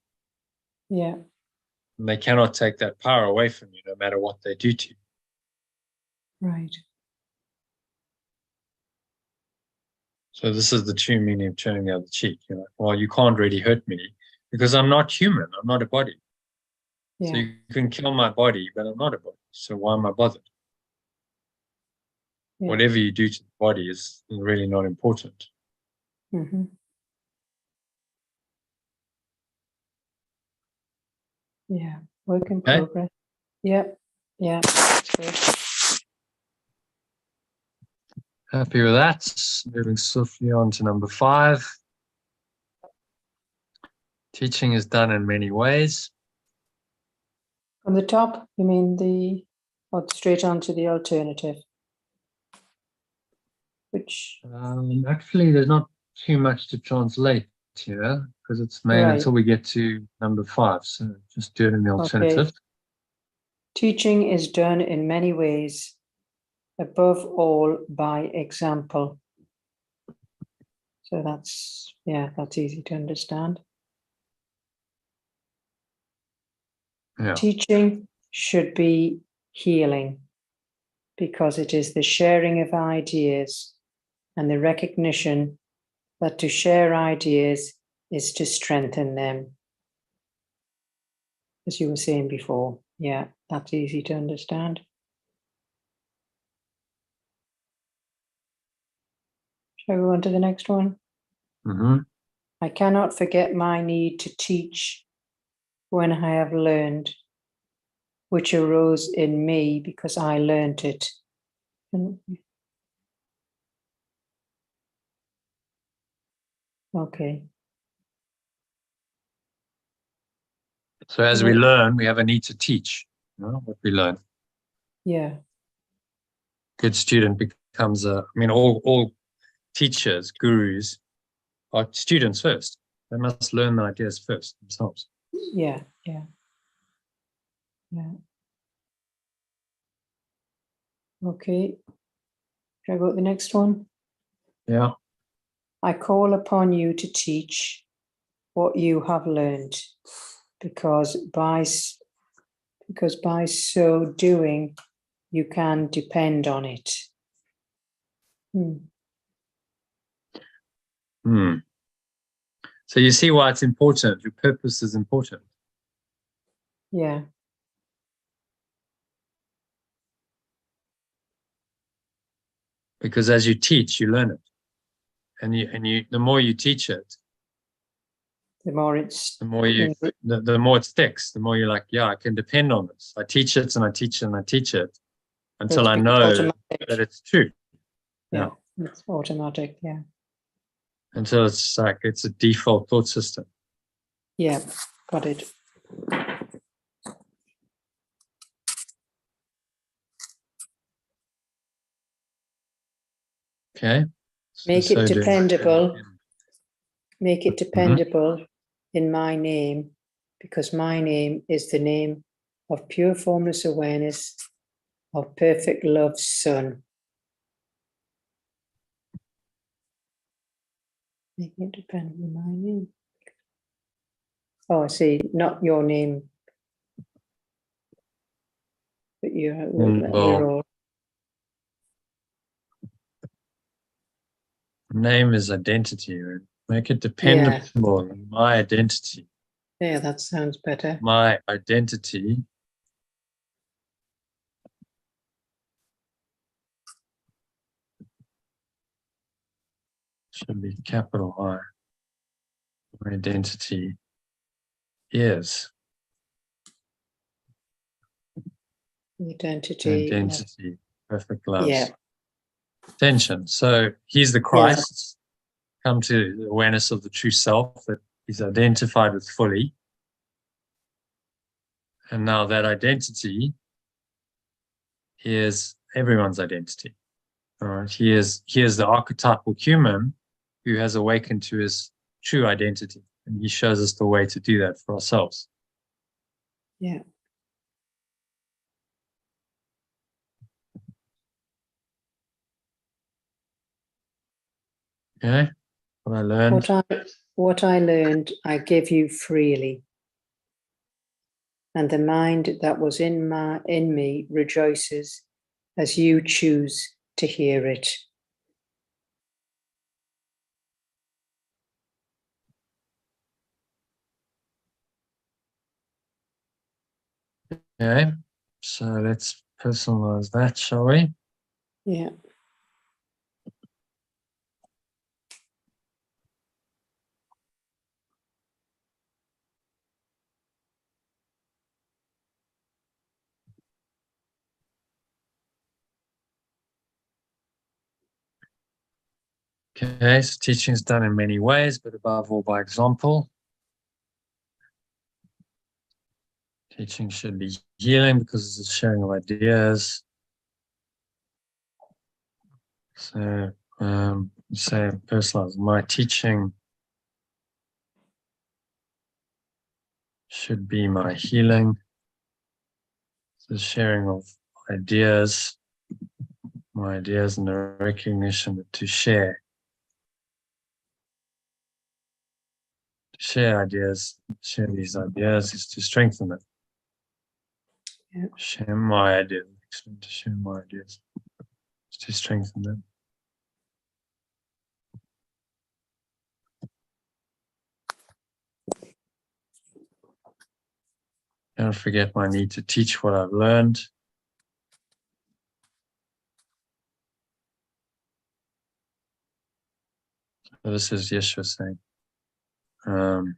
Speaker 4: Yeah.
Speaker 1: And they cannot take that power away from you, no matter what they do to you.
Speaker 4: Right.
Speaker 1: So this is the true meaning of turning the other cheek. Well, you can't really hurt me because I'm not human. I'm not a body.
Speaker 4: Yeah.
Speaker 1: So you can kill my body, but I'm not a body. So why am I bothered?
Speaker 4: Yeah.
Speaker 1: Whatever you do to the body is really not important.
Speaker 4: Mm-hmm. Yeah. Work in progress. Yep. Yeah. That's good.
Speaker 1: Happy with that. Moving swiftly on to number 5. Teaching is done in many ways.
Speaker 4: From the top, you mean straight on to the alternative? Which?
Speaker 1: Actually, there's not too much to translate here, because it's main until we get to number 5. So just do it in the alternative.
Speaker 4: Okay. Teaching is done in many ways, above all by example. So that's easy to understand.
Speaker 1: Yeah.
Speaker 4: Teaching should be healing, because it is the sharing of ideas and the recognition that to share ideas is to strengthen them. As you were saying before, that's easy to understand. Shall we go on to the next one?
Speaker 1: Mm-hmm.
Speaker 4: I cannot forget my need to teach when I have learned, which arose in me because I learned it. Okay.
Speaker 1: So as we learn, we have a need to teach what we learn.
Speaker 4: Yeah.
Speaker 1: Good student becomes all teachers, gurus are students first. They must learn the ideas first themselves.
Speaker 4: Yeah. Okay. Can I go to the next one?
Speaker 1: Yeah.
Speaker 4: I call upon you to teach what you have learned, because by so doing, you can depend on it.
Speaker 1: So you see why it's important. Your purpose is important.
Speaker 4: Yeah.
Speaker 1: Because as you teach, you learn it. And the more you teach it,
Speaker 4: the more it sticks.
Speaker 1: The more you're like, I can depend on this. I teach it and I teach it and I teach it until I know that it's true.
Speaker 4: Yeah, it's automatic. Yeah.
Speaker 1: Until it's like it's a default thought system.
Speaker 4: Yeah, got it.
Speaker 1: Okay.
Speaker 4: Make it dependable. Make it dependable in my name, because my name is the name of pure formless awareness of perfect love's Son. Make it dependable in my name. Oh, I see. Not your name, but we're all.
Speaker 1: Name is identity. Right? Make it dependable on my identity.
Speaker 4: Yeah, that sounds better.
Speaker 1: My identity should be capital I. My identity is.
Speaker 4: Identity.
Speaker 1: Perfect love.
Speaker 4: Yeah.
Speaker 1: Attention. So he's the Christ. Come to the awareness of the true self that he's identified with fully. And now that identity is everyone's identity. All right. He is the archetypal human who has awakened to his true identity. And he shows us the way to do that for ourselves.
Speaker 4: Yeah.
Speaker 1: Okay. What I learned.
Speaker 4: What I learned, I give you freely. And the mind that was in me rejoices as you choose to hear it.
Speaker 1: Okay. So let's personalize that, shall we?
Speaker 4: Yeah.
Speaker 1: Okay, so teaching is done in many ways, but above all by example. Teaching should be healing because it's a sharing of ideas. So, say personalized. My teaching should be my healing. The sharing of ideas, my ideas, and the recognition that to share ideas, share these ideas is to strengthen it.
Speaker 4: Yeah.
Speaker 1: Share my ideas, to share my ideas is to strengthen them. Don't forget my need to teach what I've learned. So this is Yeshua saying, I'm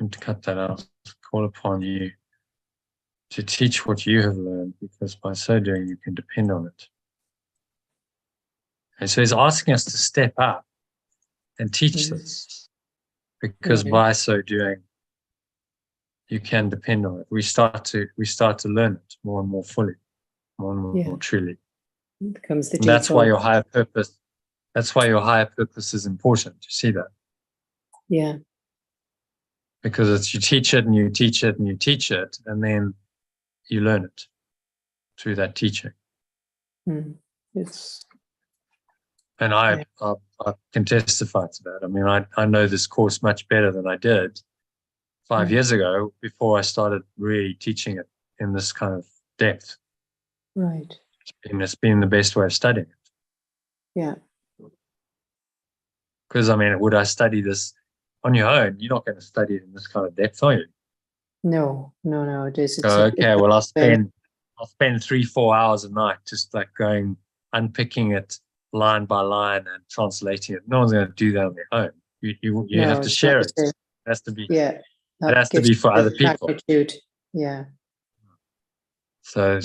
Speaker 1: to cut that out. Call upon you to teach what you have learned, because by so doing you can depend on it. And so he's asking us to step up and teach this, because by so doing you can depend on it. We start to learn it more and more fully, more and more truly.
Speaker 4: It becomes the
Speaker 1: and that's why your
Speaker 4: default.
Speaker 1: higher purpose is important. You see that?
Speaker 4: Yeah.
Speaker 1: Because it's you teach it and you teach it and you teach it, and then you learn it through that teaching. And I can testify to that. I mean, I know this course much better than I did 5 years ago before I started really teaching it in this kind of depth.
Speaker 4: Right.
Speaker 1: It's been the best way of studying it.
Speaker 4: Yeah.
Speaker 1: Because, I mean, would I study this on your own? You're not going to study it in this kind of depth, are you?
Speaker 4: No. It is.
Speaker 1: Okay, well, I'll spend 3-4 hours a night just like going, unpicking it line by line and translating it. No one's going to do that on their own. You have to share it. It has to be.
Speaker 4: Yeah.
Speaker 1: It has to be for other people.
Speaker 4: Gratitude. Yeah.
Speaker 1: So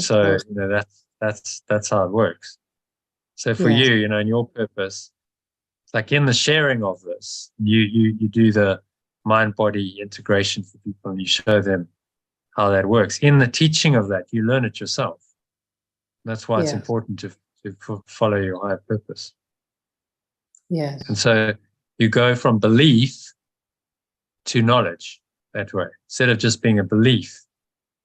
Speaker 1: that's how it works. So for you, in your purpose, it's like in the sharing of this, you do the mind-body integration for people and you show them how that works. In the teaching of that, you learn it yourself. That's why it's important to follow your higher purpose.
Speaker 4: Yes.
Speaker 1: And so you go from belief to knowledge that way. Instead of just being a belief,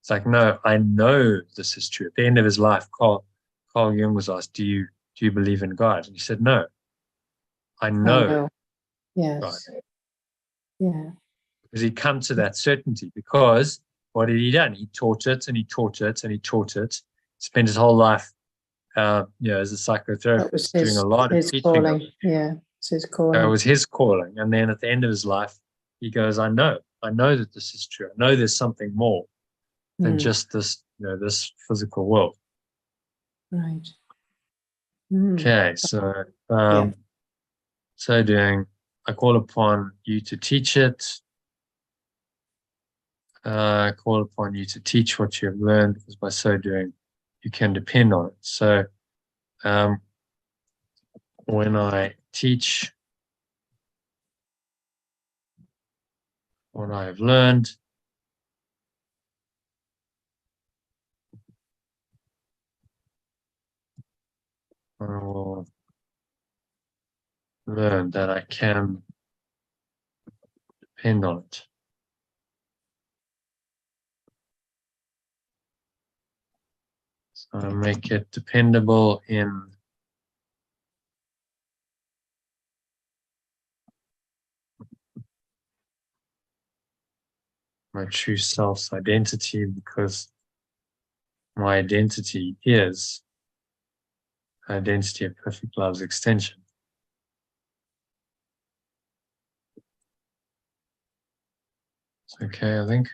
Speaker 1: it's like, no, I know this is true. At the end of his life, Carl Jung was asked, do you believe in God? And he said, no, I know.
Speaker 4: Yes.
Speaker 1: God.
Speaker 4: Yeah.
Speaker 1: Because he'd come to that certainty, because what had he done? He taught it and he taught it and he taught it. Spent his whole life, as a psychotherapist, doing a lot of teaching.
Speaker 4: Calling. Yeah, it's his calling.
Speaker 1: That was his calling. And then at the end of his life, he goes, I know that this is true. I know there's something more than just this, this physical world.
Speaker 4: Right.
Speaker 1: Okay, so so doing, I call upon you to teach it. I call upon you to teach what you have learned, because by so doing, you can depend on it. So when I teach what I have learned. I will learn that I can depend on it. So make it dependable in my true self's identity, because my identity is identity of perfect love's extension. It's okay, I think.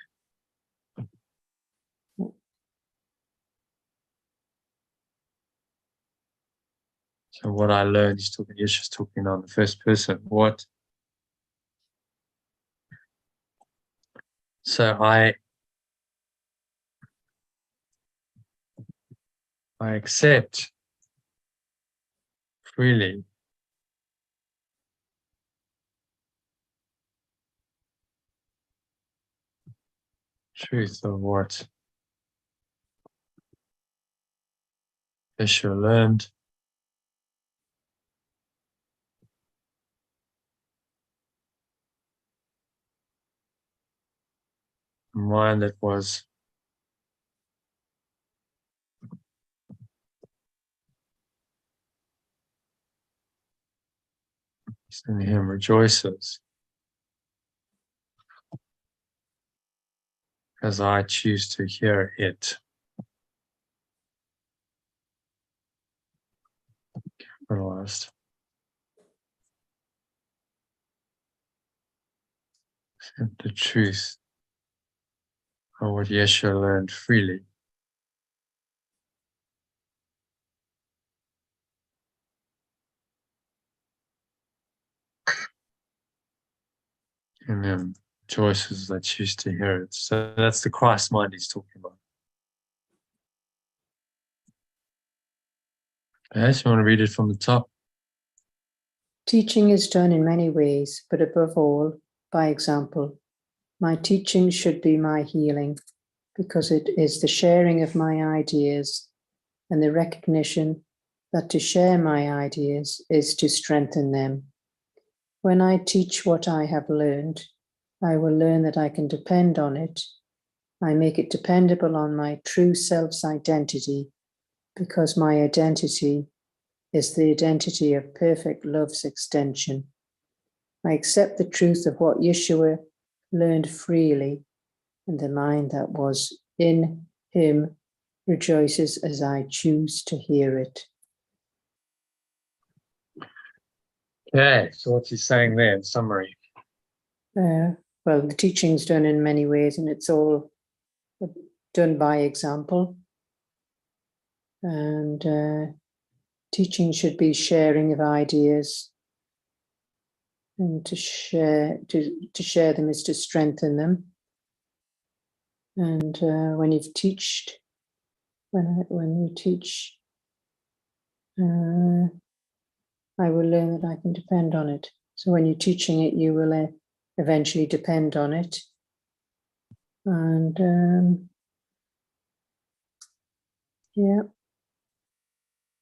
Speaker 1: So what I learned, Yeshua's talking on the first person. So I accept freely truth of what Yeshua learned. Mind that was in him rejoices as I choose to hear it. Personalised. The truth of what Yeshua learned freely. And then choices that choose to hear it. So that's the Christ mind he's talking about. Yes, you want to read it from the top?
Speaker 4: Teaching is done in many ways, but above all, by example. My teaching should be my healing, because it is the sharing of my ideas and the recognition that to share my ideas is to strengthen them. When I teach what I have learned, I will learn that I can depend on it. I make it dependable on my true self's identity, because my identity is the identity of perfect love's extension. I accept the truth of what Yeshua learned freely, and the mind that was in him rejoices as I choose to hear it.
Speaker 1: Okay, so what's he saying there in summary?
Speaker 4: Well, the teaching's done in many ways, and it's all done by example. And teaching should be sharing of ideas, and to share them is to strengthen them. And when you teach, I will learn that I can depend on it. So when you're teaching it, you will eventually depend on it. And yeah,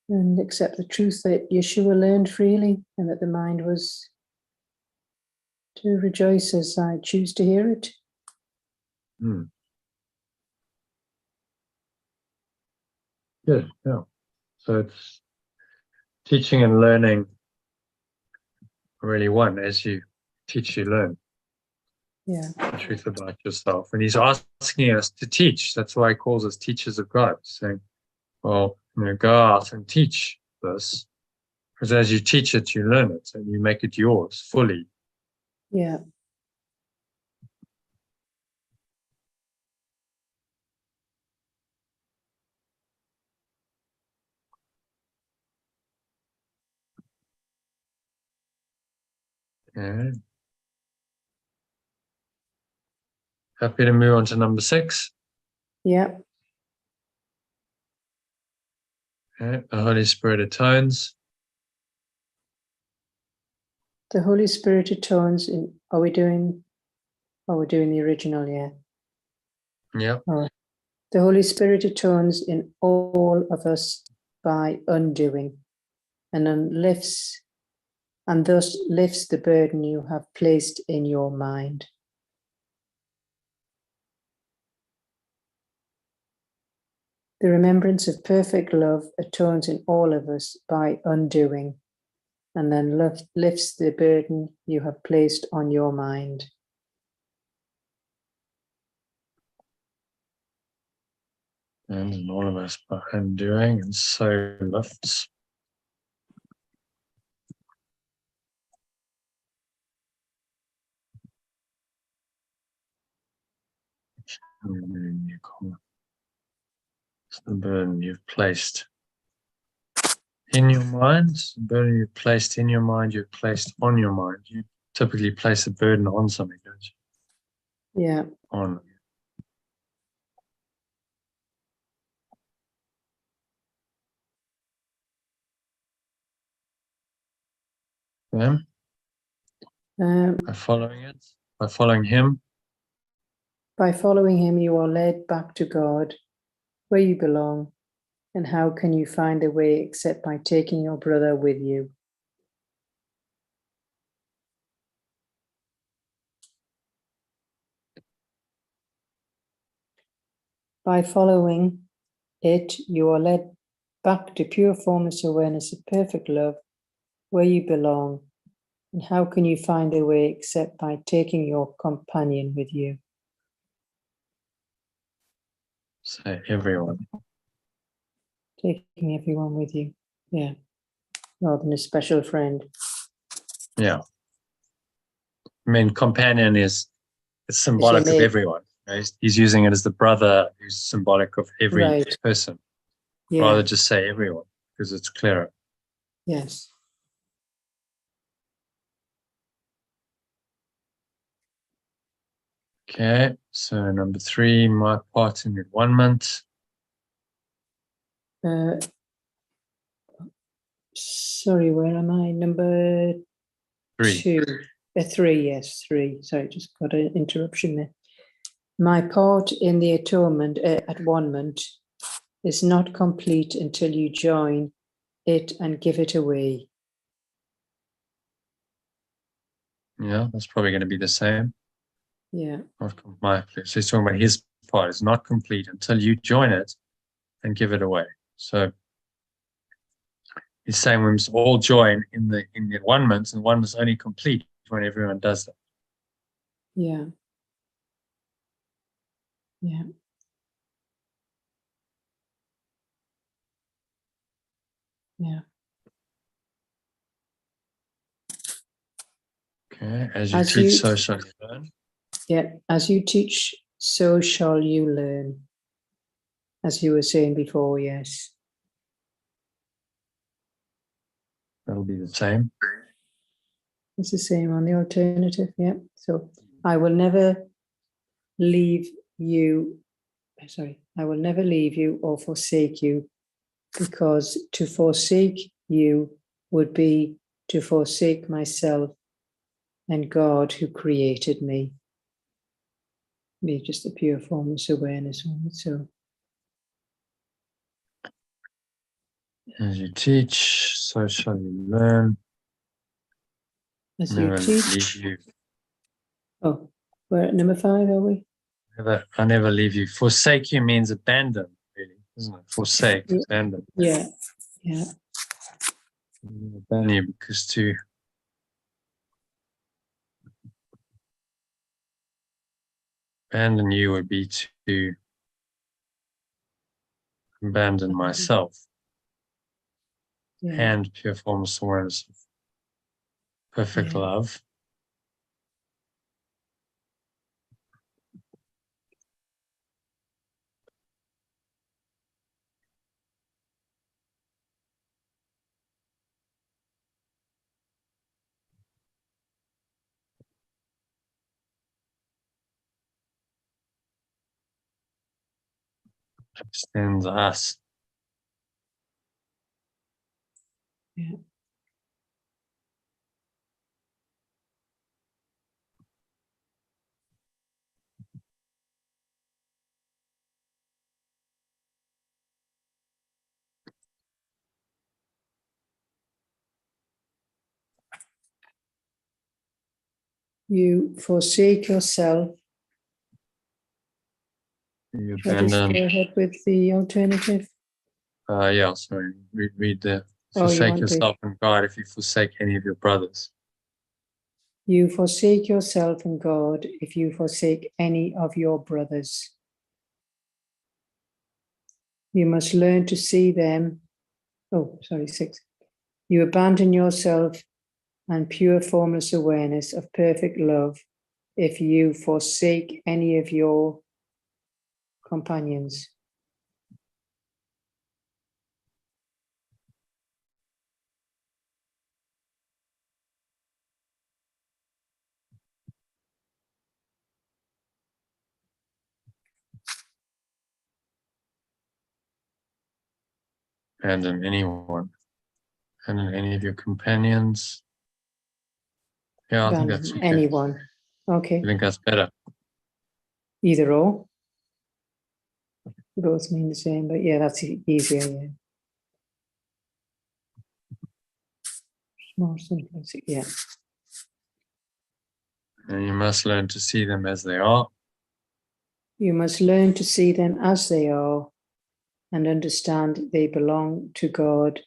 Speaker 4: and accept the truth that Yeshua learned freely, and that the mind was to rejoice as I choose to hear it.
Speaker 1: Good, yeah. So it's teaching and learning really one. As you teach, you learn.
Speaker 4: Yeah.
Speaker 1: The truth about yourself. And he's asking us to teach. That's why he calls us teachers of God, saying, well, go out and teach this. Because as you teach it, you learn it and you make it yours fully.
Speaker 4: Yeah.
Speaker 1: Okay. Happy to move on to number 6.
Speaker 4: Yeah.
Speaker 1: Okay. The Holy Spirit atones.
Speaker 4: The Holy Spirit atones in, are we doing Oh, we're doing the original, yeah.
Speaker 1: Yep.
Speaker 4: All right. The Holy Spirit atones in all of us by undoing, and then thus lifts the burden you have placed in your mind. The remembrance of perfect love atones in all of us by undoing, and then lifts the burden you have placed on your mind.
Speaker 1: And in all of us by undoing, and so lifts. It's the burden you've placed in your mind. The burden you've placed in your mind, you've placed on your mind. You typically place a burden on something, don't you?
Speaker 4: Yeah.
Speaker 1: On. Them. By following it, by following him.
Speaker 4: By following him, you are led back to God, where you belong. And how can you find a way except by taking your brother with you? By following it, you are led back to pure formless awareness of perfect love, where you belong. And how can you find a way except by taking your companion with you?
Speaker 1: Say everyone.
Speaker 4: Taking everyone with you, yeah. Rather than a special friend.
Speaker 1: Yeah. I mean, companion is symbolic of everyone. Right? He's using it as the brother who's symbolic of every person. Yeah. Rather just say everyone, because it's clearer.
Speaker 4: Yes.
Speaker 1: Okay, so number 3, my part in environment.
Speaker 4: Sorry, where am I? Number
Speaker 1: 3.
Speaker 4: 2. 3, yes, 3. Sorry, just got an interruption there. My part in the atonement, at-one-ment, is not complete until you join it and give it away.
Speaker 1: Yeah, that's probably going to be the same.
Speaker 4: Yeah.
Speaker 1: So he's talking about his part is not complete until you join it and give it away. So he's saying we must all join in the one-ment, and one is only complete when everyone does that.
Speaker 4: Yeah. Yeah. Yeah.
Speaker 1: Okay, as you teach, so shall you learn.
Speaker 4: Yeah, as you teach, so shall you learn. As you were saying before, yes.
Speaker 1: That'll be the same.
Speaker 4: It's the same on the alternative, yeah. So I will never leave you, I will never leave you or forsake you, because to forsake you would be to forsake myself and God who created me. Be just a pure formless awareness. So
Speaker 1: as you teach, so shall you learn.
Speaker 4: as
Speaker 1: Never
Speaker 4: you teach.
Speaker 1: leave you.
Speaker 4: Oh, we're at number 5, are we?
Speaker 1: I never leave you. Forsake you means abandon, really, isn't it? Forsake, abandon.
Speaker 4: Yeah, yeah.
Speaker 1: Abandon you, because to abandon you would be to abandon myself and pure formless awareness of perfect love. Extends us.
Speaker 4: Yeah. You forsake yourself.
Speaker 1: You
Speaker 4: Shall I just
Speaker 1: abandon.
Speaker 4: go ahead with the alternative?
Speaker 1: Yeah, sorry. Read the
Speaker 4: Oh, you
Speaker 1: forsake
Speaker 4: want to?
Speaker 1: yourself and God if you forsake any of your brothers.
Speaker 4: You forsake yourself and God if you forsake any of your brothers. You must learn to see them. Oh, sorry, 6. You abandon yourself and pure formless awareness of perfect love if you forsake any of your companions.
Speaker 1: Abandon anyone. Abandon any of your companions. Yeah, I think that's
Speaker 4: Abandon
Speaker 1: okay.
Speaker 4: anyone. Okay,
Speaker 1: I think that's better.
Speaker 4: either or. Both mean the same, but yeah, that's easier. Yeah. More simplistic. Yeah.
Speaker 1: And you must learn to see them as they are.
Speaker 4: You must learn to see them as they are and understand they belong to God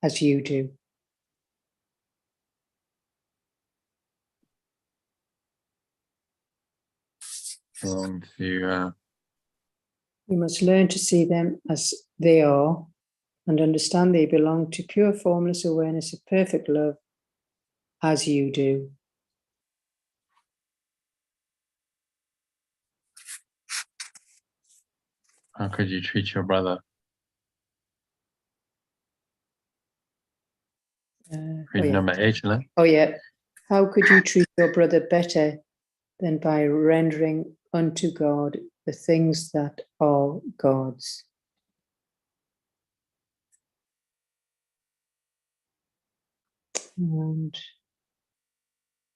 Speaker 4: as you do.
Speaker 1: You
Speaker 4: You must learn to see them as they are and understand they belong to pure formless awareness of perfect love as you do.
Speaker 1: how could you treat your brother? Read number 8, you know?
Speaker 4: Oh, yeah. How could you treat your brother better than by rendering unto God the things that are God's? And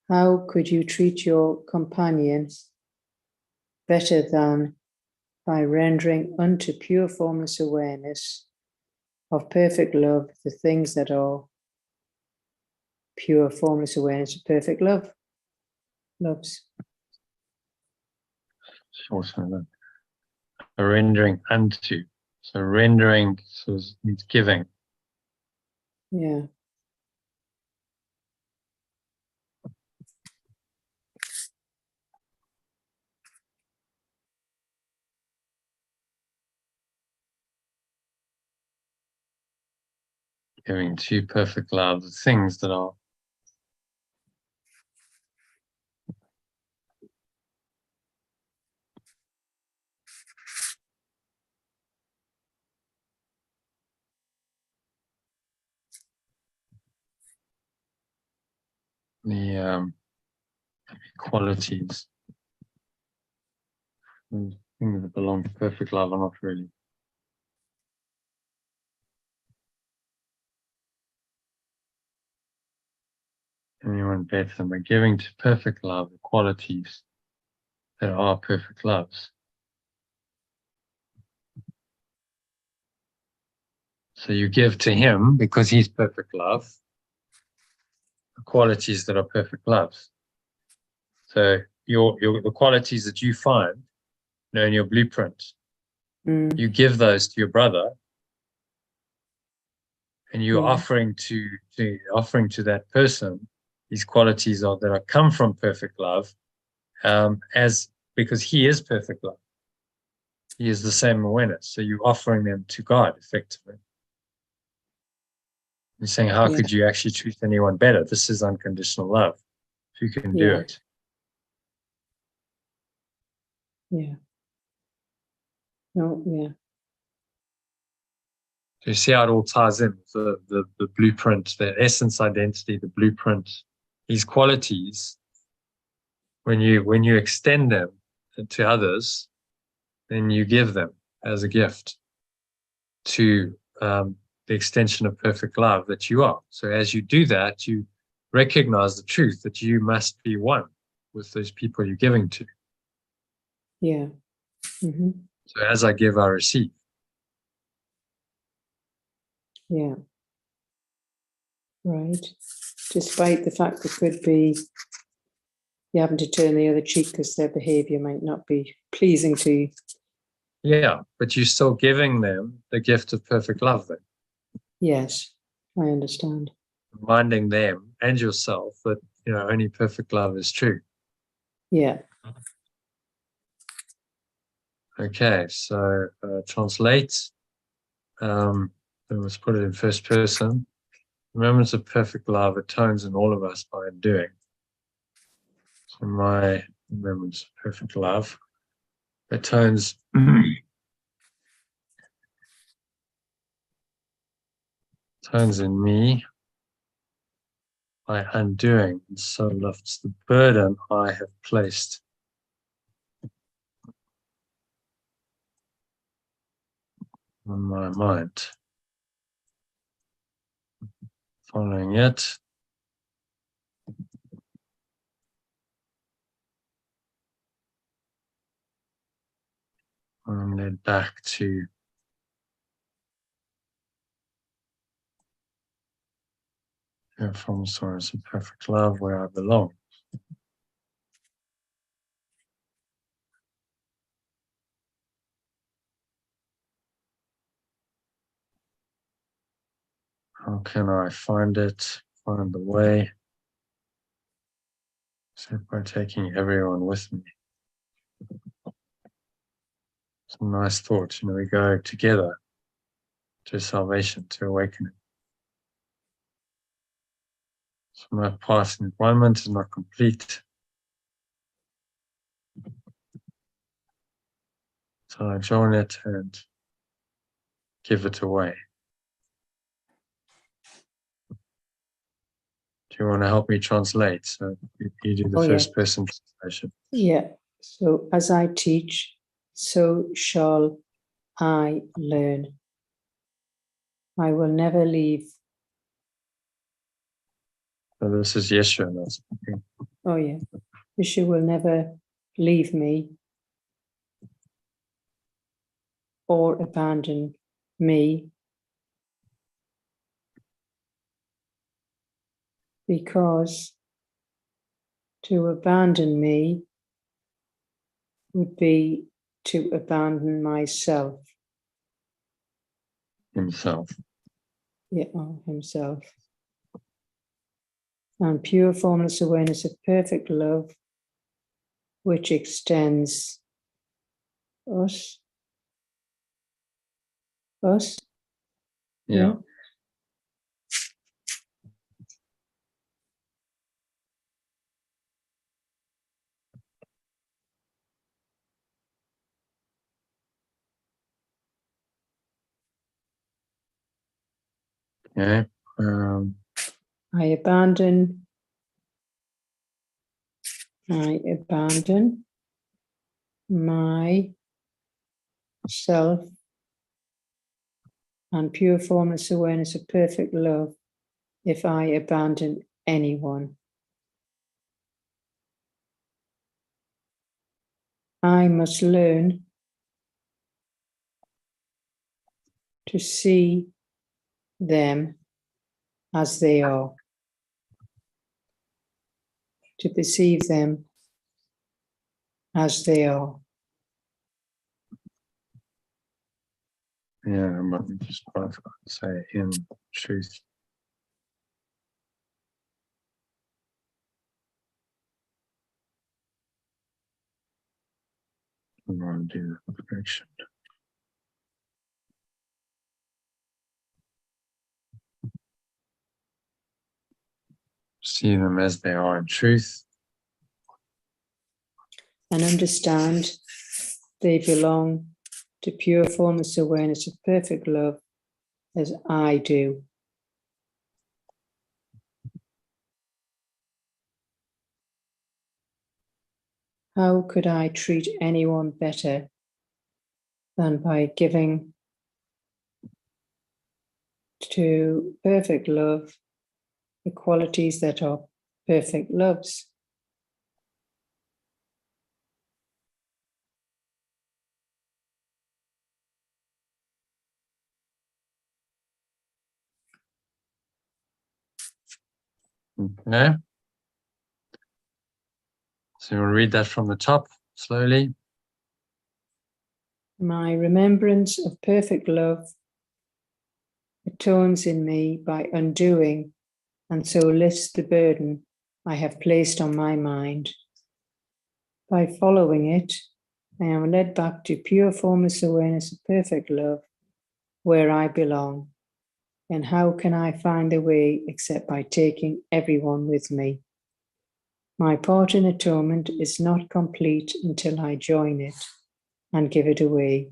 Speaker 4: how could you treat your companion better than by rendering unto pure formless awareness of perfect love the things that are pure formless awareness of perfect love? Loves.
Speaker 1: Short rendering unto. So rendering means giving.
Speaker 4: Yeah.
Speaker 1: Giving to perfect love the things that are the qualities. Things that belong to perfect love are not really. Anyone better than by giving to perfect love the qualities that are perfect loves. So you give to him because he's perfect love, the qualities that are perfect loves. So the qualities that you find, in your blueprint, you give those to your brother, and you're offering to that person these qualities that come from perfect love, as because he is perfect love. He is the same awareness. So you're offering them to God effectively. You're saying, how could you actually treat anyone better? This is unconditional love. If you can do it.
Speaker 4: Yeah. No, yeah.
Speaker 1: So you see how it all ties in, the blueprint, the essence identity, the blueprint, these qualities, when you extend them to others, then you give them as a gift to the extension of perfect love that you are. So as you do that, you recognize the truth that you must be one with those people you're giving to.
Speaker 4: Yeah. Mm-hmm.
Speaker 1: So as I give, I receive.
Speaker 4: Yeah. Right. Despite the fact there could be you're having to turn the other cheek because their behavior might not be pleasing to you.
Speaker 1: Yeah, but you're still giving them the gift of perfect love then.
Speaker 4: Yes, I understand.
Speaker 1: Reminding them and yourself that, only perfect love is true.
Speaker 4: Yeah.
Speaker 1: Okay, so translate. Let's put it in first person. Remembrance of perfect love atones in all of us by undoing. So my remembrance of perfect love atones atones in me by undoing, and so lifts the burden I have placed on my mind. Following it, I'm led back to from source of perfect love where I belong. How can I find it? Find the way? So by taking everyone with me. It's a nice thought. We go together to salvation, to awakening. So my part in environment is not complete. So I join it and give it away. Do you want to help me translate? So you do the first person translation.
Speaker 4: Yeah. So as I teach, so shall I learn. I will never leave.
Speaker 1: So this is Yeshua. That's okay.
Speaker 4: Oh yeah. Yeshua will never leave me or abandon me, because to abandon me would be to abandon myself.
Speaker 1: Himself.
Speaker 4: Yeah, himself. And pure formless awareness of perfect love, which extends us.
Speaker 1: Yeah. Okay.
Speaker 4: I abandon myself and pure formless awareness of perfect love if I abandon anyone. I must learn to see them as they are, to perceive them as they are.
Speaker 1: Yeah, but just say in truth. I'm going to do the correction. See them as they are in truth.
Speaker 4: And understand they belong to pure formless awareness of perfect love as I do. How could I treat anyone better than by giving to perfect love the qualities that are perfect loves?
Speaker 1: Okay. So we'll read that from the top slowly.
Speaker 4: My remembrance of perfect love atones in me by undoing and so lifts the burden I have placed on my mind. By following it, I am led back to pure formless awareness of perfect love, where I belong. And how can I find the way except by taking everyone with me? My part in atonement is not complete until I join it and give it away.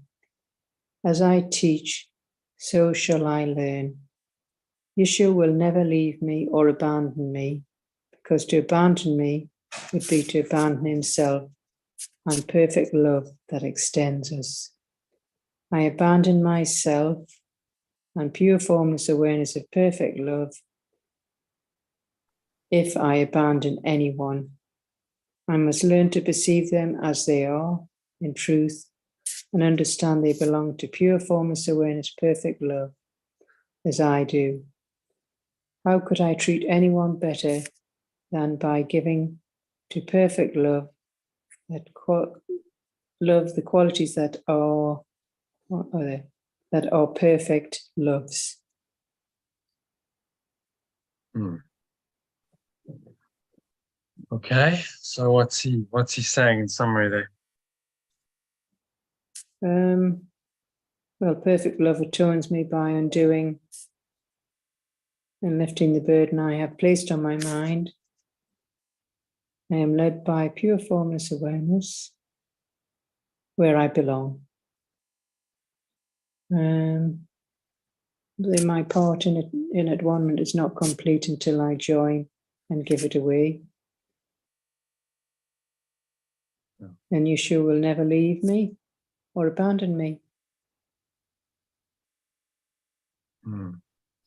Speaker 4: As I teach, so shall I learn. Yeshua will never leave me or abandon me, because to abandon me would be to abandon himself and perfect love that extends us. I abandon myself and pure formless awareness of perfect love. If I abandon anyone, I must learn to perceive them as they are in truth and understand they belong to pure formless awareness, perfect love, as I do. How could I treat anyone better than by giving to perfect love the qualities that are perfect loves?
Speaker 1: Okay, so what's he saying in summary there?
Speaker 4: Well, perfect love atones me by undoing and lifting the burden I have placed on my mind. I am led by pure formless awareness, where I belong. My part in atonement is not complete until I join and give it away.
Speaker 1: Yeah.
Speaker 4: And Yeshua will never leave me or abandon me.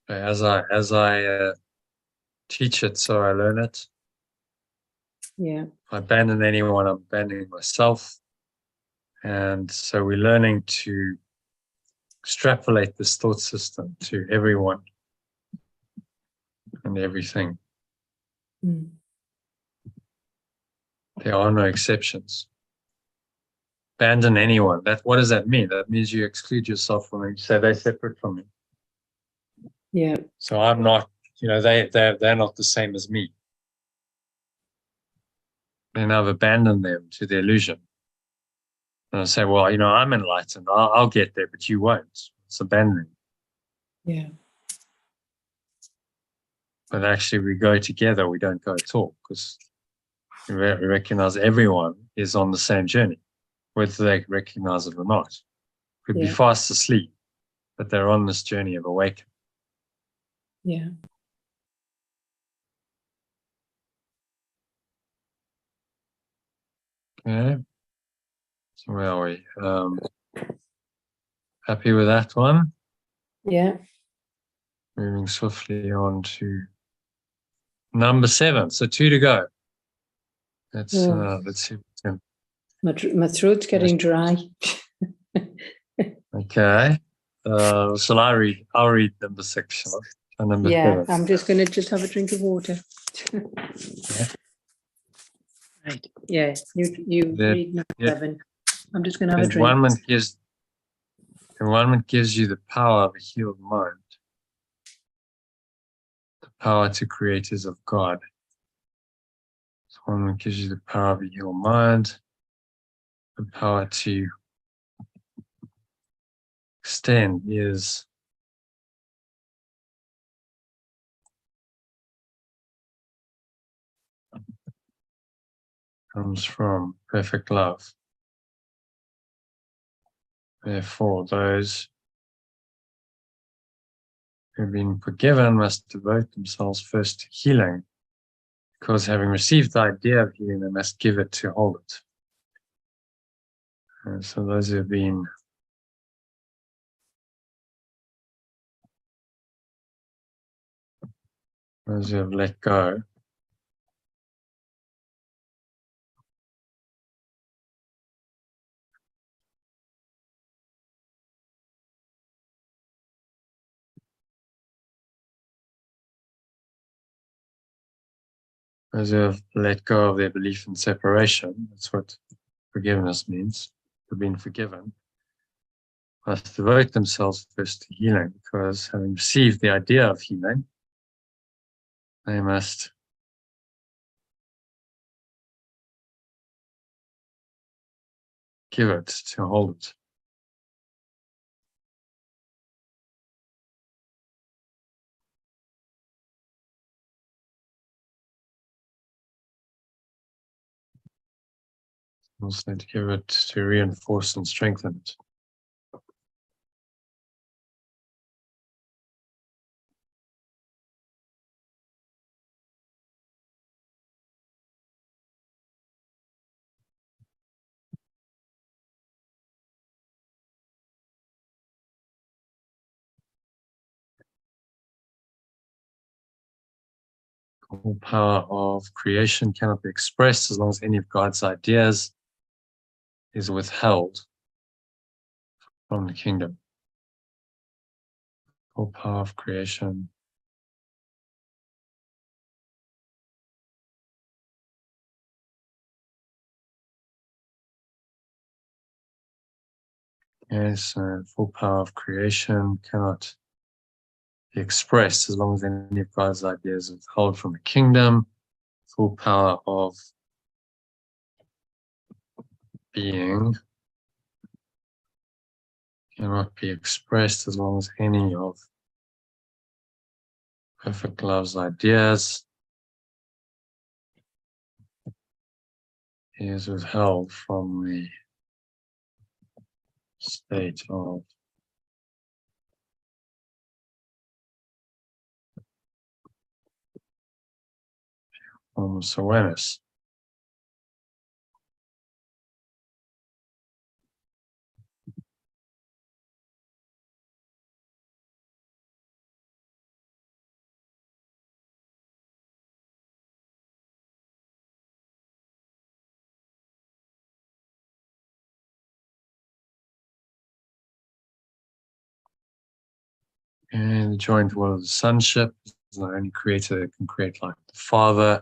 Speaker 1: As I teach it, so I learn it.
Speaker 4: Yeah.
Speaker 1: If I abandon anyone, I'm abandoning myself. And so we're learning to extrapolate this thought system to everyone and everything. There are no exceptions. Abandon anyone. What does that mean? That means you exclude yourself from them. You say they're separate from me.
Speaker 4: Yeah.
Speaker 1: So I'm not, they're not the same as me. Then I've abandoned them to the illusion. And I say, well, I'm enlightened. I'll get there, but you won't. It's abandoning.
Speaker 4: Yeah.
Speaker 1: But actually, we go together. We don't go at all, because we recognize everyone is on the same journey, whether they recognize it or not. Could be fast asleep, but they're on this journey of awakening.
Speaker 4: Yeah.
Speaker 1: Okay. So where are we? Happy with that one?
Speaker 4: Yeah.
Speaker 1: Moving swiftly on to number 7. So 2 to go. Let's see.
Speaker 4: My throat's getting dry.
Speaker 1: Okay. Shall I read? I'll read number 6. Shall I? Number 7.
Speaker 4: I'm just going to have a drink of water.
Speaker 1: Okay.
Speaker 4: Right. Yeah. You read number 7. I'm just going to have a drink.
Speaker 1: Enlightenment gives you the power of a healed mind. The power to create is of God. Enlightenment gives you the power of a healed mind. The power to extend comes from perfect love. Therefore, those who have been forgiven must devote themselves first to healing, because having received the idea of healing, they must give it to hold it. And so those who have let go, those who have let go of their belief in separation, that's what forgiveness means, for being forgiven, must devote themselves first to healing, because having received the idea of healing, they must give it to hold it. Also to give it to reinforce and strengthen it. The whole power of creation cannot be expressed as long as any of God's ideas is withheld from the kingdom. The whole power of creation full power of creation cannot be expressed as long as any of God's ideas are withheld from the kingdom. Full power of being cannot be expressed as long as any of perfect love's ideas is withheld from the state of formless awareness. And the joint will of the sonship is the only creator that can create like the Father,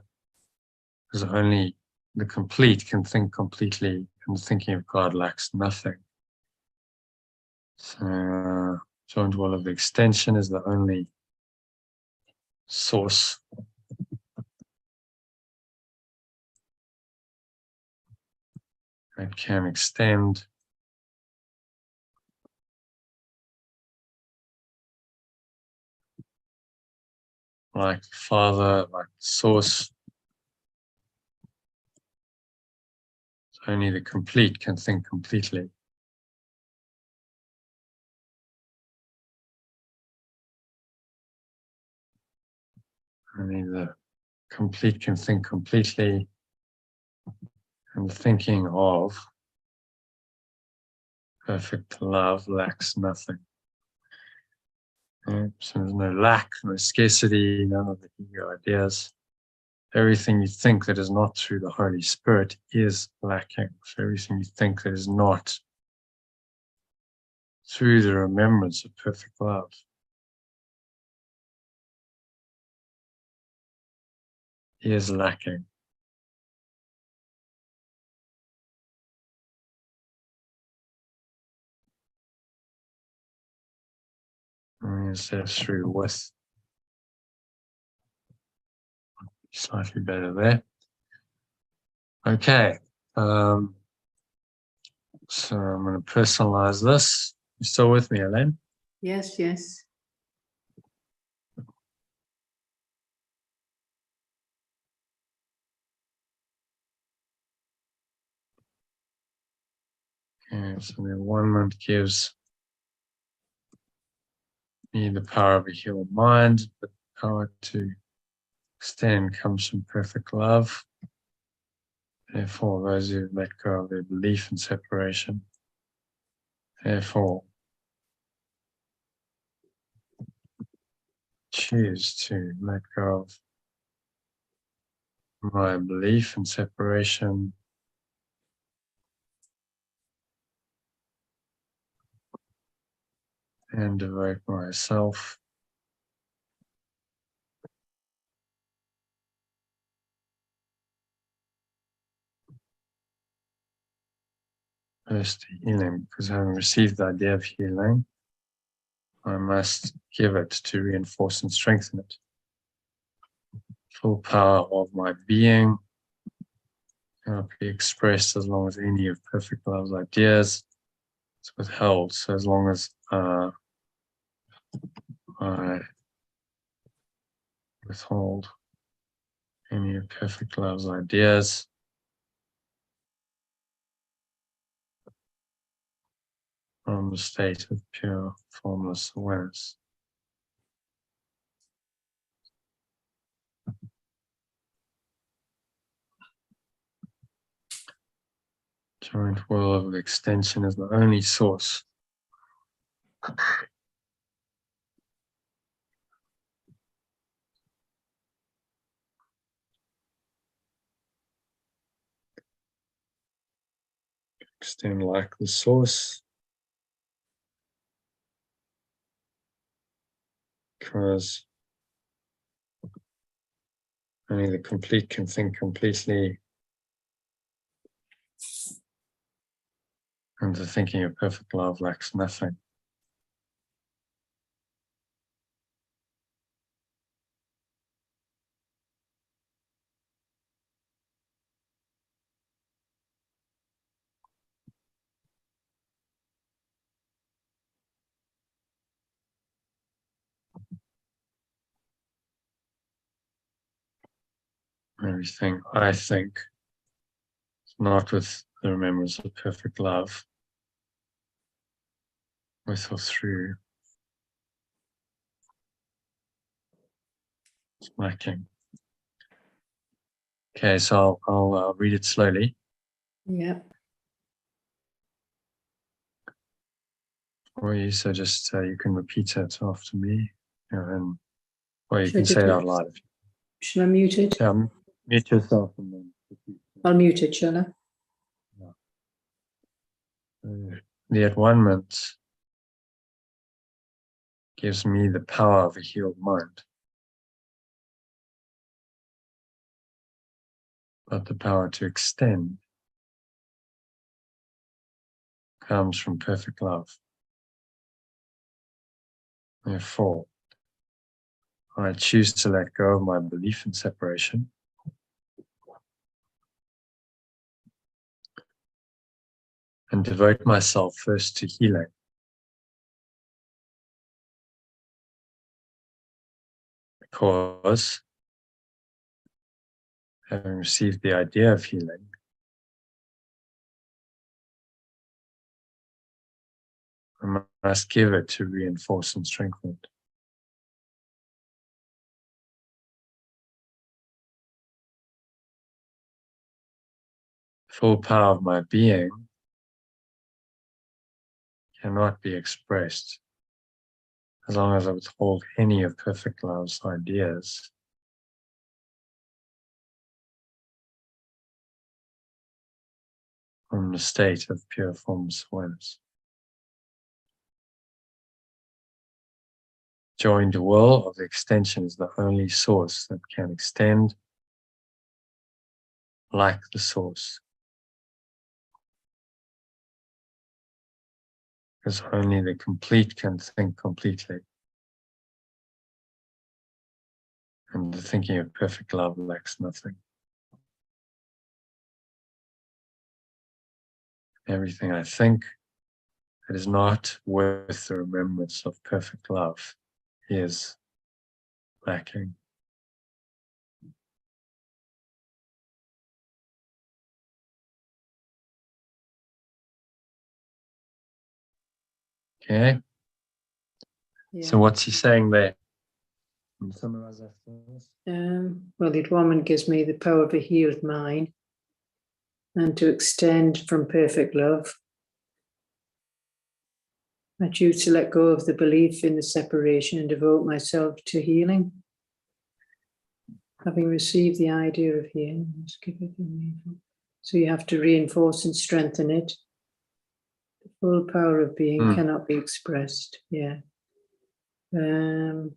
Speaker 1: because only the complete can think completely, and the thinking of God lacks nothing. So, joint will of the extension is the only source that can extend. Like the Father, like the source. Only the complete can think completely. Only the complete can think completely, and the thinking of perfect love lacks nothing. Okay? So there's no lack, no scarcity, none of the ego ideas. Everything you think that is not through the Holy Spirit is lacking. So everything you think that is not through the remembrance of perfect love is lacking. Instead of through with. Slightly better there. Okay. So I'm going to personalize this. You still with me, Elaine?
Speaker 4: Yes, yes. Okay, so the one-month gives me the power of a healed mind, but the power to extend comes from perfect love. Therefore, those who let go of their belief in separation, therefore, choose to let go of my belief in separation and devote myself
Speaker 1: First, healing, because having received the idea of healing, I must give it to reinforce and strengthen it. Full power of my being cannot be expressed as long as any of perfect love's ideas is withheld. So as long as I withhold any of perfect love's ideas, from the state of pure formless awareness. Joint world of extension is the only source. Extend like the source. Because only the complete can think completely. And the thinking of perfect love lacks nothing. Everything I think, not with the remembrance of perfect love, with or through, it's lacking. Okay, so I'll read it slowly.
Speaker 4: Yeah.
Speaker 1: For you, so just you can repeat it after me, and or you
Speaker 4: Should I
Speaker 1: can say
Speaker 4: just
Speaker 1: it out loud.
Speaker 4: Shall I mute it?
Speaker 1: Mute yourself and then repeat.
Speaker 4: I'll mute it, shall I?
Speaker 1: The at-one-ment gives me the power of a healed mind, but the power to extend comes from perfect love. Therefore, I choose to let go of my belief in separation and devote myself first to healing. Because having received the idea of healing, I must give it to reinforce and strengthen it. Full power of my being cannot be expressed as long as I withhold any of perfect love's ideas. From the state of pure formless awareness. Joined will of extension is the only source that can extend like the source. Because only the complete can think completely. And the thinking of perfect love lacks nothing. Everything I think that is not worth the remembrance of perfect love is lacking. Okay.
Speaker 4: Yeah.
Speaker 1: So what's he saying there? Can you summarize that for us?
Speaker 4: Well, the woman gives me the power of a healed mind and to extend from perfect love. I choose to let go of the belief in the separation and devote myself to healing. Having received the idea of healing, let's give it a minute. So you have to reinforce and strengthen it. The full power of being cannot be expressed. Yeah. The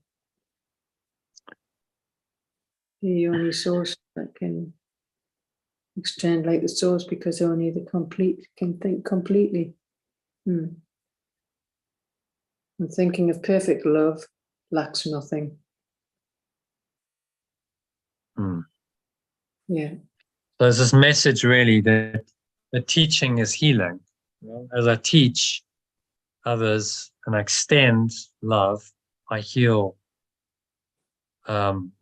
Speaker 4: only source that can extend like the source, because only the complete can think completely. I'm thinking of perfect love lacks nothing. Yeah.
Speaker 1: So there's this message really that the teaching is healing. You know, as I teach others and I extend love, I heal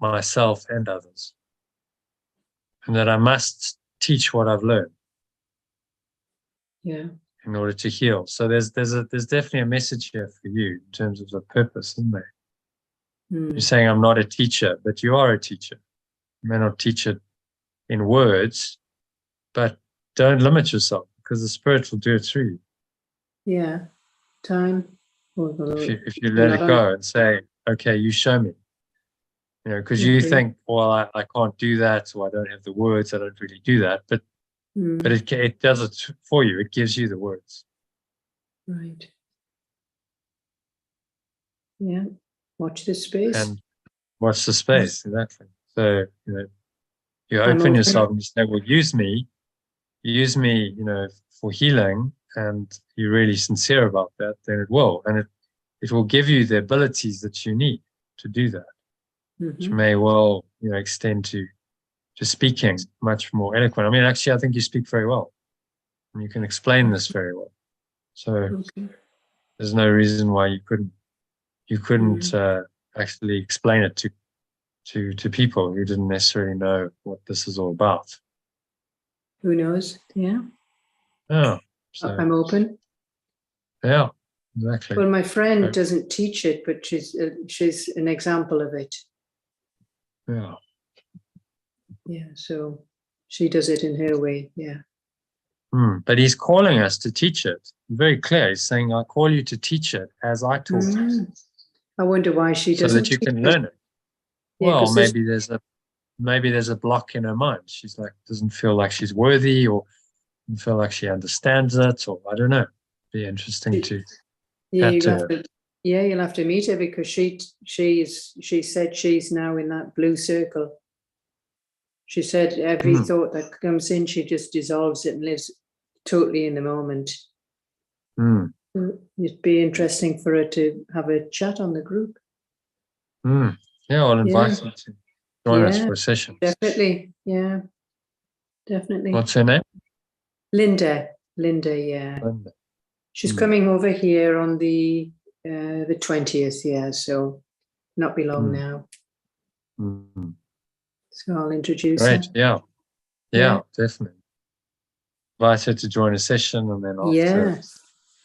Speaker 1: myself and others. And that I must teach what I've learned.
Speaker 4: Yeah.
Speaker 1: In order to heal. So there's definitely a message here for you in terms of the purpose, isn't there? You're saying I'm not a teacher, but you are a teacher. You may not teach it in words, but don't limit yourself, because the Spirit will do it through you.
Speaker 4: Yeah. Time.
Speaker 1: If you let it go and say, okay, you show me. You know, because you think, well, I can't do that, or I don't have the words, I don't really do that. But it does it for you. It gives you the words.
Speaker 4: Right. Yeah. Watch the space.
Speaker 1: And watch the space, exactly. So, you know, you open yourself and you say, well, use me, you know, for healing, and you're really sincere about that, then it will. And it will give you the abilities that you need to do that, which may well, you know, extend to speaking much more eloquent. I mean, actually, I think you speak very well, and you can explain this very well. So there's no reason why you couldn't actually explain it to people who didn't necessarily know what this is all about.
Speaker 4: Who knows? Yeah.
Speaker 1: Yeah. So,
Speaker 4: I'm open.
Speaker 1: Yeah, exactly.
Speaker 4: Well, my friend doesn't teach it, but she's an example of it.
Speaker 1: Yeah.
Speaker 4: Yeah. So she does it in her way. Yeah.
Speaker 1: But he's calling us to teach it. Very clear. He's saying, I call you to teach it as I taught it.
Speaker 4: I wonder why she doesn't.
Speaker 1: So that you can learn it.
Speaker 4: Yeah,
Speaker 1: well, maybe there's a block in her mind. She's like, doesn't feel like she's worthy, or doesn't feel like she understands it, or I don't know. Be interesting to chat to her.
Speaker 4: You'll have to meet her, because she said she's now in that blue circle. She said every thought that comes in, she just dissolves it and lives totally in the moment. It'd be interesting for her to have a chat on the group.
Speaker 1: Yeah, I'll invite her to join us for a session.
Speaker 4: Definitely. Yeah, definitely.
Speaker 1: What's her name?
Speaker 4: Linda, yeah.
Speaker 1: Linda.
Speaker 4: She's coming over here on the 20th, yeah, so not be long now. So I'll introduce her.
Speaker 1: Great, yeah, definitely. Invite her to join a session, and then after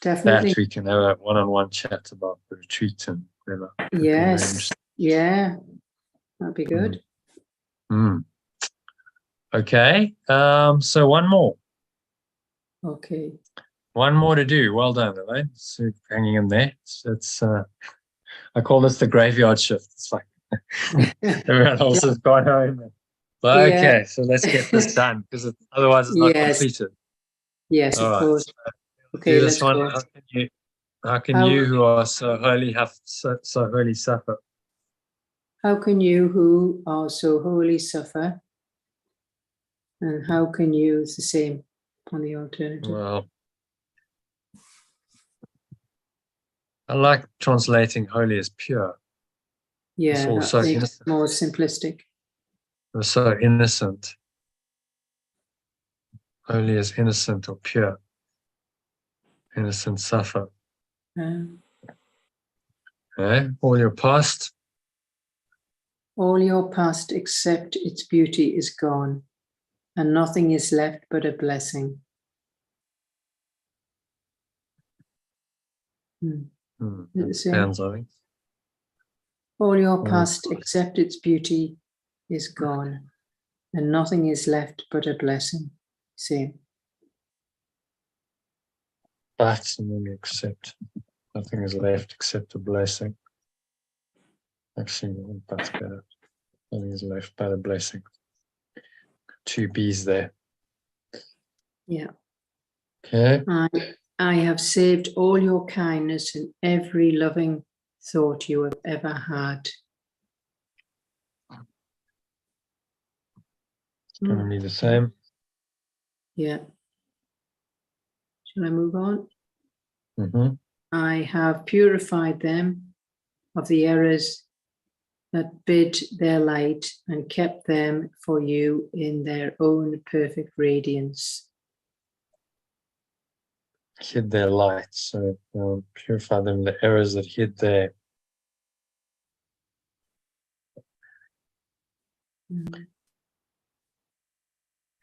Speaker 4: definitely.
Speaker 1: that we can have a one-on-one chat about the retreat and whatever.
Speaker 4: Yes, yeah, that'd be good.
Speaker 1: Okay, so one more.
Speaker 4: Okay.
Speaker 1: One more to do. Well done, Elaine. So hanging in there. It's I call this the graveyard shift. It's like everyone else has gone home. But okay, so let's get this done, because otherwise it's not completed.
Speaker 4: Yes,
Speaker 1: all
Speaker 4: of
Speaker 1: right.
Speaker 4: course.
Speaker 1: So
Speaker 4: okay,
Speaker 1: do this
Speaker 4: let's
Speaker 1: one.
Speaker 4: go.
Speaker 1: How can you who are so holy suffer?
Speaker 4: How can you who are so holy suffer? And how can you, it's the same on the alternative.
Speaker 1: Well, I like translating holy as pure.
Speaker 4: Yeah,
Speaker 1: it's also
Speaker 4: that makes it more simplistic.
Speaker 1: We're so innocent. Holy as innocent or pure. Innocent suffer. Okay. All your past.
Speaker 4: All your past except its beauty is gone, and nothing is left but a blessing.
Speaker 1: Sounds like.
Speaker 4: All your past except its beauty is gone, and nothing is left but a blessing. Same.
Speaker 1: But accept. Nothing is left except a blessing. Actually, that's better. Nothing is left but a blessing. 2 B's there.
Speaker 4: Yeah.
Speaker 1: Okay.
Speaker 4: I have saved all your kindness and every loving thought you have ever had.
Speaker 1: It's going to be the same.
Speaker 4: Yeah. Shall I move on?
Speaker 1: Mm-hmm.
Speaker 4: I have purified them of the errors that bid their light and kept them for you in their own perfect radiance.
Speaker 1: Hid their light, so purify them, the errors that hid their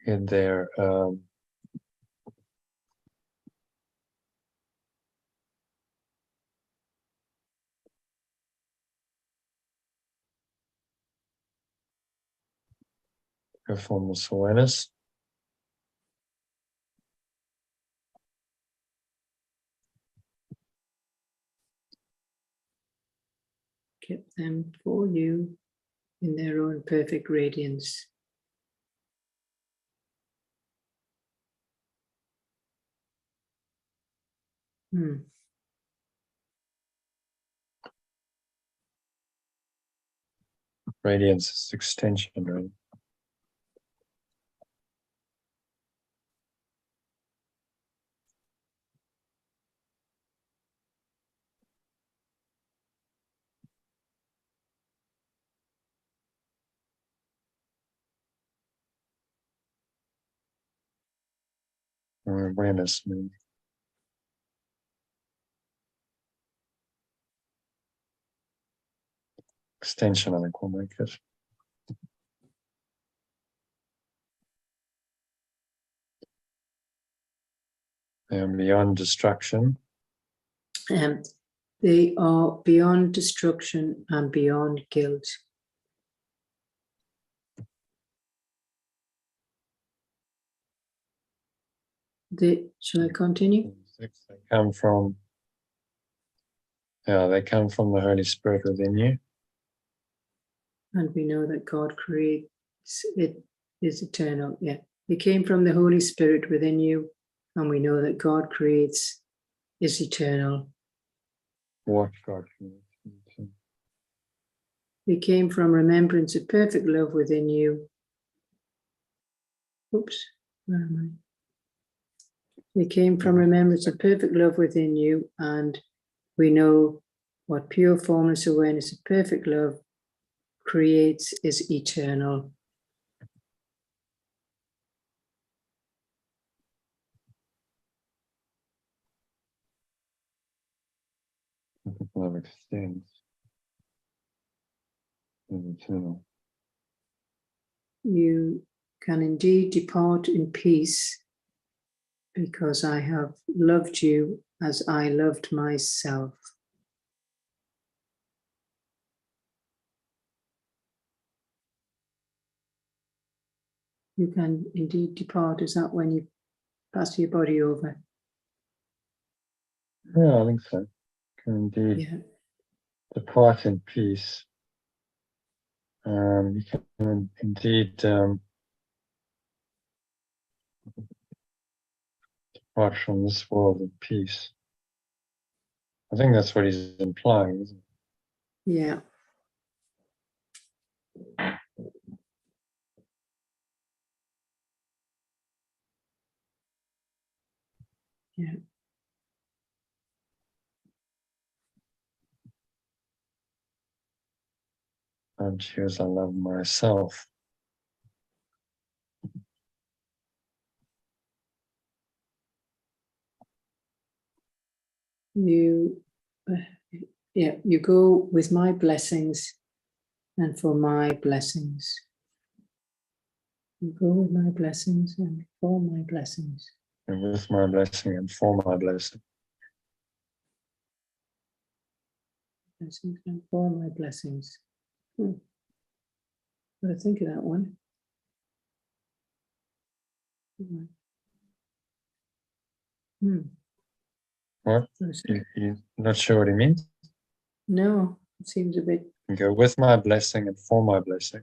Speaker 1: hid their formless awareness.
Speaker 4: Kept them for you in their own perfect radiance.
Speaker 1: Radiance is extension, right? Or awareness, maybe. Extension, I think we'll make it. And beyond destruction.
Speaker 4: They are beyond destruction and beyond guilt. Shall I continue?
Speaker 1: They come from, they come from the Holy Spirit within you.
Speaker 4: And we know that God creates it is eternal. Yeah. They came from the Holy Spirit within you, and we know that God creates is eternal.
Speaker 1: What God creates.
Speaker 4: They came from remembrance of perfect love within you. Oops, where am I? They came from remembrance of perfect love within you, and we know what pure formless awareness of perfect love creates is eternal.
Speaker 1: Love extends. Is eternal.
Speaker 4: You can indeed depart in peace, because I have loved you as I loved myself. You can indeed depart. Is that when you pass your body over?
Speaker 1: Yeah, I think so. Can indeed depart in peace. You can indeed depart from this world in peace. I think that's what he's implying, isn't it?
Speaker 4: Yeah. Yeah.
Speaker 1: And choose I love myself.
Speaker 4: You go with my blessings and for my blessings. You go with my blessings and for my blessings.
Speaker 1: And with my blessing and for my blessing.
Speaker 4: Blessings and for my blessings. But I think of that one.
Speaker 1: What? You're not sure what he means?
Speaker 4: No, it seems a bit.
Speaker 1: You go with my blessing and for my blessing.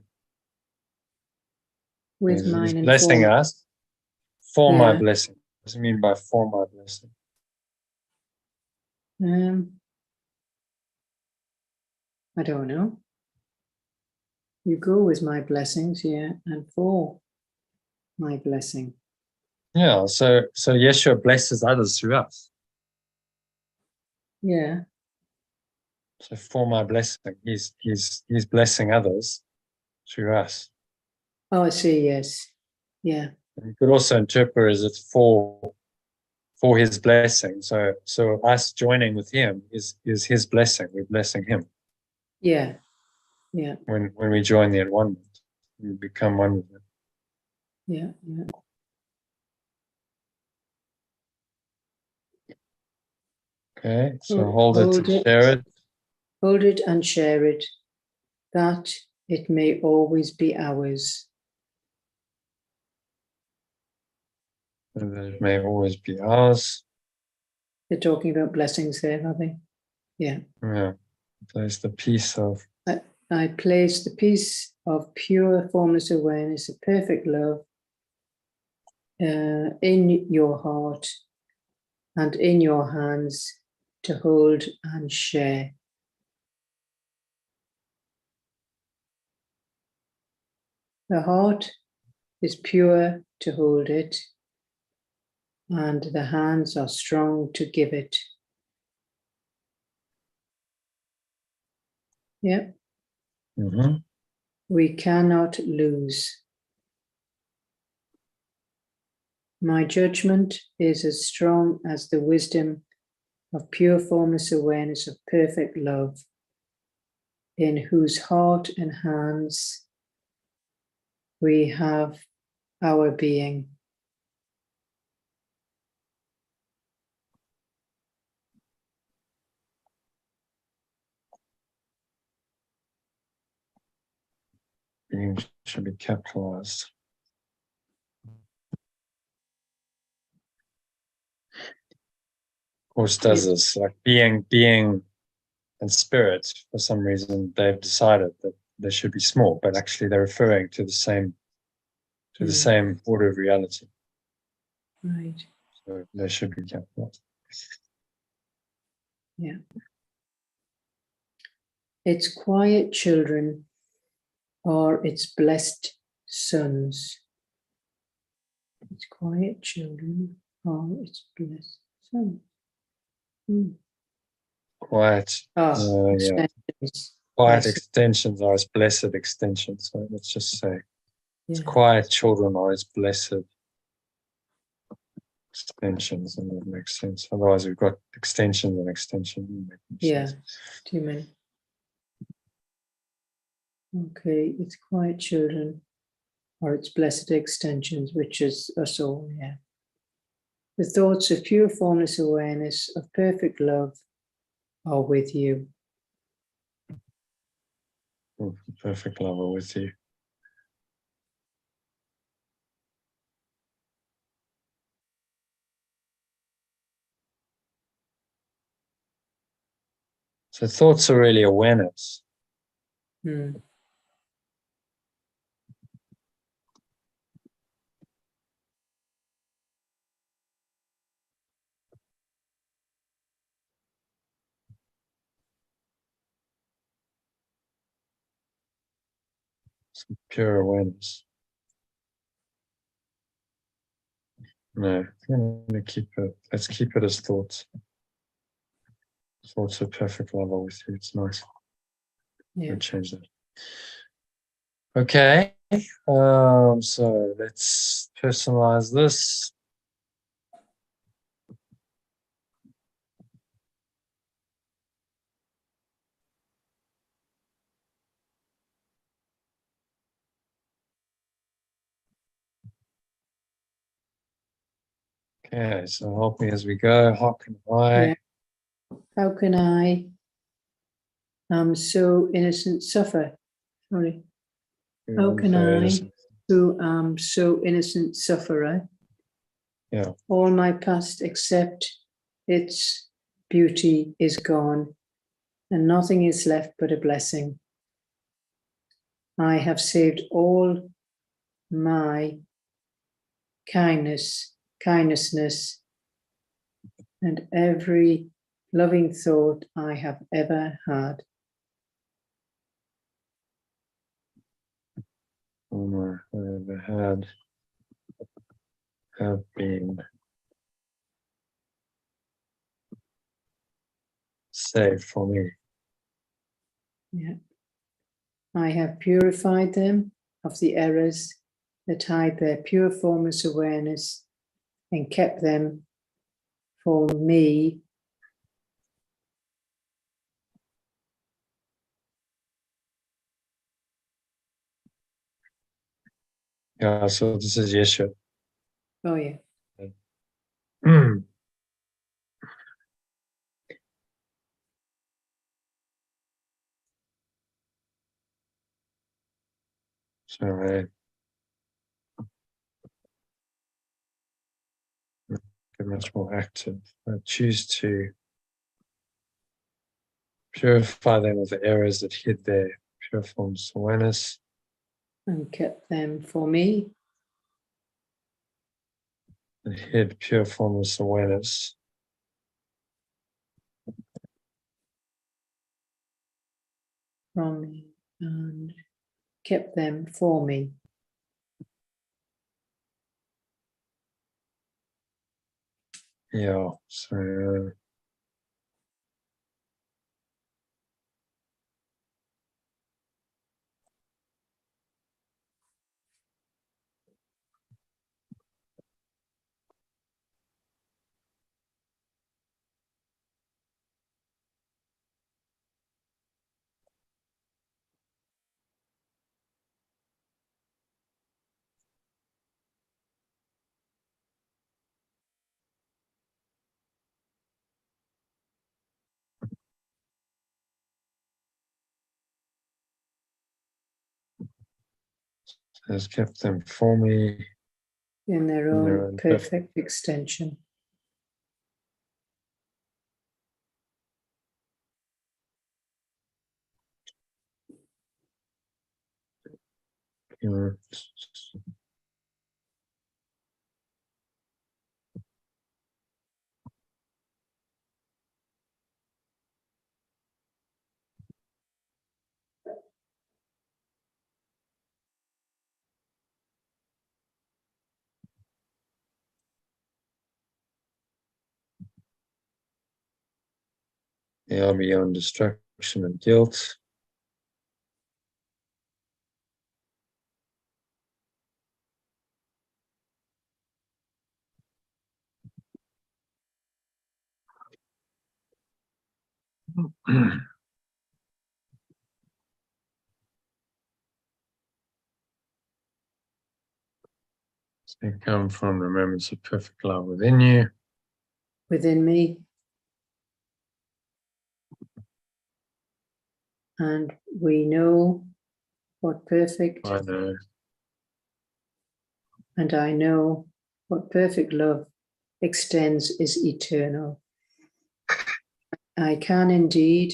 Speaker 4: With
Speaker 1: He's
Speaker 4: mine and
Speaker 1: blessing
Speaker 4: for.
Speaker 1: us for my blessing. What does he mean by for my blessing?
Speaker 4: I don't know. You go with my blessings, and for my blessing.
Speaker 1: Yeah, so Yeshua blesses others through us.
Speaker 4: Yeah.
Speaker 1: So for my blessing, he's blessing others through us.
Speaker 4: Oh, I see. Yes. Yeah.
Speaker 1: And you could also interpret as it's for his blessing. So us joining with him is his blessing. We're blessing him.
Speaker 4: Yeah. Yeah.
Speaker 1: When we join the one-ment, we become one with him.
Speaker 4: Yeah. Yeah.
Speaker 1: Okay, so hold it and share it.
Speaker 4: Hold it and share it, that it may always be ours.
Speaker 1: And that it may always be ours.
Speaker 4: They're talking about blessings there, are they? Yeah.
Speaker 1: Yeah. There's the peace of.
Speaker 4: I place the peace of pure formless awareness of perfect love in your heart and in your hands to hold and share. The heart is pure to hold it, and the hands are strong to give it. Yeah.
Speaker 1: Mm-hmm.
Speaker 4: We cannot lose. My judgment is as strong as the wisdom of pure formless awareness of perfect love, in whose heart and hands we have our being.
Speaker 1: Being should be capitalized. Of course, does this like being and spirit? For some reason, they've decided that they should be small, but actually they're referring to the same order of reality.
Speaker 4: Right.
Speaker 1: So they should be capitalized.
Speaker 4: Yeah. Its quiet children are its blessed sons. Its quiet children are its blessed sons.
Speaker 1: Quiet.
Speaker 4: Extensions.
Speaker 1: Quiet
Speaker 4: Yes.
Speaker 1: extensions are its blessed extensions. So let's just say its
Speaker 4: Yeah.
Speaker 1: quiet children are its blessed extensions, and that makes sense. Otherwise, we've got extensions and extension.
Speaker 4: Yeah. Too many. Okay, its quiet children are its blessed extensions, which is us all, yeah. The thoughts of pure formless awareness of perfect love are with you.
Speaker 1: Perfect love are with you. So thoughts are really awareness. Some pure awareness. No, I'm going to keep it. Let's keep it as thoughts. Thoughts of perfect love are with you. It's nice.
Speaker 4: Yeah.
Speaker 1: We'll change that. Okay. So let's personalize this. Okay, so help me as we go. How can I?
Speaker 4: Yeah. How can I so innocent suffer? Sorry. How can I, who am so innocent sufferer,
Speaker 1: yeah,
Speaker 4: all my past except its beauty is gone, and nothing is left but a blessing. I have saved all my kindness, and every loving thought I have ever had.
Speaker 1: I ever had. have been saved for me.
Speaker 4: Yeah. I have purified them of the errors that hide their pure formless awareness and kept them for me.
Speaker 1: Yeah, so this is Yeshua.
Speaker 4: Oh, yeah.
Speaker 1: So I get much more active. I choose to purify them of the errors that hid their pure forms of awareness.
Speaker 4: And kept them for me.
Speaker 1: That hid pure formless awareness.
Speaker 4: From me. And kept them for me.
Speaker 1: Yeah, so has kept them for me
Speaker 4: In their
Speaker 1: in their
Speaker 4: own
Speaker 1: own
Speaker 4: perfect extension.
Speaker 1: pure. Yeah, beyond destruction and guilt. They come from remembrance of perfect love within you.
Speaker 4: Within me. And we know what perfect.
Speaker 1: I know.
Speaker 4: And I know what perfect love extends is eternal. I can indeed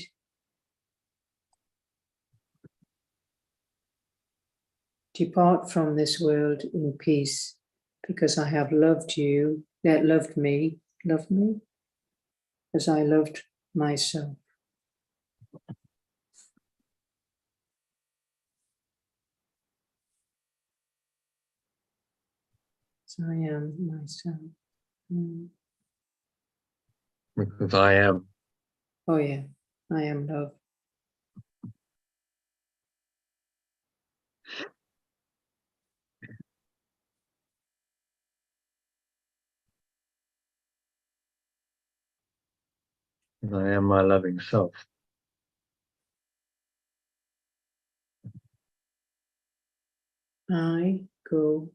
Speaker 4: depart from this world in peace because I have loved you, that loved me, as I loved myself. So I am myself.
Speaker 1: Because I am.
Speaker 4: Oh yeah, I am love.
Speaker 1: I am my loving self.
Speaker 4: I go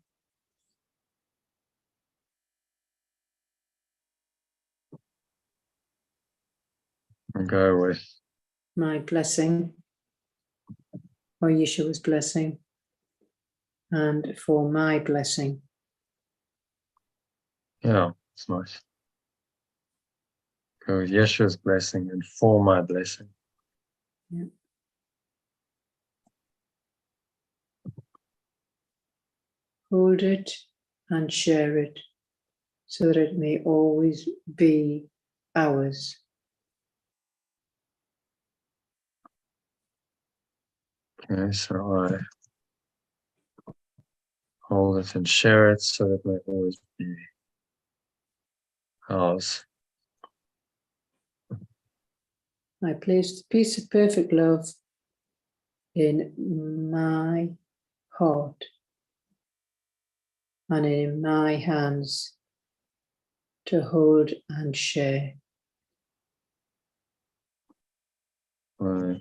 Speaker 1: I go with
Speaker 4: my blessing, or Yeshua's blessing, and for my blessing.
Speaker 1: yeah, it's nice. Go with Yeshua's blessing and for my blessing.
Speaker 4: Yeah. Hold it and share it so that it may always be ours.
Speaker 1: Okay, so I hold it and share it so that it may always be ours.
Speaker 4: I place the peace of perfect love in my heart and in my hands to hold and share.
Speaker 1: I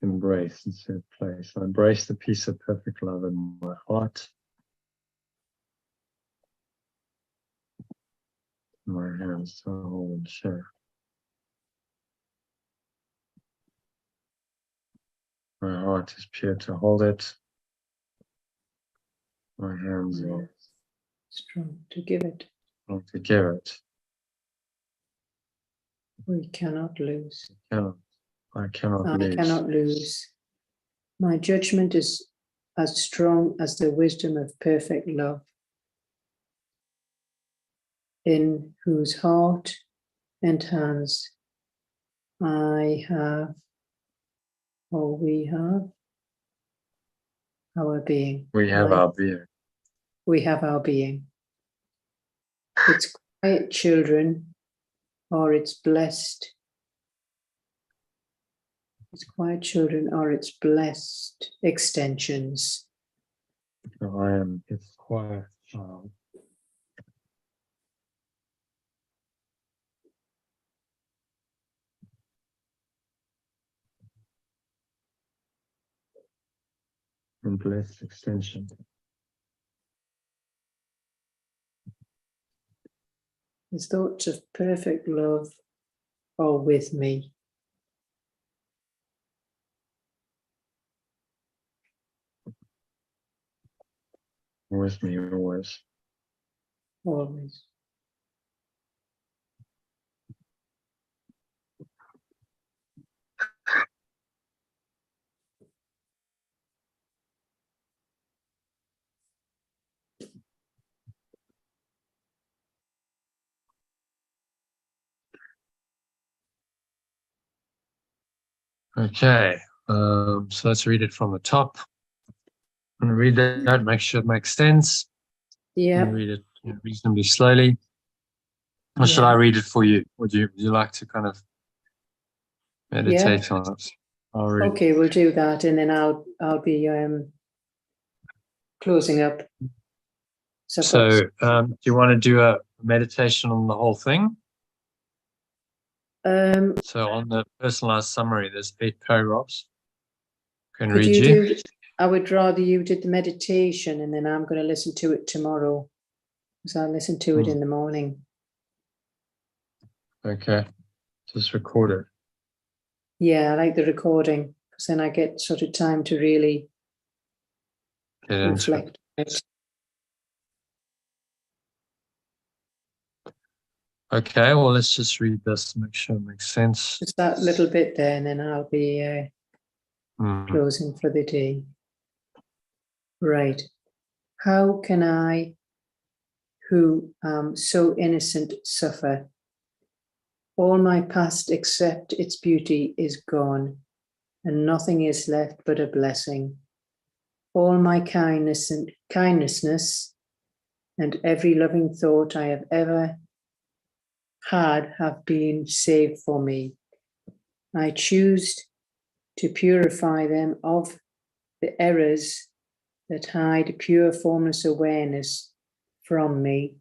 Speaker 1: embrace instead of place. I embrace the peace of perfect love in my heart, my hands to hold and share. My heart is pure to hold it. My hands are
Speaker 4: strong to give it.
Speaker 1: strong to give it.
Speaker 4: We cannot lose.
Speaker 1: I cannot
Speaker 4: I
Speaker 1: lose.
Speaker 4: cannot lose. My judgment is as strong as the wisdom of perfect love, in whose heart and hands I have, or we have, our being.
Speaker 1: We have our being.
Speaker 4: We have our being. Its quiet children, or its blessed. Its quiet children are its blessed extensions.
Speaker 1: So I am its quiet child. And blessed extension.
Speaker 4: The thoughts of perfect love are with me.
Speaker 1: With me always.
Speaker 4: Always.
Speaker 1: Okay, so let's read it from the top. I'm going to read that, make sure it makes sense.
Speaker 4: Yeah.
Speaker 1: Read it reasonably slowly. Or should I read it for you? Would you like to kind of meditate on it? I'll read
Speaker 4: Okay,
Speaker 1: it.
Speaker 4: we'll do that, and then I'll be closing up.
Speaker 1: So, do you want to do a meditation on the whole thing? So on the personalized summary, there's 8 paragraphs. Can
Speaker 4: could
Speaker 1: read
Speaker 4: you. I would rather you did the meditation, and then I'm going to listen to it tomorrow, because I'll listen to it in the morning.
Speaker 1: Okay, just record it.
Speaker 4: Yeah, I like the recording, because then I get sort of time to really
Speaker 1: Get into
Speaker 4: reflect.
Speaker 1: Okay, well, let's just read this, make sure it makes sense.
Speaker 4: Just that little bit there, and then I'll be closing for the day. Right. How can I, who am so innocent, suffer? All my past except its beauty is gone, and nothing is left but a blessing. All my kindnessness and every loving thought I have ever had have been saved for me. I choose to purify them of the errors that hide pure formless awareness from me,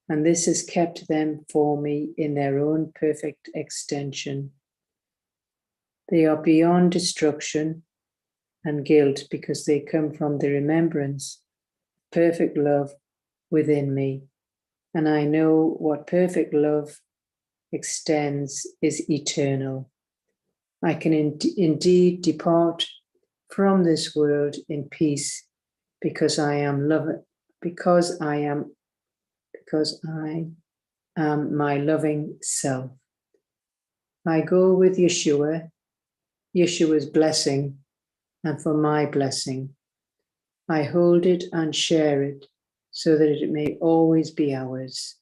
Speaker 4: and this has kept them for me in their own perfect extension. They are beyond destruction and guilt because they come from the remembrance of perfect love within me, and I know what perfect love extends is eternal. I can indeed depart from this world in peace because I am my loving self. I go with Yeshua's blessing, and for my blessing. I hold it and share it so that it may always be ours.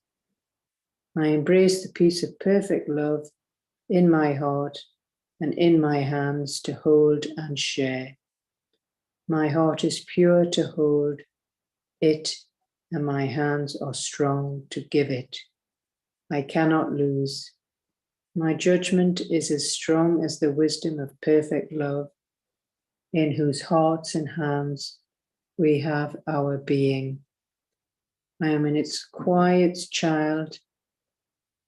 Speaker 4: I embrace the peace of perfect love in my heart and in my hands to hold and share. My heart is pure to hold it, and my hands are strong to give it. I cannot lose. My judgment is as strong as the wisdom of perfect love, in whose hearts and hands we have our being. I am in its quiet child.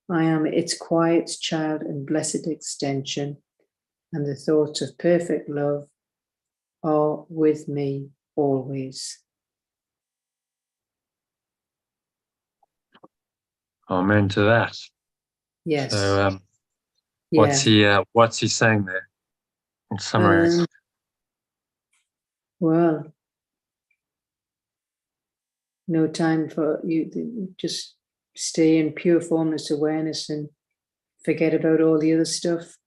Speaker 4: I am its quiet child and blessed extension, and the thoughts of perfect love are with me always.
Speaker 1: Amen to that.
Speaker 4: Yes.
Speaker 1: So,
Speaker 4: Yeah.
Speaker 1: what's he saying there? In summary,
Speaker 4: Well, no time for you. Just stay in pure formless awareness and forget about all the other stuff,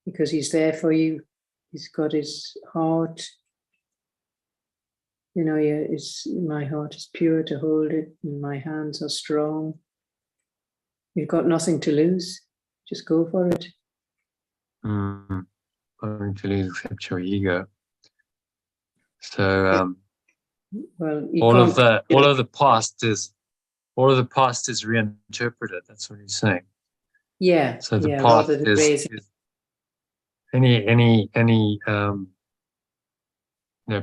Speaker 4: because he's there for you. He's got his heart. You know, my heart is pure to hold it, and my hands are strong. You've got nothing to lose. Just go for it.
Speaker 1: nothing to lose except your ego. So,
Speaker 4: Well,
Speaker 1: all of the past is reinterpreted. That's what he's saying.
Speaker 4: Yeah.
Speaker 1: So the
Speaker 4: yeah,
Speaker 1: past
Speaker 4: rather than
Speaker 1: is
Speaker 4: raising.
Speaker 1: any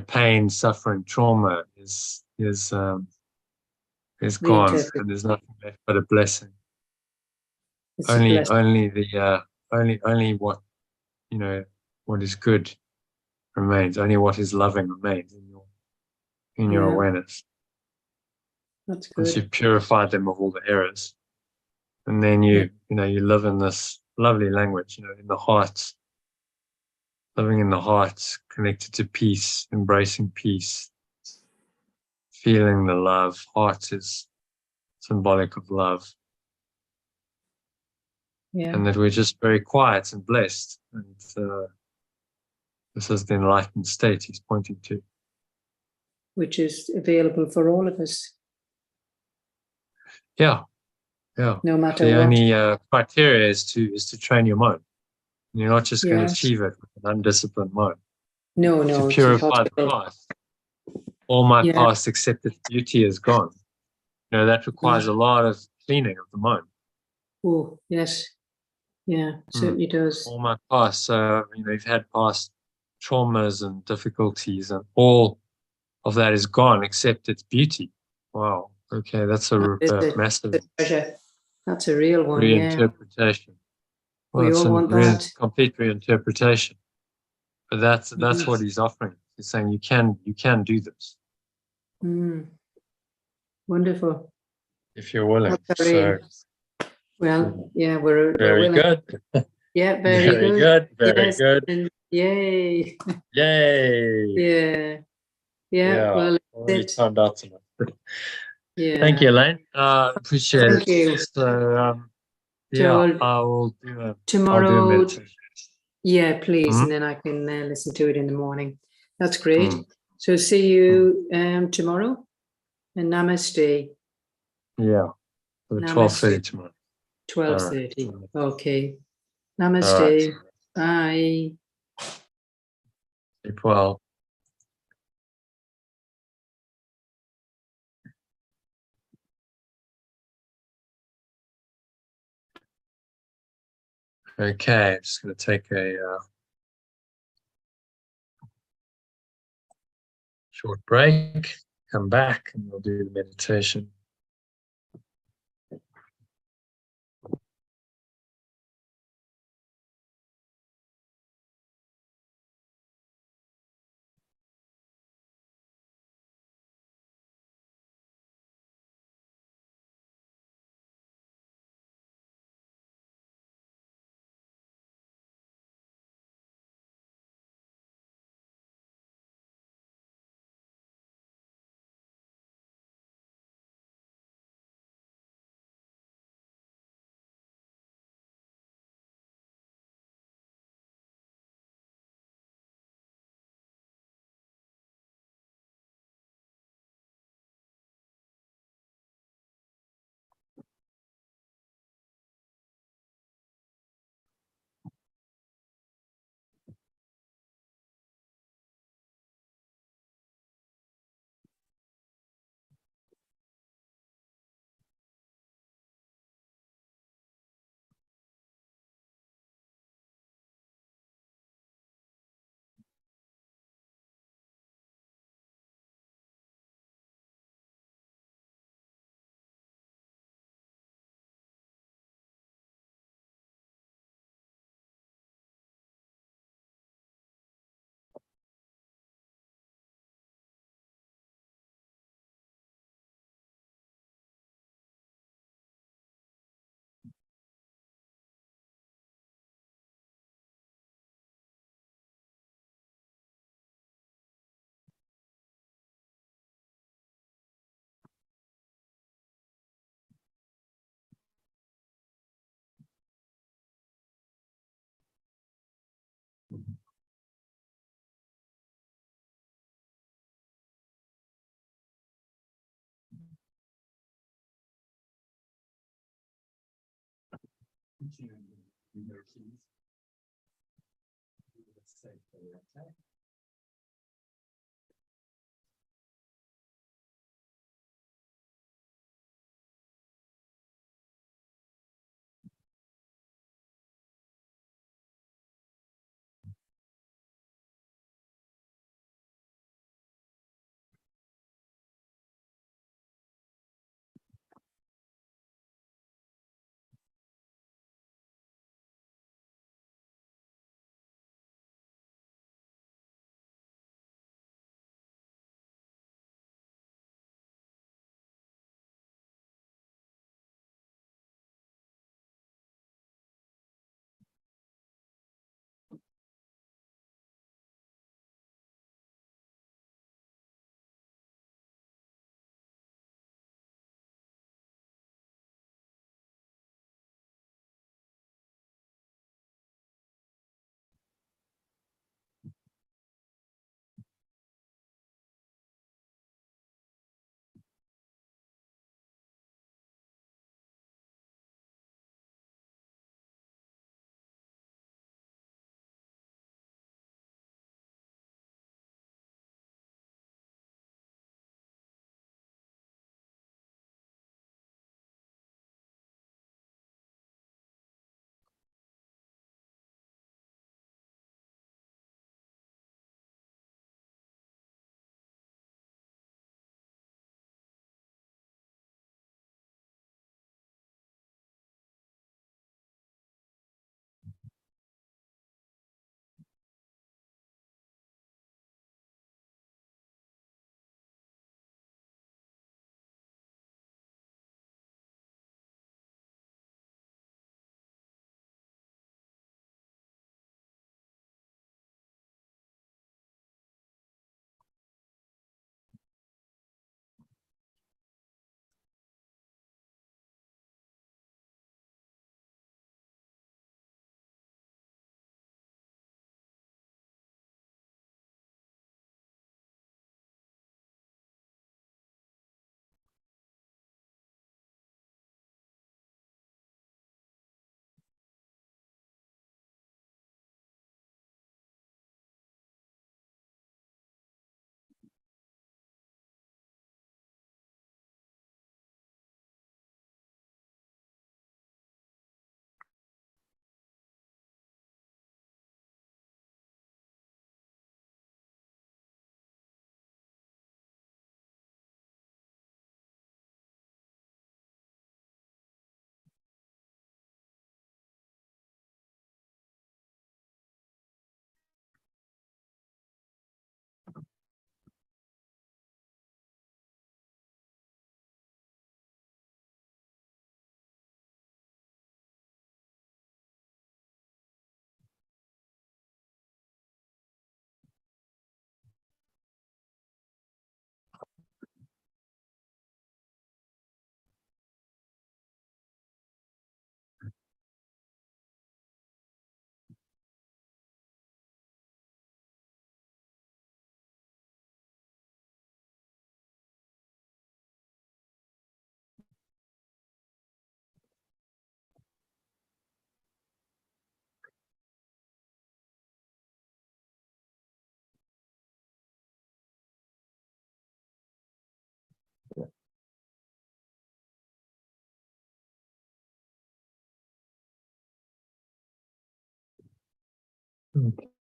Speaker 1: pain, suffering, trauma is gone,
Speaker 4: Reinterpret.
Speaker 1: and there's nothing left but a blessing.
Speaker 4: It's a blessing.
Speaker 1: Only what is good remains. Only what is loving remains in your
Speaker 4: Yeah.
Speaker 1: awareness.
Speaker 4: That's
Speaker 1: Once
Speaker 4: good.
Speaker 1: you've purified them of all the errors, and then you live in this lovely language, in the heart, living in the heart, connected to peace, embracing peace, feeling the love. Heart is symbolic of love.
Speaker 4: Yeah.
Speaker 1: And that we're just very quiet and blessed. And this is the enlightened state he's pointing to.
Speaker 4: Which is available for all of us.
Speaker 1: Yeah.
Speaker 4: No matter
Speaker 1: The
Speaker 4: what.
Speaker 1: only criteria is to train your mind. You're not just going to
Speaker 4: Yes.
Speaker 1: achieve it with an undisciplined mind.
Speaker 4: No,
Speaker 1: To
Speaker 4: it's
Speaker 1: purify the
Speaker 4: impossible.
Speaker 1: past. All my
Speaker 4: Yeah.
Speaker 1: past accepted beauty is gone. That requires a lot of cleaning of the mind.
Speaker 4: Oh, yes. Yeah, certainly does.
Speaker 1: All my past, you've had past traumas and difficulties, and all of that is gone except its beauty. Wow. Okay, that's a massive
Speaker 4: treasure. That's a real one.
Speaker 1: reinterpretation. Well,
Speaker 4: We
Speaker 1: it's
Speaker 4: all
Speaker 1: a
Speaker 4: want that.
Speaker 1: complete reinterpretation. But that's what he's offering. He's saying you can do this.
Speaker 4: Wonderful.
Speaker 1: If you're willing.
Speaker 4: Well, yeah, we're
Speaker 1: very
Speaker 4: willing.
Speaker 1: Good.
Speaker 4: Yeah, very good.
Speaker 1: Very good.
Speaker 4: And yay.
Speaker 1: Yay.
Speaker 4: Yeah. Well,
Speaker 1: already turned out tonight.
Speaker 4: yeah.
Speaker 1: Thank you, Elaine. Appreciate
Speaker 4: Thank
Speaker 1: it.
Speaker 4: you.
Speaker 1: So, I will do
Speaker 4: tomorrow.
Speaker 1: I'll do a meditation.
Speaker 4: Yeah, please, and then I can listen to it in the morning. That's great. So see you tomorrow, and namaste.
Speaker 1: Yeah, 12:30 tomorrow.
Speaker 4: 12:30. Right. Okay. Namaste. Right. Bye.
Speaker 1: Keep well. Okay, just going to take a short break, come back, and we'll do the meditation.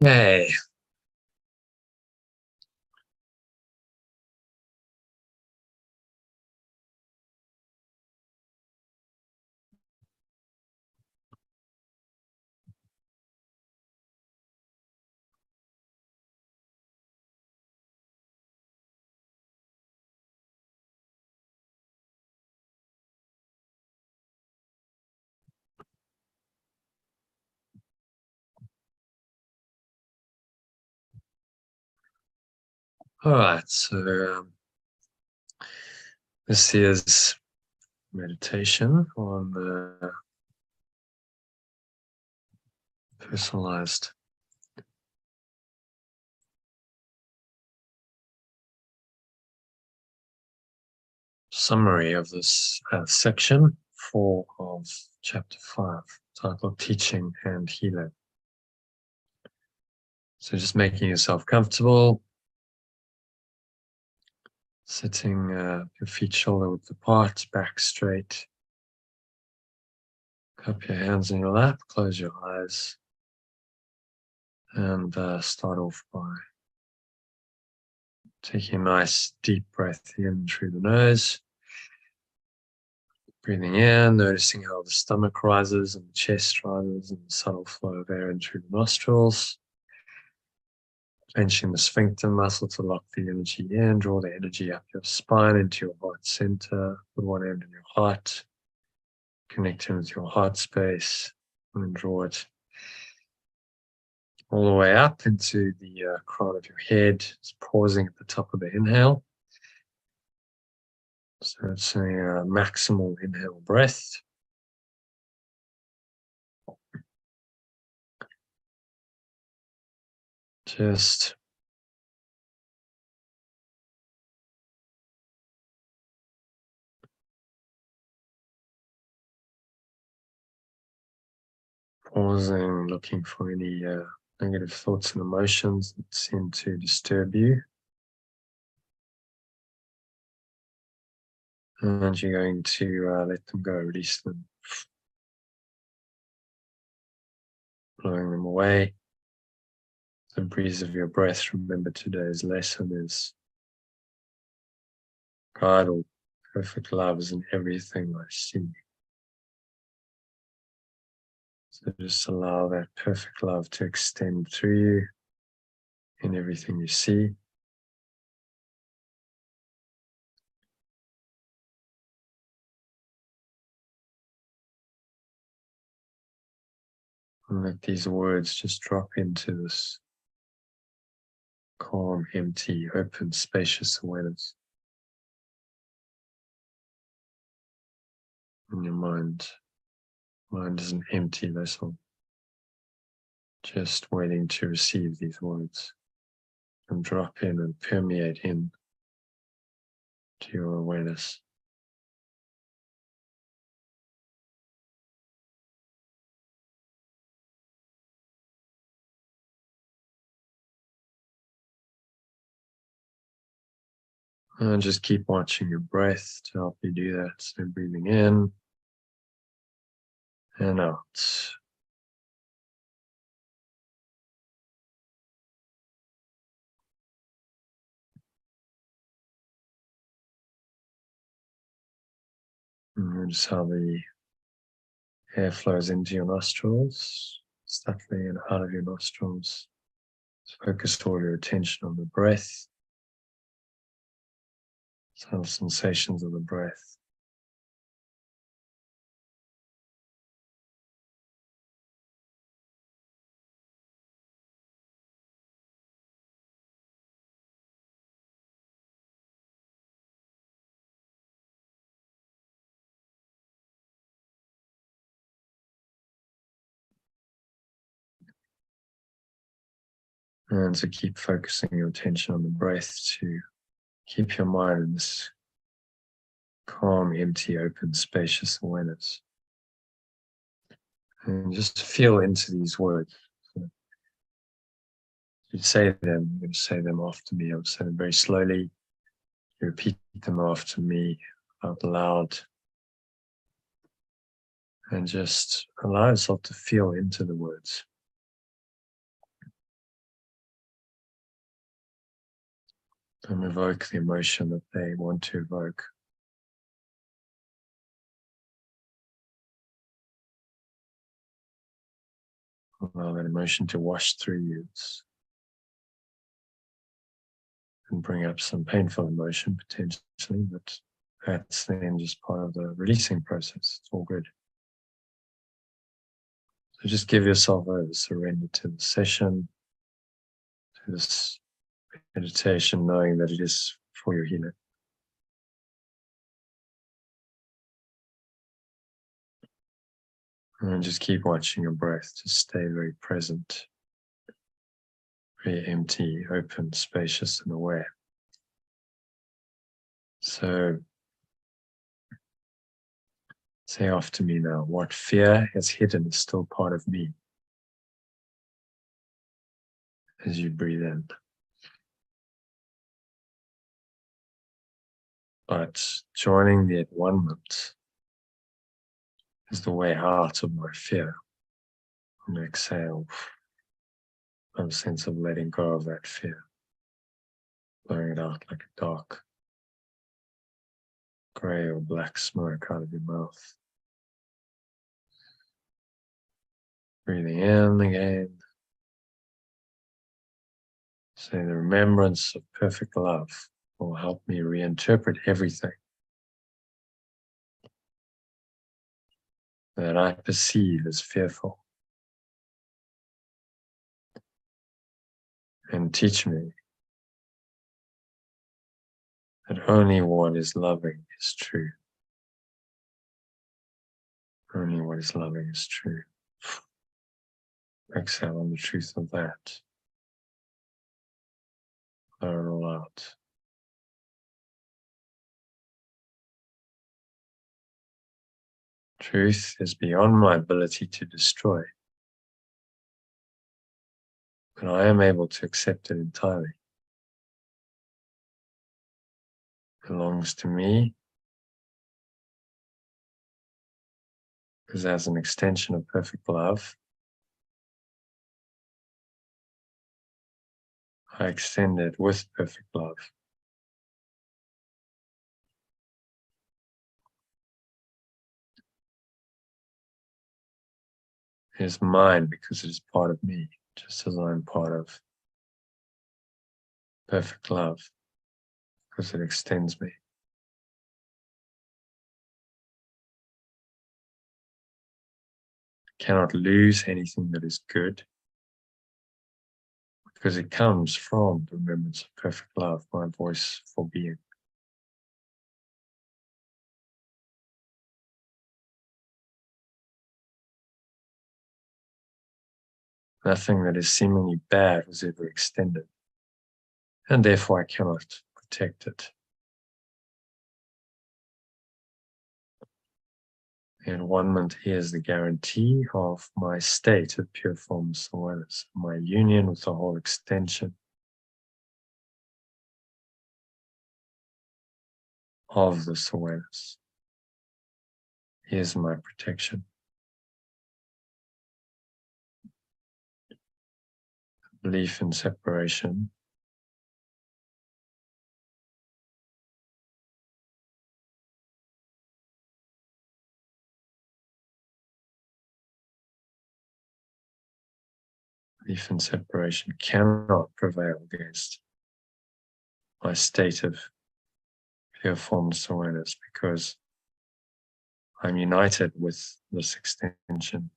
Speaker 1: Okay. All right, so this is meditation on the personalized summary of this section 4 of chapter 5. title Teaching and Healing. So just making yourself comfortable, sitting your feet shoulder width apart, back straight. Cup your hands in your lap, close your eyes, and start off by taking a nice deep breath in through the nose. Breathing in, noticing how the stomach rises and the chest rises, and the subtle flow of air in through the nostrils. Clenching the sphincter muscle to lock the energy in, draw the energy up your spine into your heart center. Put one hand in your heart, connecting with your heart space, and draw it all the way up into the crown of your head. Just pausing at the top of the inhale. So it's a maximal inhale breath. Just pausing, looking for any negative thoughts and emotions that seem to disturb you. And you're going to let them go, release them, blowing them away. The breeze of your breath. Remember, today's lesson is God, all perfect love is in everything I see. So just allow that perfect love to extend through you in everything you see. And let these words just drop into this calm, empty, open, spacious awareness. In your mind is an empty vessel, just waiting to receive these words and drop in and permeate in to your awareness. And just keep watching your breath to help you do that. So breathing in and out. And notice how the air flows into your nostrils, subtly and out of your nostrils. So focus all your attention on the breath, subtle sensations of the breath. And to keep focusing your attention on the breath, to keep your mind in this calm, empty, open, spacious awareness. And just feel into these words. So you say them, you're going to say them after me. I'll say them very slowly. You repeat them after me out loud. And just allow yourself to feel into the words. And evoke the emotion that they want to evoke. Allow that emotion to wash through you and bring up some painful emotion potentially, but that's then just part of the releasing process. It's all good. So just give yourself over, surrender to the session, to this meditation, knowing that it is for your healing. And just keep watching your breath to stay very present, very empty, open, spacious, and aware. So Say after me now, what fear has hidden is still part of me. As you breathe in. But joining the at-one-ment is the way out of my fear. And exhale, have a sense of letting go of that fear. Blowing it out like a dark grey or black smoke out of your mouth. Breathing in again. Say the remembrance of perfect love will help me reinterpret everything that I perceive as fearful. And teach me that only what is loving is true. Only what is loving is true. Exhale on the truth of that. Blow it all out. Truth is beyond my ability to destroy, but I am able to accept it entirely. It belongs to me because as an extension of perfect love, I extend it with perfect love. It is mine because it is part of me, just as I am part of perfect love, because it extends me. I cannot lose anything that is good, because it comes from the remembrance of perfect love, my voice for being. Nothing that is seemingly bad was ever extended, and therefore I cannot protect it. And one-ment is the guarantee of my state of pure formless awareness, my union with the whole extension of this awareness. Is my protection. Belief in separation cannot prevail against my state of pure formless awareness, because I'm united with this extension.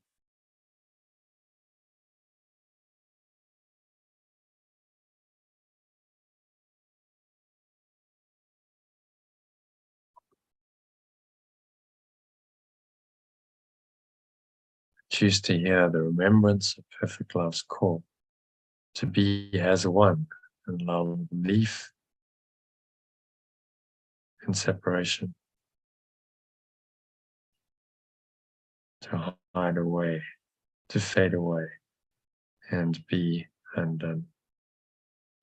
Speaker 1: Choose to hear the remembrance of perfect love's call to be as one, and allow the belief in separation to hide away, to fade away, and be undone.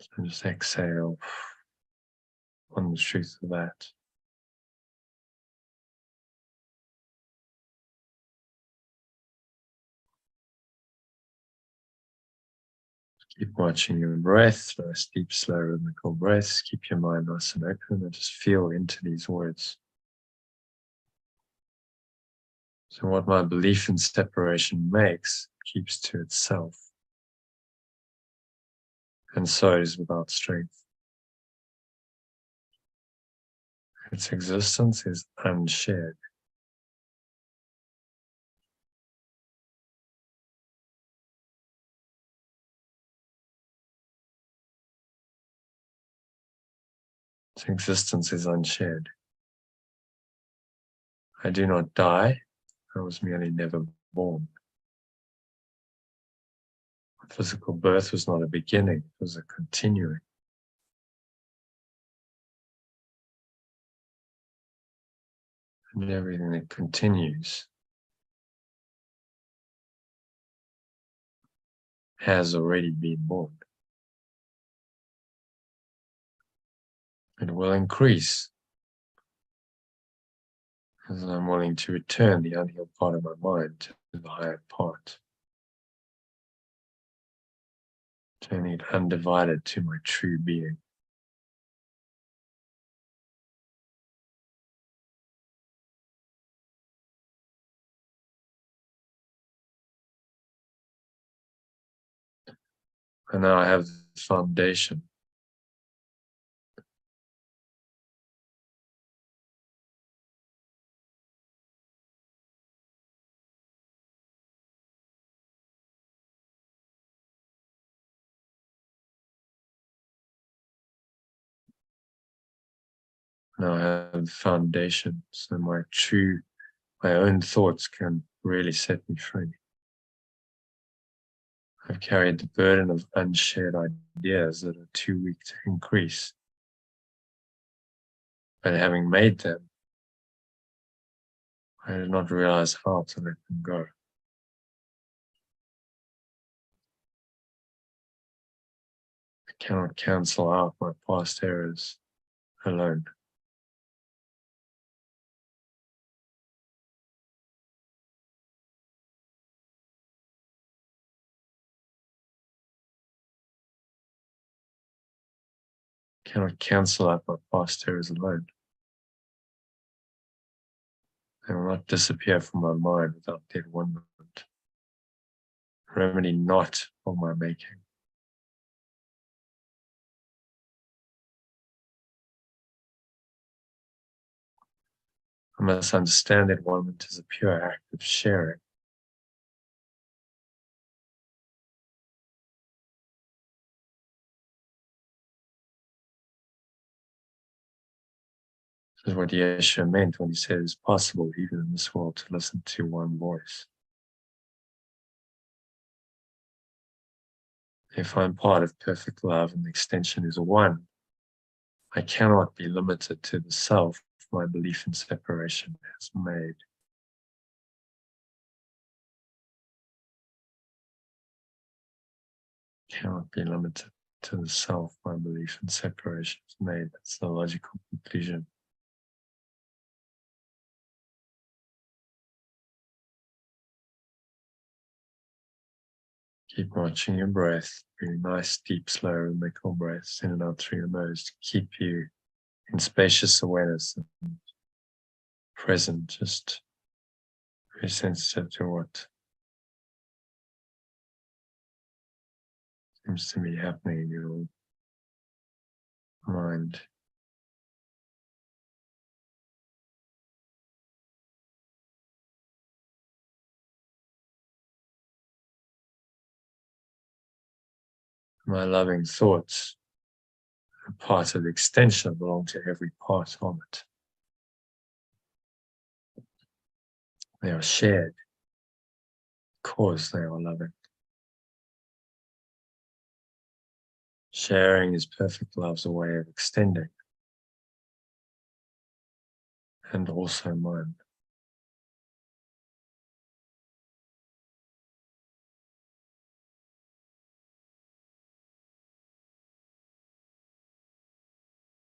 Speaker 1: So just exhale on the truth of that. Keep watching your breath, nice, deep, slow, rhythmical breaths. Keep your mind nice and open and just feel into these words. So what my belief in separation makes, keeps to itself. And so it is without strength. Its existence is unshared. Its existence is unshared. I do not die. I was merely never born. Physical birth was not a beginning, it was a continuing. and everything that continues has already been born. It will increase as I'm willing to return the unhealed part of my mind to the higher part, turning it undivided to my true being. And now I have the foundation. Now I have the foundation, so my own thoughts can really set me free. I've carried the burden of unshared ideas that are too weak to increase. But having made them, I did not realize how to let them go. I cannot cancel out my past errors alone. I cannot cancel out my past errors alone. They will not disappear from my mind without their wonderment. Remedy not of my making. I must understand that wonderment is a pure act of sharing. This is what Yeshua meant when he said it's possible even in this world to listen to one voice. If I'm part of perfect love and the extension is one, I cannot be limited to the self my belief in separation has made. Cannot be limited to the self my belief in separation has made. That's the logical conclusion. Keep watching your breath. Really nice, deep, slow, rhythmical breaths in and out through your nose to keep you in spacious awareness and present, just very sensitive to what seems to be happening in your mind. My loving thoughts are part of the extension, belong to every part of it. They are shared because they are loving. Sharing is perfect love's way of extending and also mine.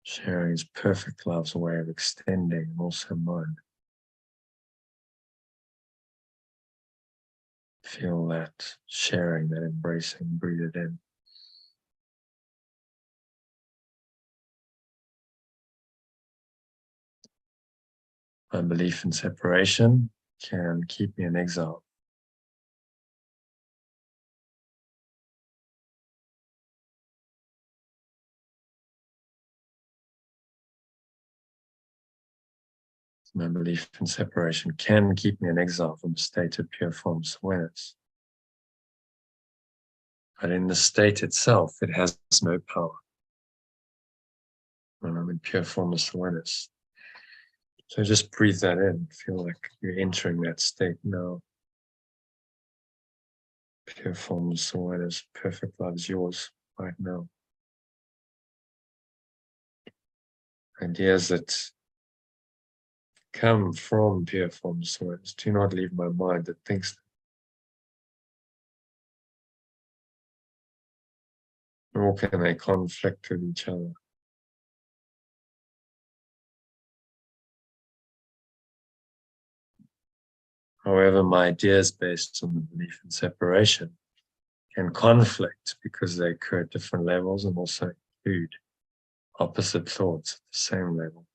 Speaker 1: Sharing is perfect love's way of extending and also mine. Feel that sharing, that embracing, breathe it in. My belief in separation can keep me in exile. My belief in separation can keep me in exile from a state of pure formless awareness. But in the state itself, it has no power. When I'm in pure formless awareness. So just breathe that in. Feel like you're entering that state now. Pure formless awareness, perfect love is yours right now. Ideas that come from pure formless awareness. Do not leave my mind that thinks them. Nor can they conflict with each other. However, my ideas based on the belief in separation can conflict because they occur at different levels and also include opposite thoughts at the same level.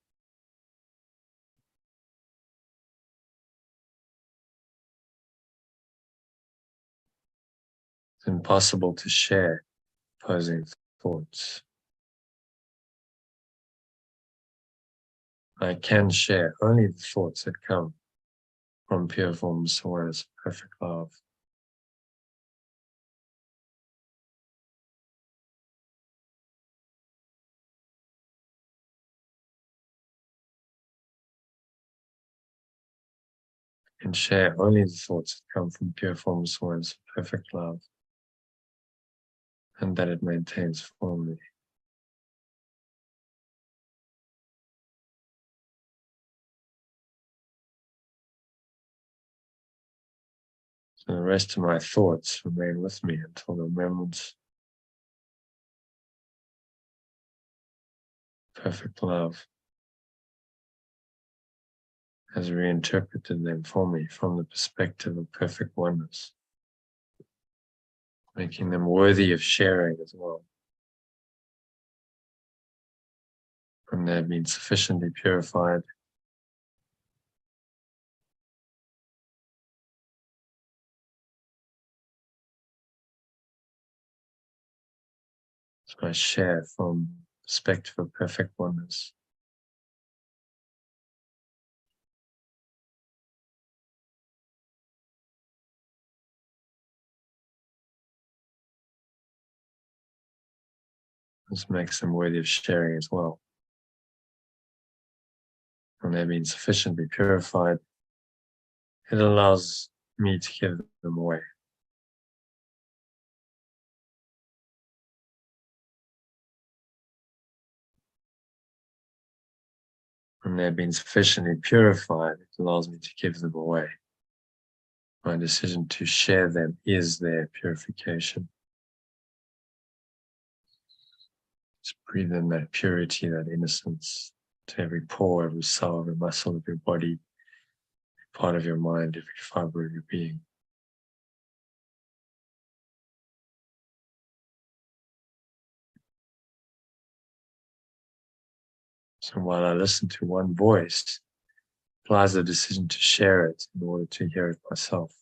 Speaker 1: It's impossible to share opposing thoughts. I can share only the thoughts that come from pure formless awareness, perfect love. And share only the thoughts that come from pure formless awareness, perfect love, and that it maintains for me. So the rest of my thoughts remain with me until the moments perfect love has reinterpreted them for me from the perspective of perfect oneness, making them worthy of sharing as well. When they've been sufficiently purified, so I share from the perspective of perfect oneness. This makes them worthy of sharing as well. When they've been sufficiently purified, it allows me to give them away. When they've been sufficiently purified, it allows me to give them away. My decision to share them is their purification. Just breathe in that purity, that innocence to every pore, every cell, every muscle of your body, every part of your mind, every fiber of your being. So while I listen to one voice, it applies the decision to share it in order to hear it myself.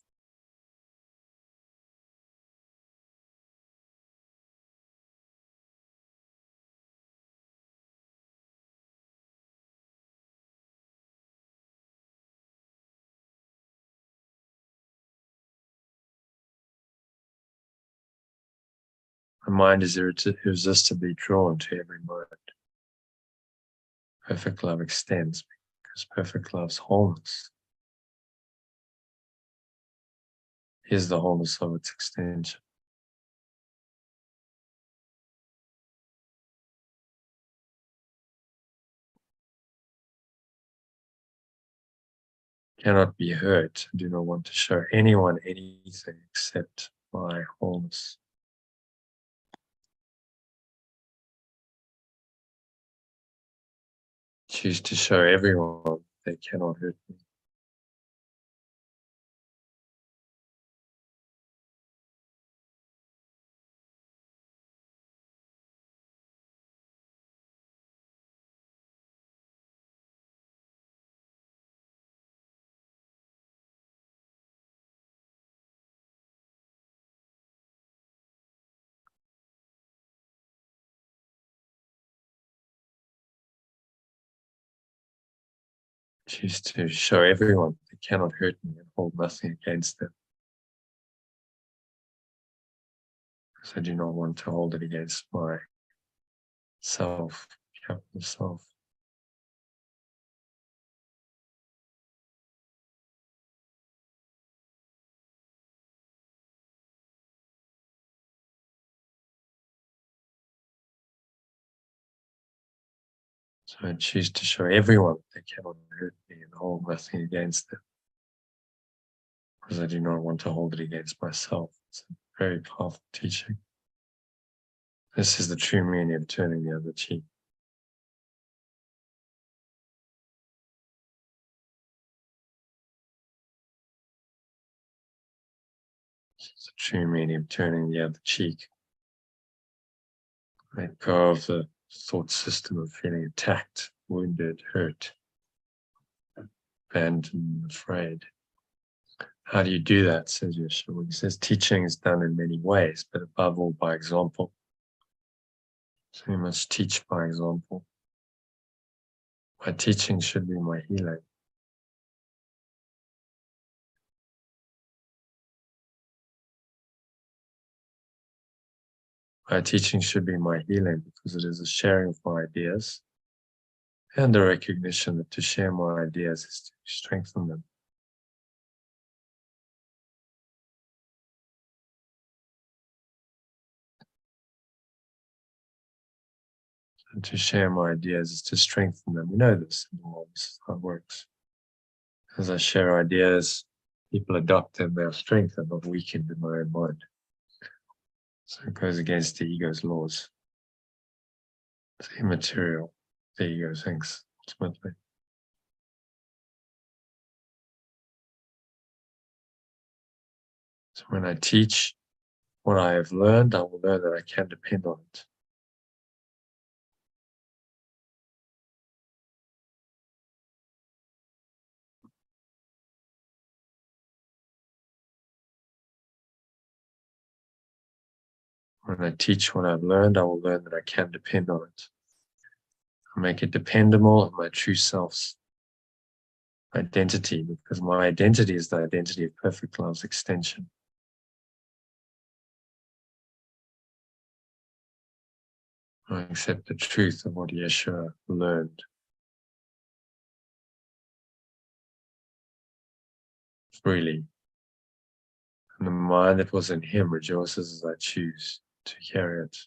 Speaker 1: My mind is irresistibly drawn to every mind. Perfect love extends because perfect love's wholeness is the wholeness of its extension. Cannot be hurt. I do not want to show anyone anything except my wholeness. Choose to show everyone they cannot hurt me. Choose to show everyone they cannot hurt me and hold nothing against them. Because I do not want to hold it against my self, capital self. So I choose to show everyone that they cannot hurt me and hold nothing against them, because I do not want to hold it against myself. It's a very powerful teaching. This is the true meaning of turning the other cheek. This is the true meaning of turning the other cheek. Let go of the thought system of feeling attacked, wounded, hurt, abandoned, afraid. How do you do that, says Yeshua? He says teaching is done in many ways, but above all by example. So you must teach by example. My teaching should be my healing. My teaching should be my healing because it is a sharing of my ideas and the recognition that to share my ideas is to strengthen them. And to share my ideas is to strengthen them. We know this in the world. This is how it works. As I share ideas, people adopt them, they are strengthened, not weakened in my own mind. So it goes against the ego's laws. It's immaterial, the ego thinks, ultimately. So when I teach what I have learned, I will know that I can depend on it. When I teach what I've learned, I will learn that I can depend on it. I make it dependable on my true self's identity, because my identity is the identity of perfect love's extension. I accept the truth of what Yeshua learned. Freely. And the mind that was in him rejoices as I choose to carry it.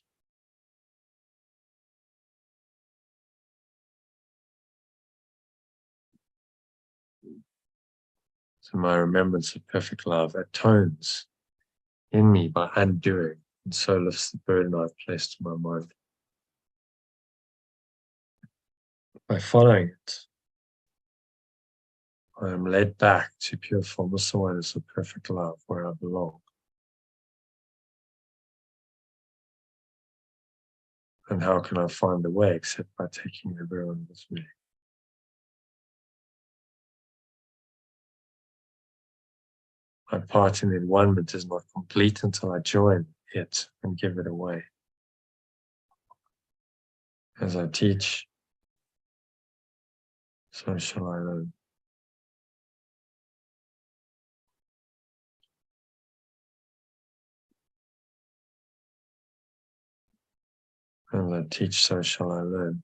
Speaker 1: So my remembrance of perfect love atones in me by undoing, and so lifts the burden I've placed in my mind. By following it, I am led back to pure formless awareness of perfect love where I belong. And how can I find the way except by taking everyone with me? My part in the environment is not complete until I join it and give it away. As I teach, so shall I learn. As I teach, so shall I learn.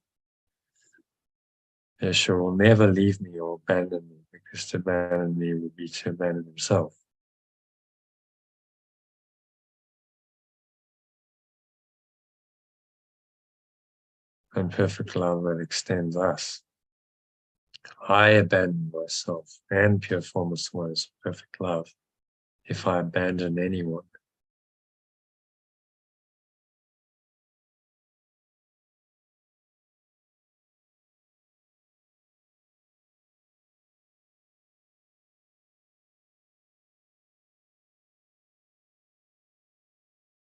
Speaker 1: Yeshua will never leave me or abandon me, because to abandon me would be to abandon himself. And perfect love that extends us. I abandon myself and pure formless awareness of perfect love if I abandon anyone.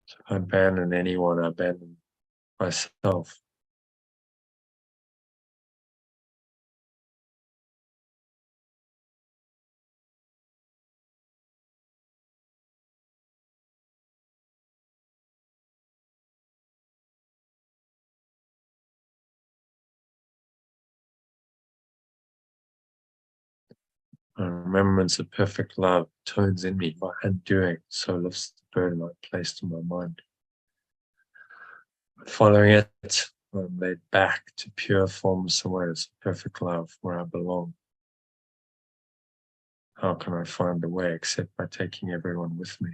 Speaker 1: So if I abandon anyone, I abandon myself. My remembrance of perfect love tones in me by undoing, so lifts the burden I placed in my mind. Following it, I'm led back to pure formless awareness of perfect love where I belong. How can I find the way except by taking everyone with me?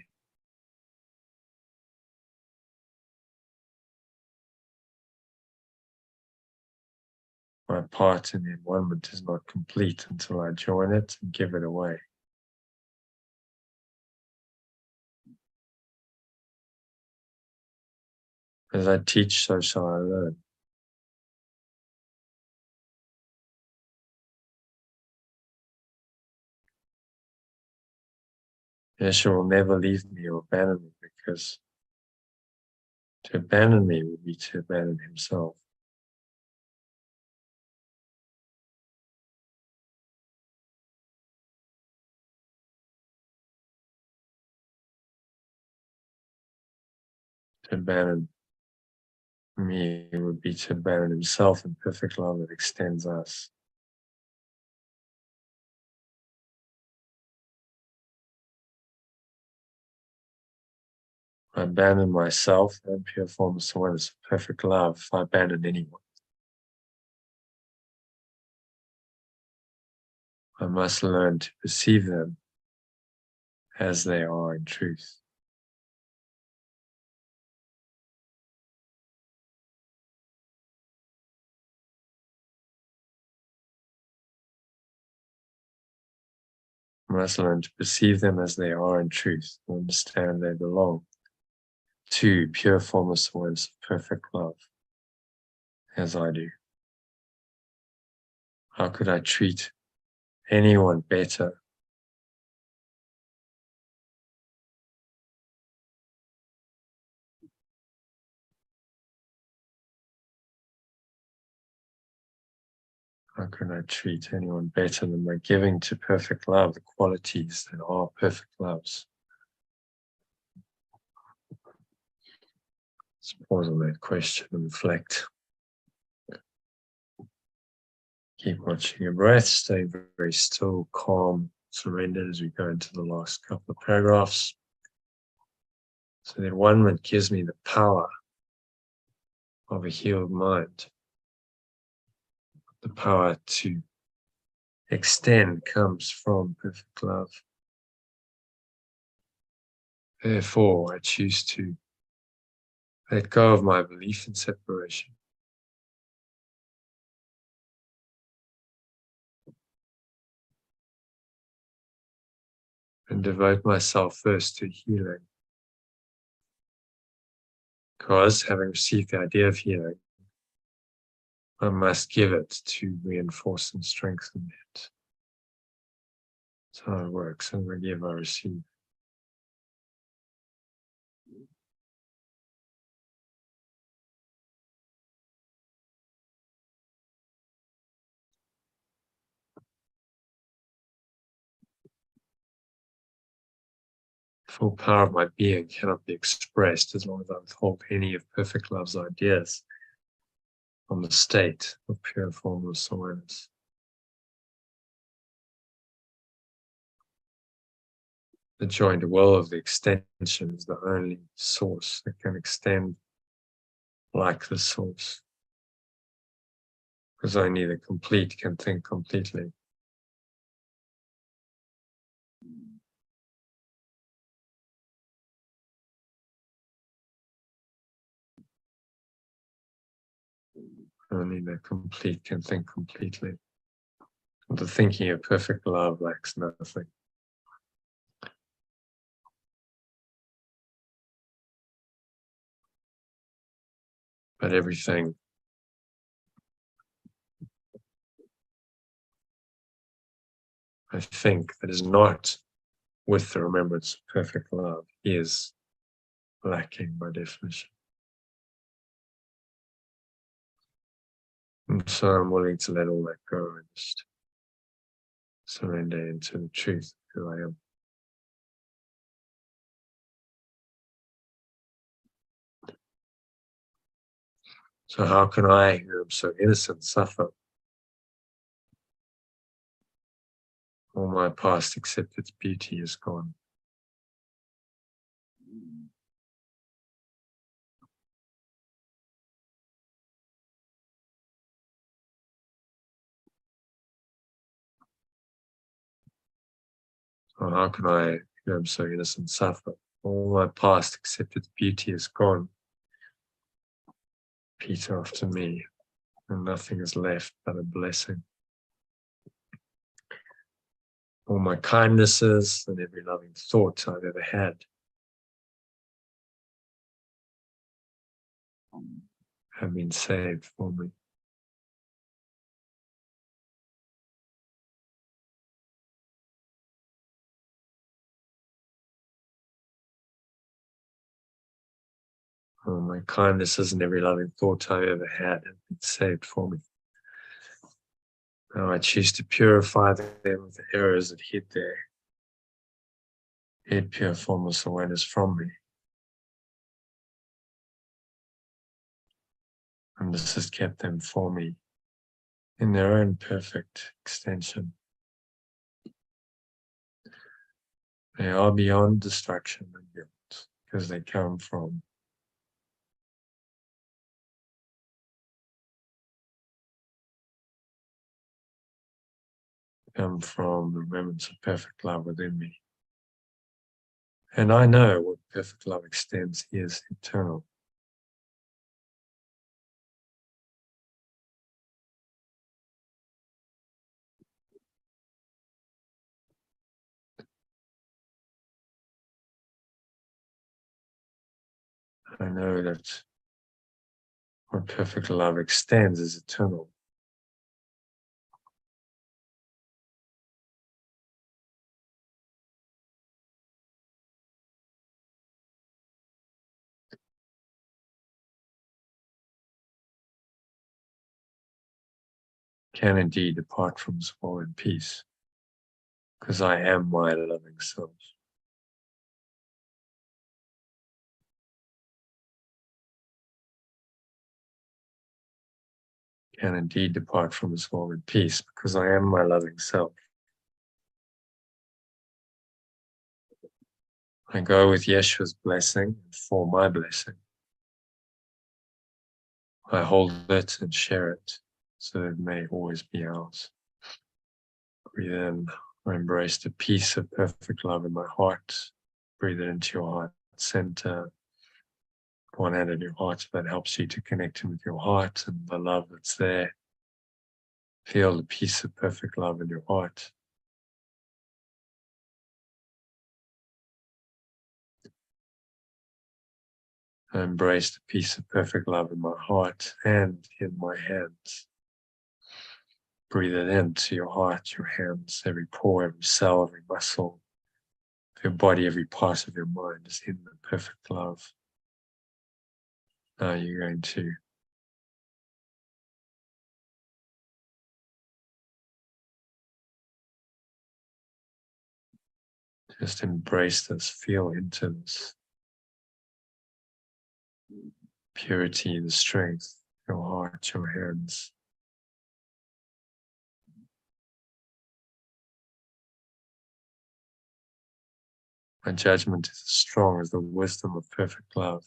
Speaker 1: My part in the environment is not complete until I join it and give it away. As I teach, so shall I learn. Yeshua will never leave me or abandon me, because to abandon me would be to abandon himself. To abandon me would be to abandon himself in perfect love that extends us. I abandon myself and pure formless awareness of perfect love if I abandon anyone. I must learn to perceive them as they are in truth. I must learn to perceive them as they are in truth, and understand they belong to pure formless awareness of perfect love, as I do. How could I treat anyone better? How can I treat anyone better than by giving to perfect love the qualities that are perfect loves? Let's pause on that question and reflect. Keep watching your breath, stay very still, calm, surrendered as we go into the last couple of paragraphs. So that one gives me the power of a healed mind. The power to extend comes from perfect love. Therefore, I choose to let go of my belief in separation. And devote myself first to healing. Because having received the idea of healing, I must give it to reinforce and strengthen it. That's how it works. And I give, I receive. The full power of my being cannot be expressed as long as I withhold any of perfect love's ideas from the state of pure formless awareness. The joined will of the extension is the only source that can extend like the source. Because only the complete can think completely. Only the complete can think completely. The thinking of perfect love lacks nothing. But everything I think that is not with the remembrance of perfect love is lacking by definition. And so I'm willing to let all that go and just surrender into the truth of who I am. So how can I, who am so innocent, suffer? All my past accepted beauty is gone. So how can I, who am so innocent, suffer? All my past accepted beauty is gone. Repeat after me. And nothing is left but a blessing. All my kindnesses and every loving thought I've ever had have been saved for me. All my kindnesses and every loving thought I've ever had have been saved for me. Now I choose to purify them with the errors that hid there. Hid pure formless awareness from me. And this has kept them for me in their own perfect extension. They are beyond destruction and guilt because they come from the remembrance of perfect love within me. And I know what perfect love extends is eternal. I know that what perfect love extends is eternal. Can indeed depart from this world in peace, because I am my loving self. Can indeed depart from this world in peace, because I am my loving self. I go with Yeshua's blessing for my blessing. I hold it and share it, so that it may always be ours. Breathe in. I embrace the peace of perfect love in my heart. Breathe it into your heart center. One hand in your heart that helps you to connect with your heart and the love that's there. Feel the peace of perfect love in your heart. I embrace the peace of perfect love in my heart and in my hands. Breathe it into your heart, your hands, every pore, every cell, every muscle, your body, every part of your mind is in the perfect love. Now you're going to just embrace this, feel into this purity, the strength, your heart, your hands. My judgment is as strong as the wisdom of perfect love.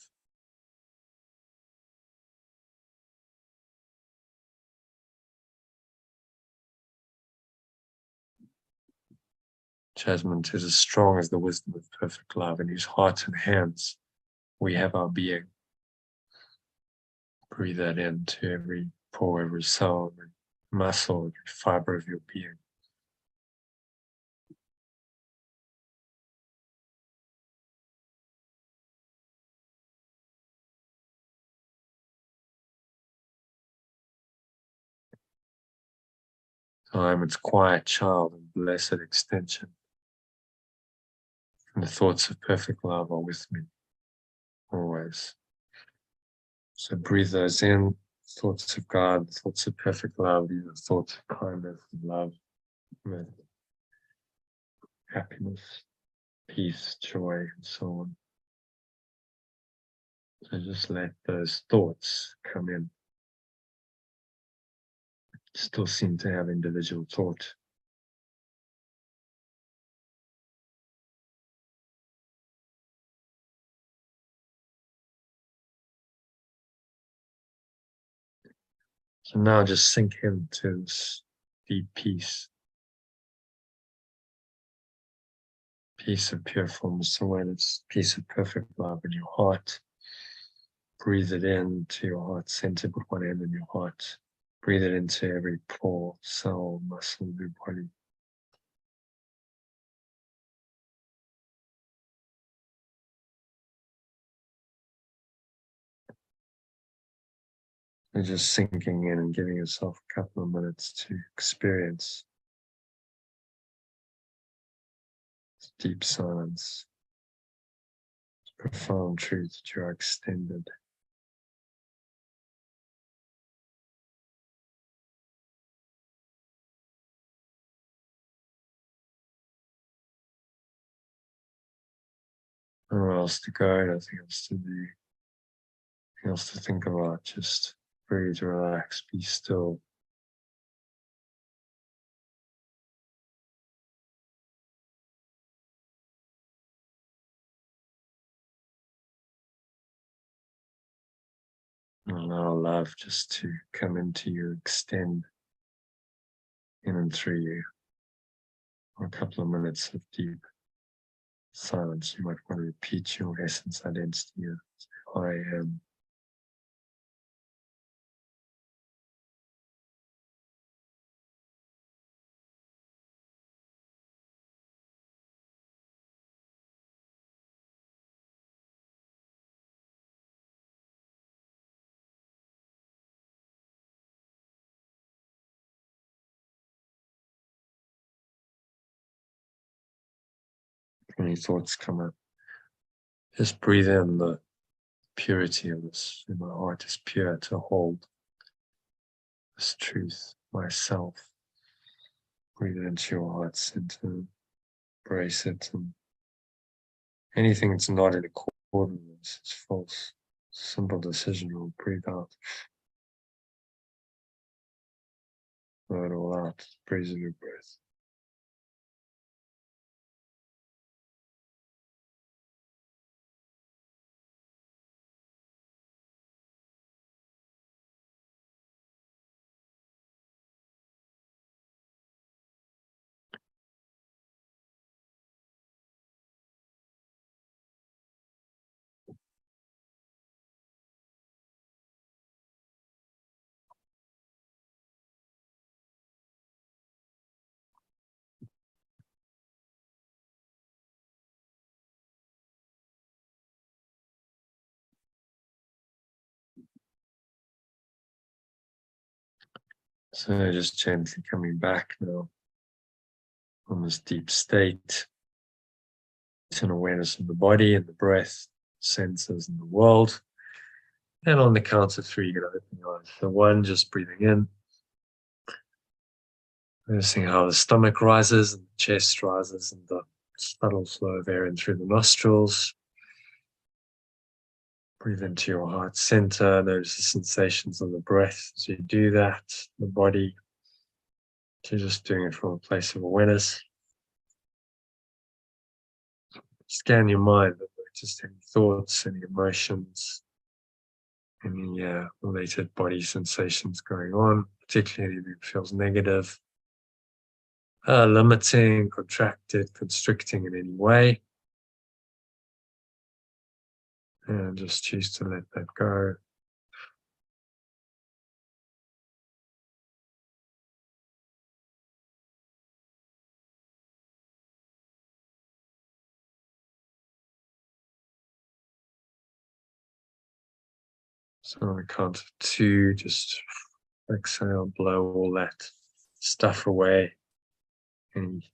Speaker 1: Judgment is as strong as the wisdom of perfect love, in whose heart and hands we have our being. Breathe that into every pore, every cell, every muscle, every fiber of your being. I am its quiet child and blessed extension. And the thoughts of perfect love are with me, always. So breathe those in, thoughts of God, thoughts of perfect love, these are thoughts of kindness and love, and happiness, peace, joy, and so on. So just let those thoughts come in. Still seem to have individual thought. So now just sink into this deep peace. Peace of pure formless awareness, peace of perfect love in your heart. Breathe it in to your heart center, put one hand in your heart. Breathe it into every pore, cell, muscle of your body. And just sinking in and giving yourself a couple of minutes to experience this deep silence, this profound truth that you are extended. Nowhere else to go, nothing else to do, nothing else to think about, just breathe, relax, be still. And allow love just to come into you, extend in and through you. For a couple of minutes of deep silence, you might want to repeat your essence identity. I am. Any thoughts come up, just breathe in the purity of this. My heart is pure to hold this truth, myself. Breathe it into your heart center, embrace it, and anything that's not in accord with this is false. Simple decision, you'll breathe out. Throw it all out, breathe in your breath. So just gently coming back now from this deep state. It's an awareness of the body and the breath, senses and the world. And on the count of 3, you're going to open your eyes. So 1, just breathing in. Noticing how the stomach rises and the chest rises and the subtle flow of air in through the nostrils. Breathe into your heart center. Notice the sensations of the breath as you do that, the body. So you're just doing it from a place of awareness. Scan your mind, just any thoughts, any emotions, any related body sensations going on, particularly anything that feels negative, limiting, contracted, constricting in any way. And just choose to let that go. So on the count of 2, just exhale, blow all that stuff away, any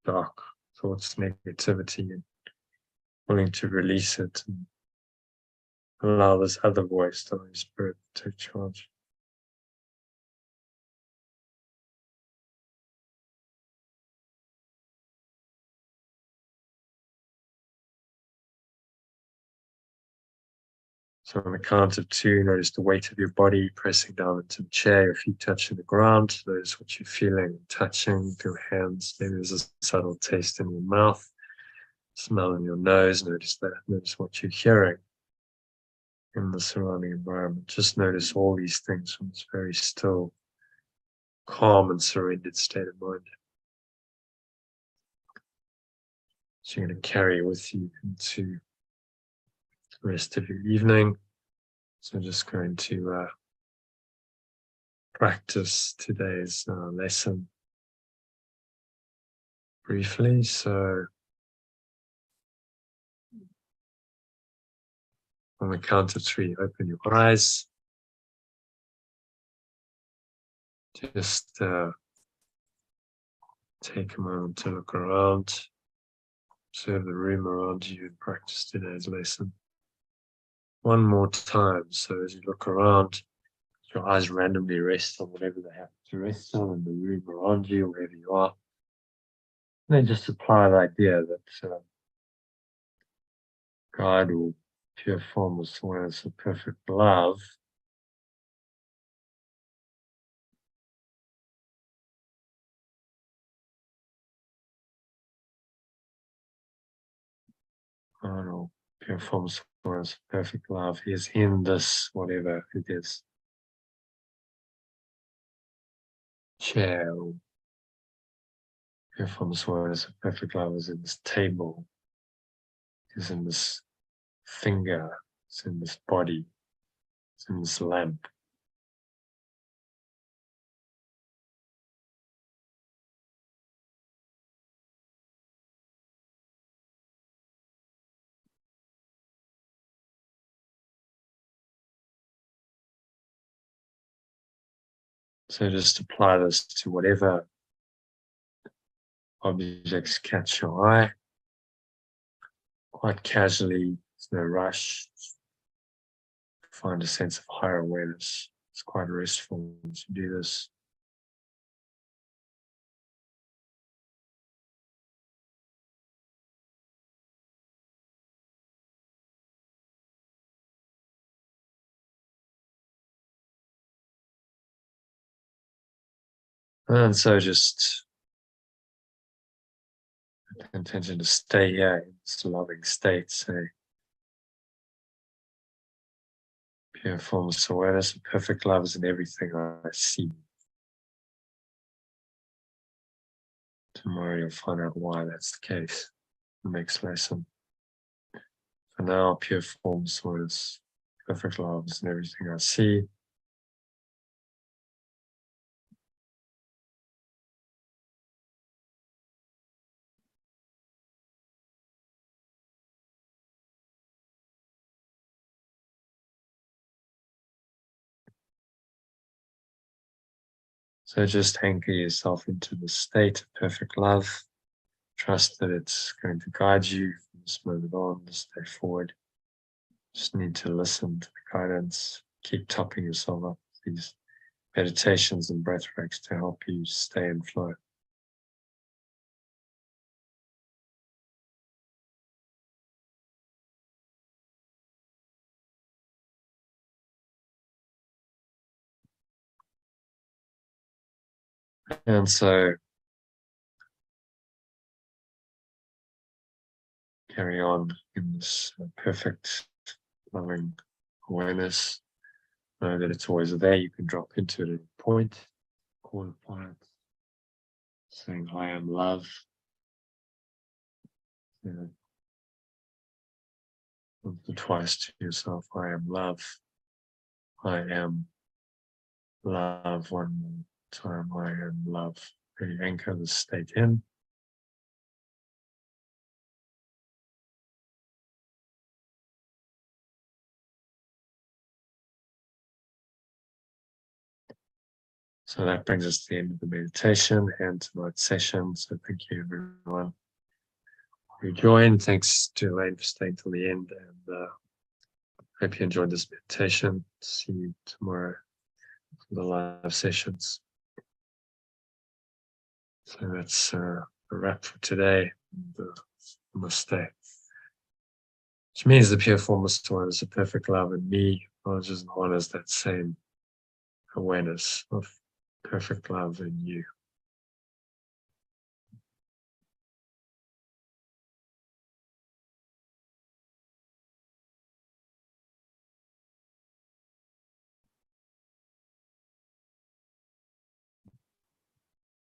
Speaker 1: dark thoughts, negativity, and willing to release it and allow this other voice, the Holy Spirit, to take charge. So on the count of 2, notice the weight of your body pressing down into the chair, your feet touching the ground. Notice what you're feeling, touching with your hands. Maybe there's a subtle taste in your mouth, smell in your nose. Notice that. Notice what you're hearing in the surrounding environment. Just notice all these things from this very still, calm and surrendered state of mind. So you're going to carry with you into the rest of your evening. So I'm just going to practice today's lesson briefly. So on the count of 3, open your eyes. Just take a moment to look around, observe the room around you, and practice today's lesson one more time. So as you look around, your eyes randomly rest on whatever they happen to rest on in the room around you, wherever you are. And then just apply the idea that God or pure formless awareness of perfect love or pure formless awareness of perfect love is in this, whatever it is. Chair, or pure formless awareness of perfect love is in this table, is in this finger, it's in this body, it's in this lamp. So just apply this to whatever objects catch your eye, quite casually, there's no rush. Find a sense of higher awareness. It's quite restful to do this. And so just intention to stay here in this loving state, say, pure formless awareness, perfect love is in everything I see. Tomorrow you'll find out why that's the case. The next lesson. For now, pure formless awareness, perfect love is in everything I see. So just anchor yourself into the state of perfect love. Trust that it's going to guide you from this moment on, this day forward. Just need to listen to the guidance. Keep topping yourself up with these meditations and breath breaks to help you stay in flow. And so carry on in this perfect loving awareness. Know that it's always there. You can drop into it at any point. Call upon it. Saying, I am love. Once or twice to yourself, I am love. I am love. One more time, I am love. Really anchor the state in. So that brings us to the end of the meditation and tonight's session. So thank you everyone who joined. Thanks to Elaine for staying till the end, and hope you enjoyed this meditation. See you tomorrow for the live sessions. So that's a wrap for today. Namaste. Which means the pure formless one is a perfect love in me, honors and honors that same awareness of perfect love in you.